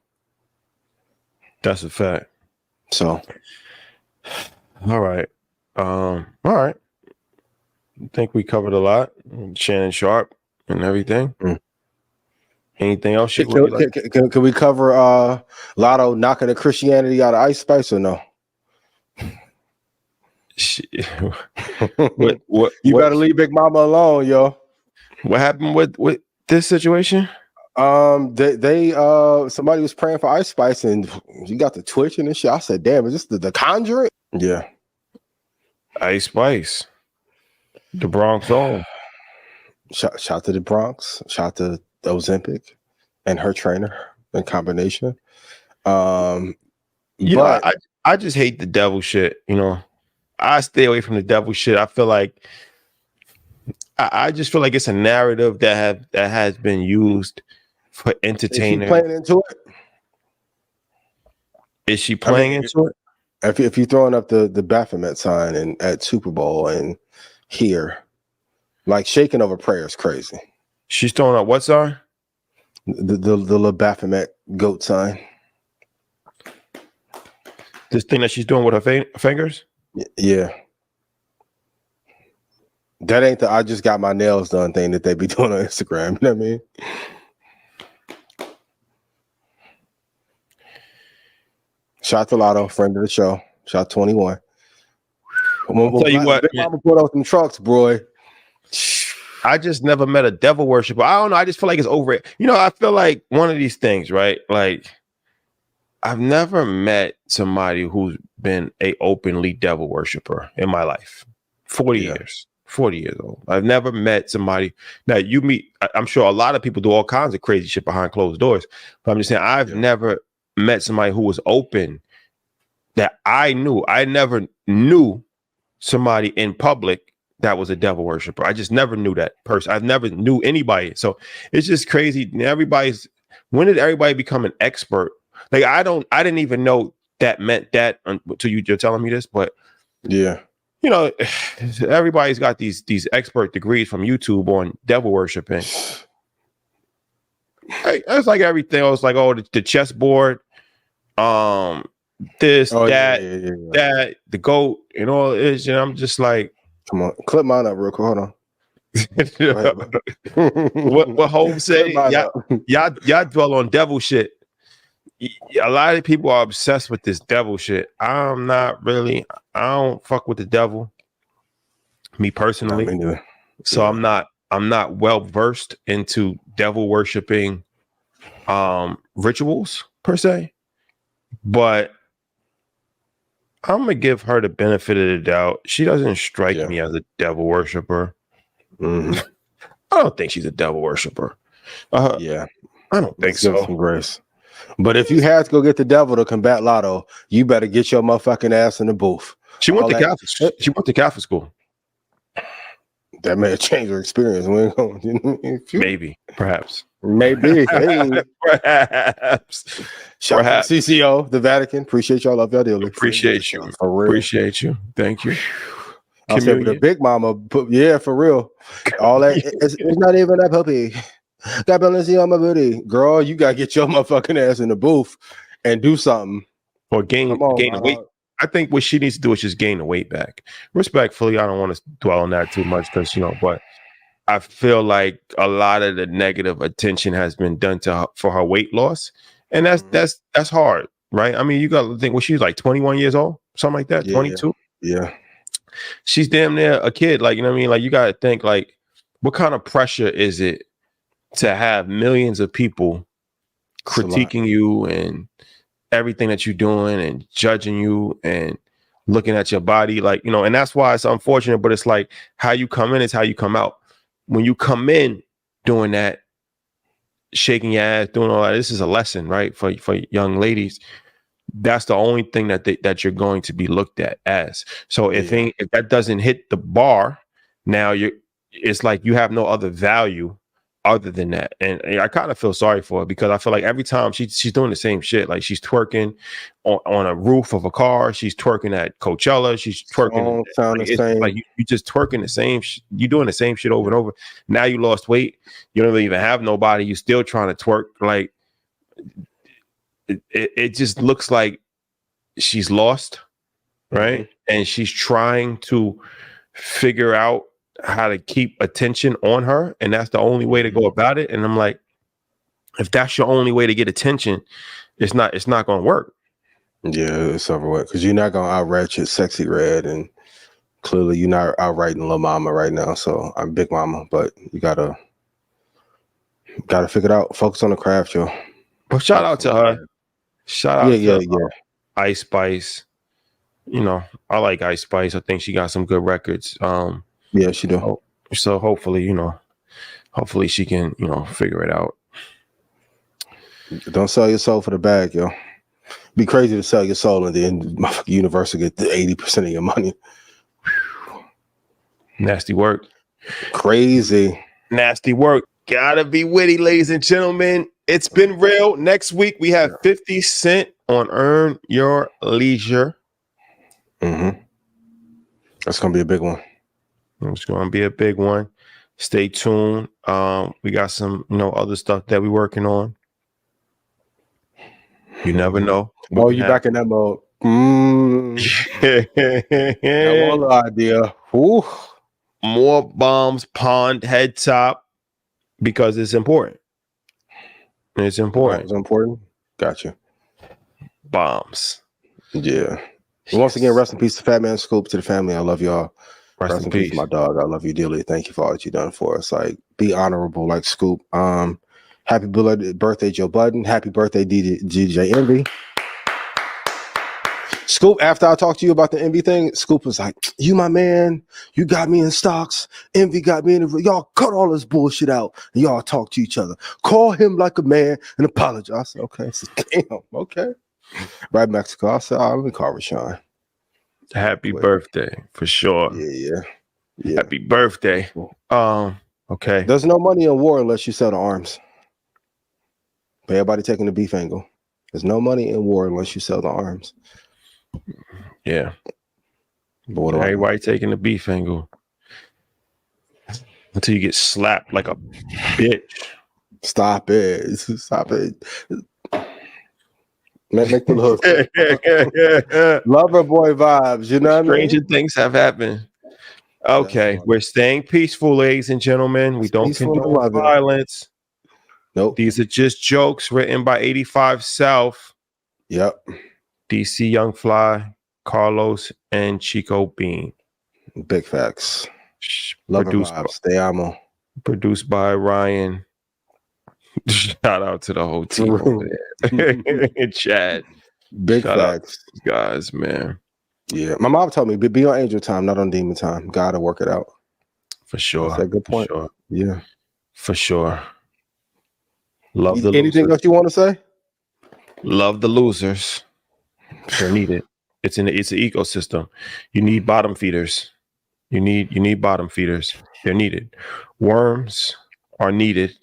That's a fact. So, all right. I think we covered a lot. Shannon Sharpe and everything. Anything else? Can we cover Lotto knocking the Christianity out of Ice Spice or no? What? You better leave Big Mama alone, yo. What happened with this situation? They somebody was praying for Ice Spice and you got the twitching and shit. I said, damn, is this the Conjuring? Yeah. Ice Spice. The Bronx own. Shout to the Bronx. Shout to Ozempic and her trainer in combination. I just hate the devil shit. I stay away from the devil shit. I feel like I just feel like it's a narrative that has been used for entertainment. Is she playing into it? Is she playing into it? If you're throwing up the Baphomet sign and at Super Bowl and here, like shaking over prayer is crazy. She's throwing up what sign? The little Baphomet goat sign. This thing that she's doing with her fingers? Yeah. That ain't the I just got my nails done thing that they be doing on Instagram. You know what I mean? Shout to Lotto, friend of the show. Shout 21. I'll tell you what, Big Mama put out them trucks, boy. I just never met a devil worshiper. I don't know. I just feel like it's over it. I feel like one of these things, right? Like, I've never met somebody who's been a openly devil worshiper in my life. 40 years old. I've never met somebody that you meet. I'm sure a lot of people do all kinds of crazy shit behind closed doors. But I'm just saying, I've never met somebody who was open that I knew. I never knew somebody in public that was a devil worshiper. I just never knew that person. I've never knew anybody. So it's just crazy. When did everybody become an expert? Like, I didn't even know that meant that until you're telling me this, but yeah. Everybody's got these expert degrees from YouTube on devil worshiping. It's like everything else, like the chessboard, this, that, the goat, and all this. I'm just like, come on, clip mine up real quick. Hold on. what Hov say? Y'all dwell on devil shit. A lot of people are obsessed with this devil shit. I'm not really. I don't fuck with the devil, me personally. So I'm not well versed into devil worshiping rituals per se, but I'm gonna give her the benefit of the doubt. She doesn't strike me as a devil worshiper. I don't think she's a devil worshiper. I don't think so. Some grace. But if you had to go get the devil to combat Lotto, you better get your motherfucking ass in the booth. She went to Catholic school. That may have changed her experience. Maybe, perhaps. Maybe. Hey. Perhaps. Shout out to CCO, the Vatican. Appreciate y'all. Love y'all dearly. Appreciate you. For real. Appreciate you. Thank you. I said with the Big Mama, for real. All that it's not even that puppy. Got Balenciaga on my booty. Girl, you gotta get your motherfucking ass in the booth and do something. Or gain weight. I think what she needs to do is just gain the weight back. Respectfully, I don't want to dwell on that too much because but I feel like a lot of the negative attention has been done to her for her weight loss, and that's hard, right? I mean, you got to think. Well, she's like 21 years old, something like that. 22. Yeah, she's damn near a kid. Like, you know what I mean? Like, you got to think, like, what kind of pressure is it to have millions of people critiquing you and everything that you're doing and judging you and looking at your body, like, you know, and that's why it's unfortunate, but it's like how you come in is how you come out. When you come in doing that, shaking your ass, doing all that, this is a lesson, right? For young ladies. That's the only thing that you're going to be looked at as. So if that doesn't hit the bar, now it's like you have no other value other than that. And I kind of feel sorry for her because I feel like every time she's doing the same shit. Like she's twerking on a roof of a car. She's twerking at Coachella. She's twerking. Like you just twerking the same. You're doing the same shit over and over. Now you lost weight. You don't even have nobody. You still trying to twerk. Like it just looks like she's lost, right? And she's trying to figure out how to keep attention on her, and that's the only way to go about it. And I'm like, if that's your only way to get attention, it's not gonna work. Yeah, it's over with because you're not gonna out-ratchet Sexy Red, and clearly you're not out-writing Lil Mama right now. So I'm Big Mama, but you gotta figure it out. Focus on the craft, yo. But shout out to her. Shout out to Ice Spice. You know, I like Ice Spice. I think she got some good records. Yeah, she do. So hopefully, you know, she can, you know, figure it out. Don't sell your soul for the bag, yo. Be crazy to sell your soul and then Universal get the 80% of your money. Nasty work. Crazy. Nasty work. Gotta be witty, ladies and gentlemen. It's been real. Next week we have 50 Cent on Earn Your Leisure. That's gonna be a big one. It's gonna be a big one. Stay tuned. We got some, you know, other stuff that we're working on. You never know. Oh, you back in that mode. That one idea. Ooh. More bombs, pond, head top, because it's important. It's important. It's important. Gotcha. Bombs. Yeah. And once again, rest in peace to Fat Man Scoop, to the family. I love y'all. Rest in peace, my dog. I love you dearly. Thank you for all that you've done for us. Like, be honorable like Scoop. Happy birthday, Joe Budden. Happy birthday, DJ Envy. Scoop, after I talked to you about the Envy thing, Scoop was like, you my man, you got me in stocks, Envy got me in y'all cut all this bullshit out and y'all talk to each other. Call him like a man and apologize. I said, okay. I said, damn, okay. Right, Mexico. I said, let me call Rashawn. Happy birthday, for sure. Yeah. Happy birthday. Okay. There's no money in war unless you sell the arms. But everybody taking the beef angle. There's no money in war unless you sell the arms. Yeah. But everybody taking the beef angle until you get slapped like a bitch. Stop it. Make the hook. Lover boy vibes, you know what I mean? Stranger things have happened. Okay, we're staying peaceful, ladies and gentlemen. We don't condone violence. Nope. These are just jokes written by 85 South. Yep. DC Young Fly, Carlos, and Chico Bean. Big facts. Lover vibes. Te amo. Produced by Ryan. Shout out to the whole team over there. Chad. Big facts. Guys, man. Yeah. My mom told me, be on angel time, not on demon time. Gotta work it out. For sure. That's a good point. For sure. Yeah. For sure. Love the Anything losers. else you want to say? Love the losers. They're needed. It's an ecosystem. You need bottom feeders. You need bottom feeders. They're needed. Worms are needed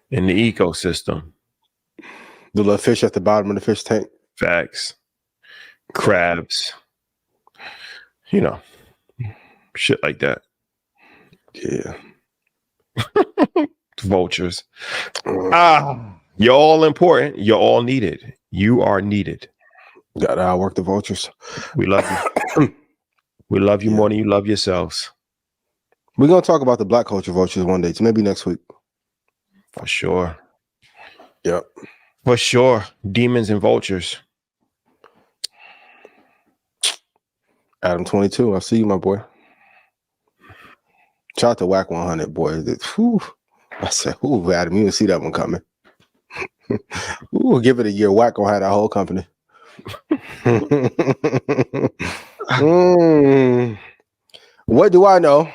in the ecosystem. The little fish at the bottom of the fish tank. Facts. Crabs. You know, shit like that. Yeah. Vultures. You're all important. You're all needed. You are needed. Gotta outwork the vultures. We love you. We love you more than you love yourselves. We're gonna talk about the black culture vultures one day, so maybe next week. For sure. Yep. For sure. Demons and vultures. Adam 22. I'll see you, my boy. Shout out to Whack 100, boy. I said, ooh, Adam, you didn't see that one coming. Ooh, give it a year. Whack gonna have that whole company. What do I know?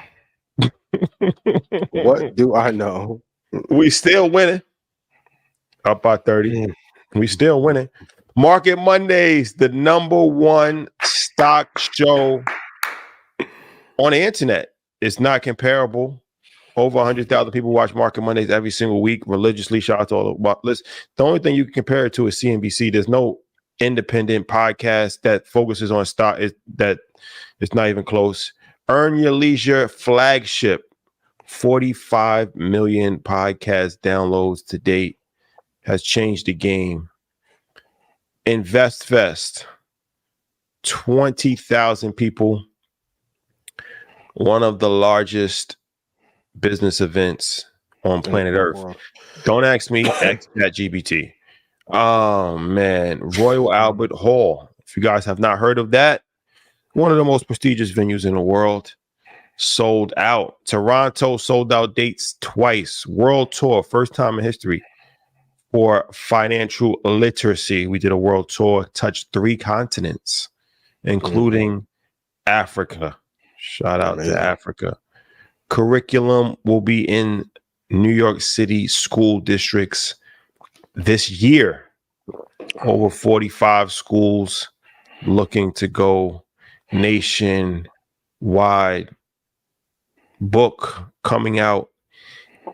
What do I know? We still winning. Up by 30. We still winning. Market Mondays, the #1 stock show on the internet. It's not comparable. Over 100,000 people watch Market Mondays every single week religiously. Shout out to all the list. The only thing you can compare it to is CNBC. There's no independent podcast that focuses on stock. It's not even close. Earn Your Leisure flagship, 45 million podcast downloads to date, has changed the game. Invest Fest, 20,000 people. One of the largest business events on planet Earth. Don't ask me, ask ChatGPT. Oh man, Royal Albert Hall. If you guys have not heard of that, one of the most prestigious venues in the world, sold out. Toronto sold out dates twice. World tour, first time in history for financial literacy. We did a world tour, touched 3 continents, including Africa. Shout out to Africa. Curriculum will be in New York City school districts this year. Over 45 schools looking to go nationwide. Book coming out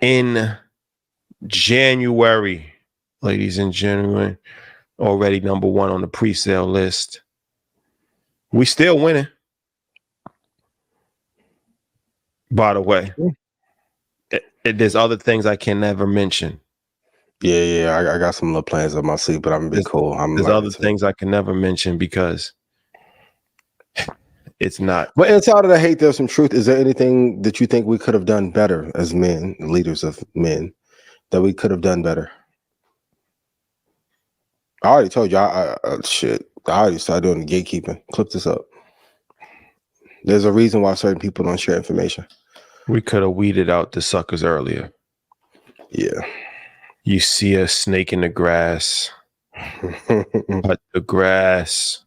in January, ladies and gentlemen. Already #1 on the pre-sale list. We still winning. By the way, there's other things I can never mention. Yeah, I got some little plans up my sleeve, but I'm gonna be cool. There's other things I can never mention because it's not. But inside of the hate, there's some truth. Is there anything that you think we could have done better as men, leaders of men, that we could have done better? I already told you. I already started doing the gatekeeping. Clip this up. There's a reason why certain people don't share information. We could have weeded out the suckers earlier. Yeah. You see a snake in the grass. Cut the grass.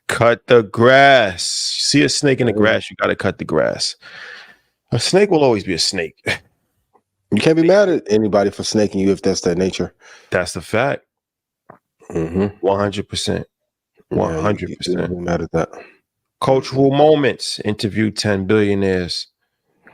Cut the grass. You see a snake in the grass, you got to cut the grass. A snake will always be a snake. You can't be mad at anybody for snaking you if that's their nature. That's the fact. 100%. 100%. Mad at that. Cultural moments. Interviewed 10 billionaires.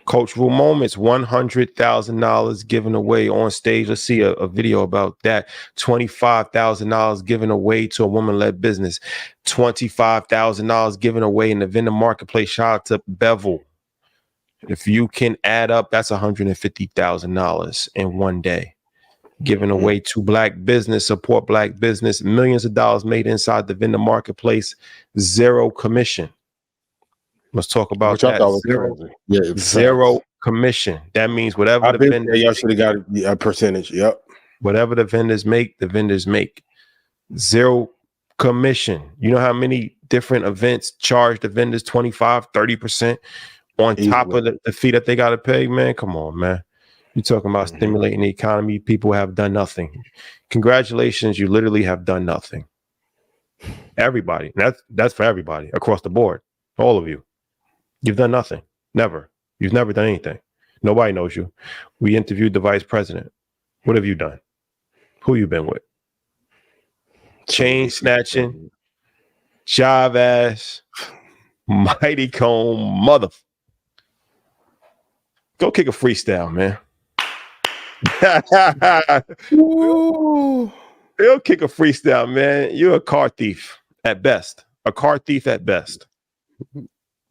Cultural moments. $100,000 given away on stage. Let's see a video about that. $25,000 given away to a woman-led business. $25,000 given away in the vendor marketplace. Shout out to Bevel. If you can add up, that's $150,000 in one day. Given away to black business, support black business. Millions of dollars made inside the vendor marketplace. 0 commission. Let's talk about that. Zero commission. That means whatever the vendors y'all should have got a percentage. Yep. Whatever the vendors make, the vendors make. 0 commission. You know how many different events charge the vendors 25, 30% on top of the fee that they got to pay? Man, come on, man. You're talking about stimulating the economy. People have done nothing. Congratulations, you literally have done nothing. Everybody. That's for everybody across the board. All of you. You've done nothing. Never. You've never done anything. Nobody knows you. We interviewed the vice president. What have you done? Who you been with? Chain snatching, jive ass, mighty comb, mother. Go kick a freestyle, man. He'll kick a freestyle, man. You're a car thief at best. A car thief at best.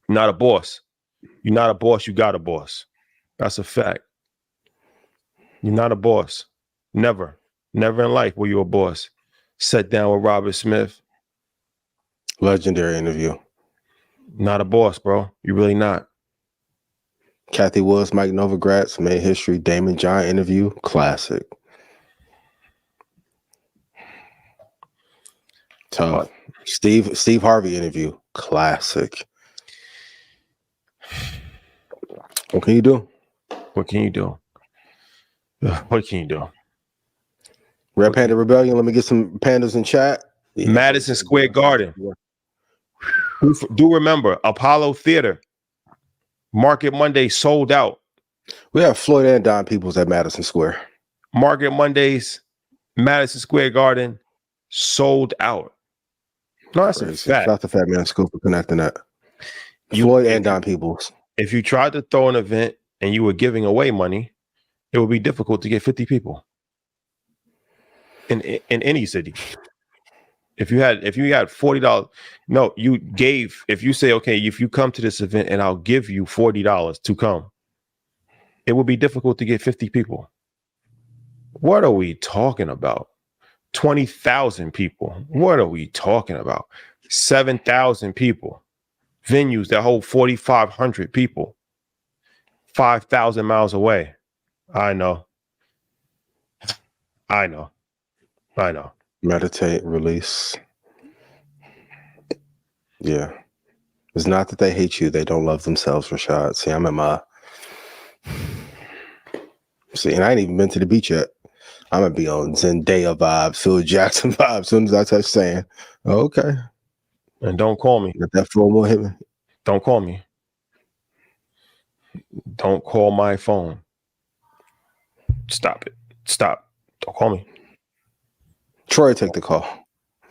Not a boss. You're not a boss. You got a boss. That's a fact. You're not a boss. Never. Never in life were you a boss. Sat down with Robert Smith. Legendary interview. Not a boss, bro. You're really not. Kathy Woods, Mike Novogratz, made history. Damon John interview. Classic. Tough. Steve Harvey interview. Classic. What can you do? What can you do? What can you do? Red Panda Rebellion. Let me get some pandas in chat. Yeah, Madison Square Garden. Do remember Apollo Theater. Market Monday sold out. We have Floyd and Don Peoples at Madison Square. Market Mondays, Madison Square Garden sold out. No, that's a fact. Shout out to Fat Man School for connecting that. Floyd and Don Peoples. If you tried to throw an event and you were giving away money, it would be difficult to get 50 people in any city. If you had $40, no, you gave. If you say, okay, if you come to this event and I'll give you $40 to come, it would be difficult to get 50 people. What are we talking about? 20,000 people. What are we talking about? 7,000 people. Venues that hold 4,500 people. 5,000 miles away. I know. Meditate, release. Yeah. It's not that they hate you. They don't love themselves, Rashad. See, I'm at my... See, and I ain't even been to the beach yet. I'm going to be on Zendaya vibes, Phil Jackson vibes as soon as I touch sand. Okay. And don't call me. Let that FOMO hit me. Don't call me. Don't call my phone. Stop it. Stop. Don't call me. Troy, take the call.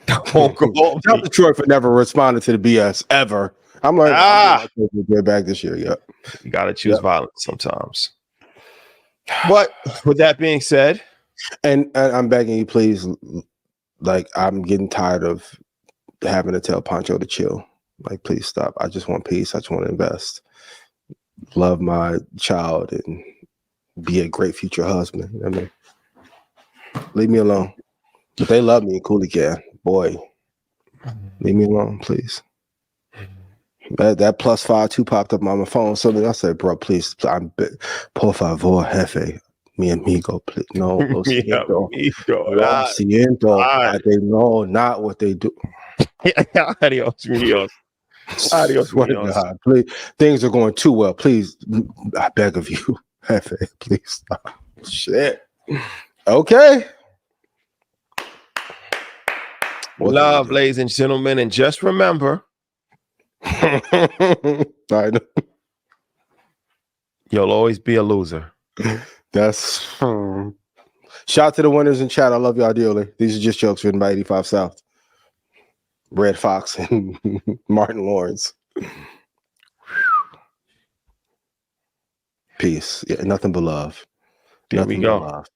Don't call Shout out to Troy for never responding to the BS ever. I'm like, get back this year. Yep. You got to choose violence sometimes. But with that being said, and I'm begging you, please, like, I'm getting tired of having to tell Pancho to chill. Like, please stop. I just want peace. I just want to invest, love my child, and be a great future husband. You know what I mean? Leave me alone. But they love me, Cooley can. Boy, leave me alone, please. That +52 popped up on my phone. Something I said, bro, please, por favor, jefe, mi amigo, please. No, lo siento. Lo siento. No, not what they do. Adios, míos. Adios, míos. God, please. Things are going too well. Please, I beg of you, jefe, please stop. Shit. Okay. Love, ladies and gentlemen, and just remember, I know. You'll always be a loser. That's shout out to the winners in chat. I love y'all dearly. These are just jokes written by 85 South, Red Fox, and Martin Lawrence. Peace. Yeah, nothing but love. There we go. Love.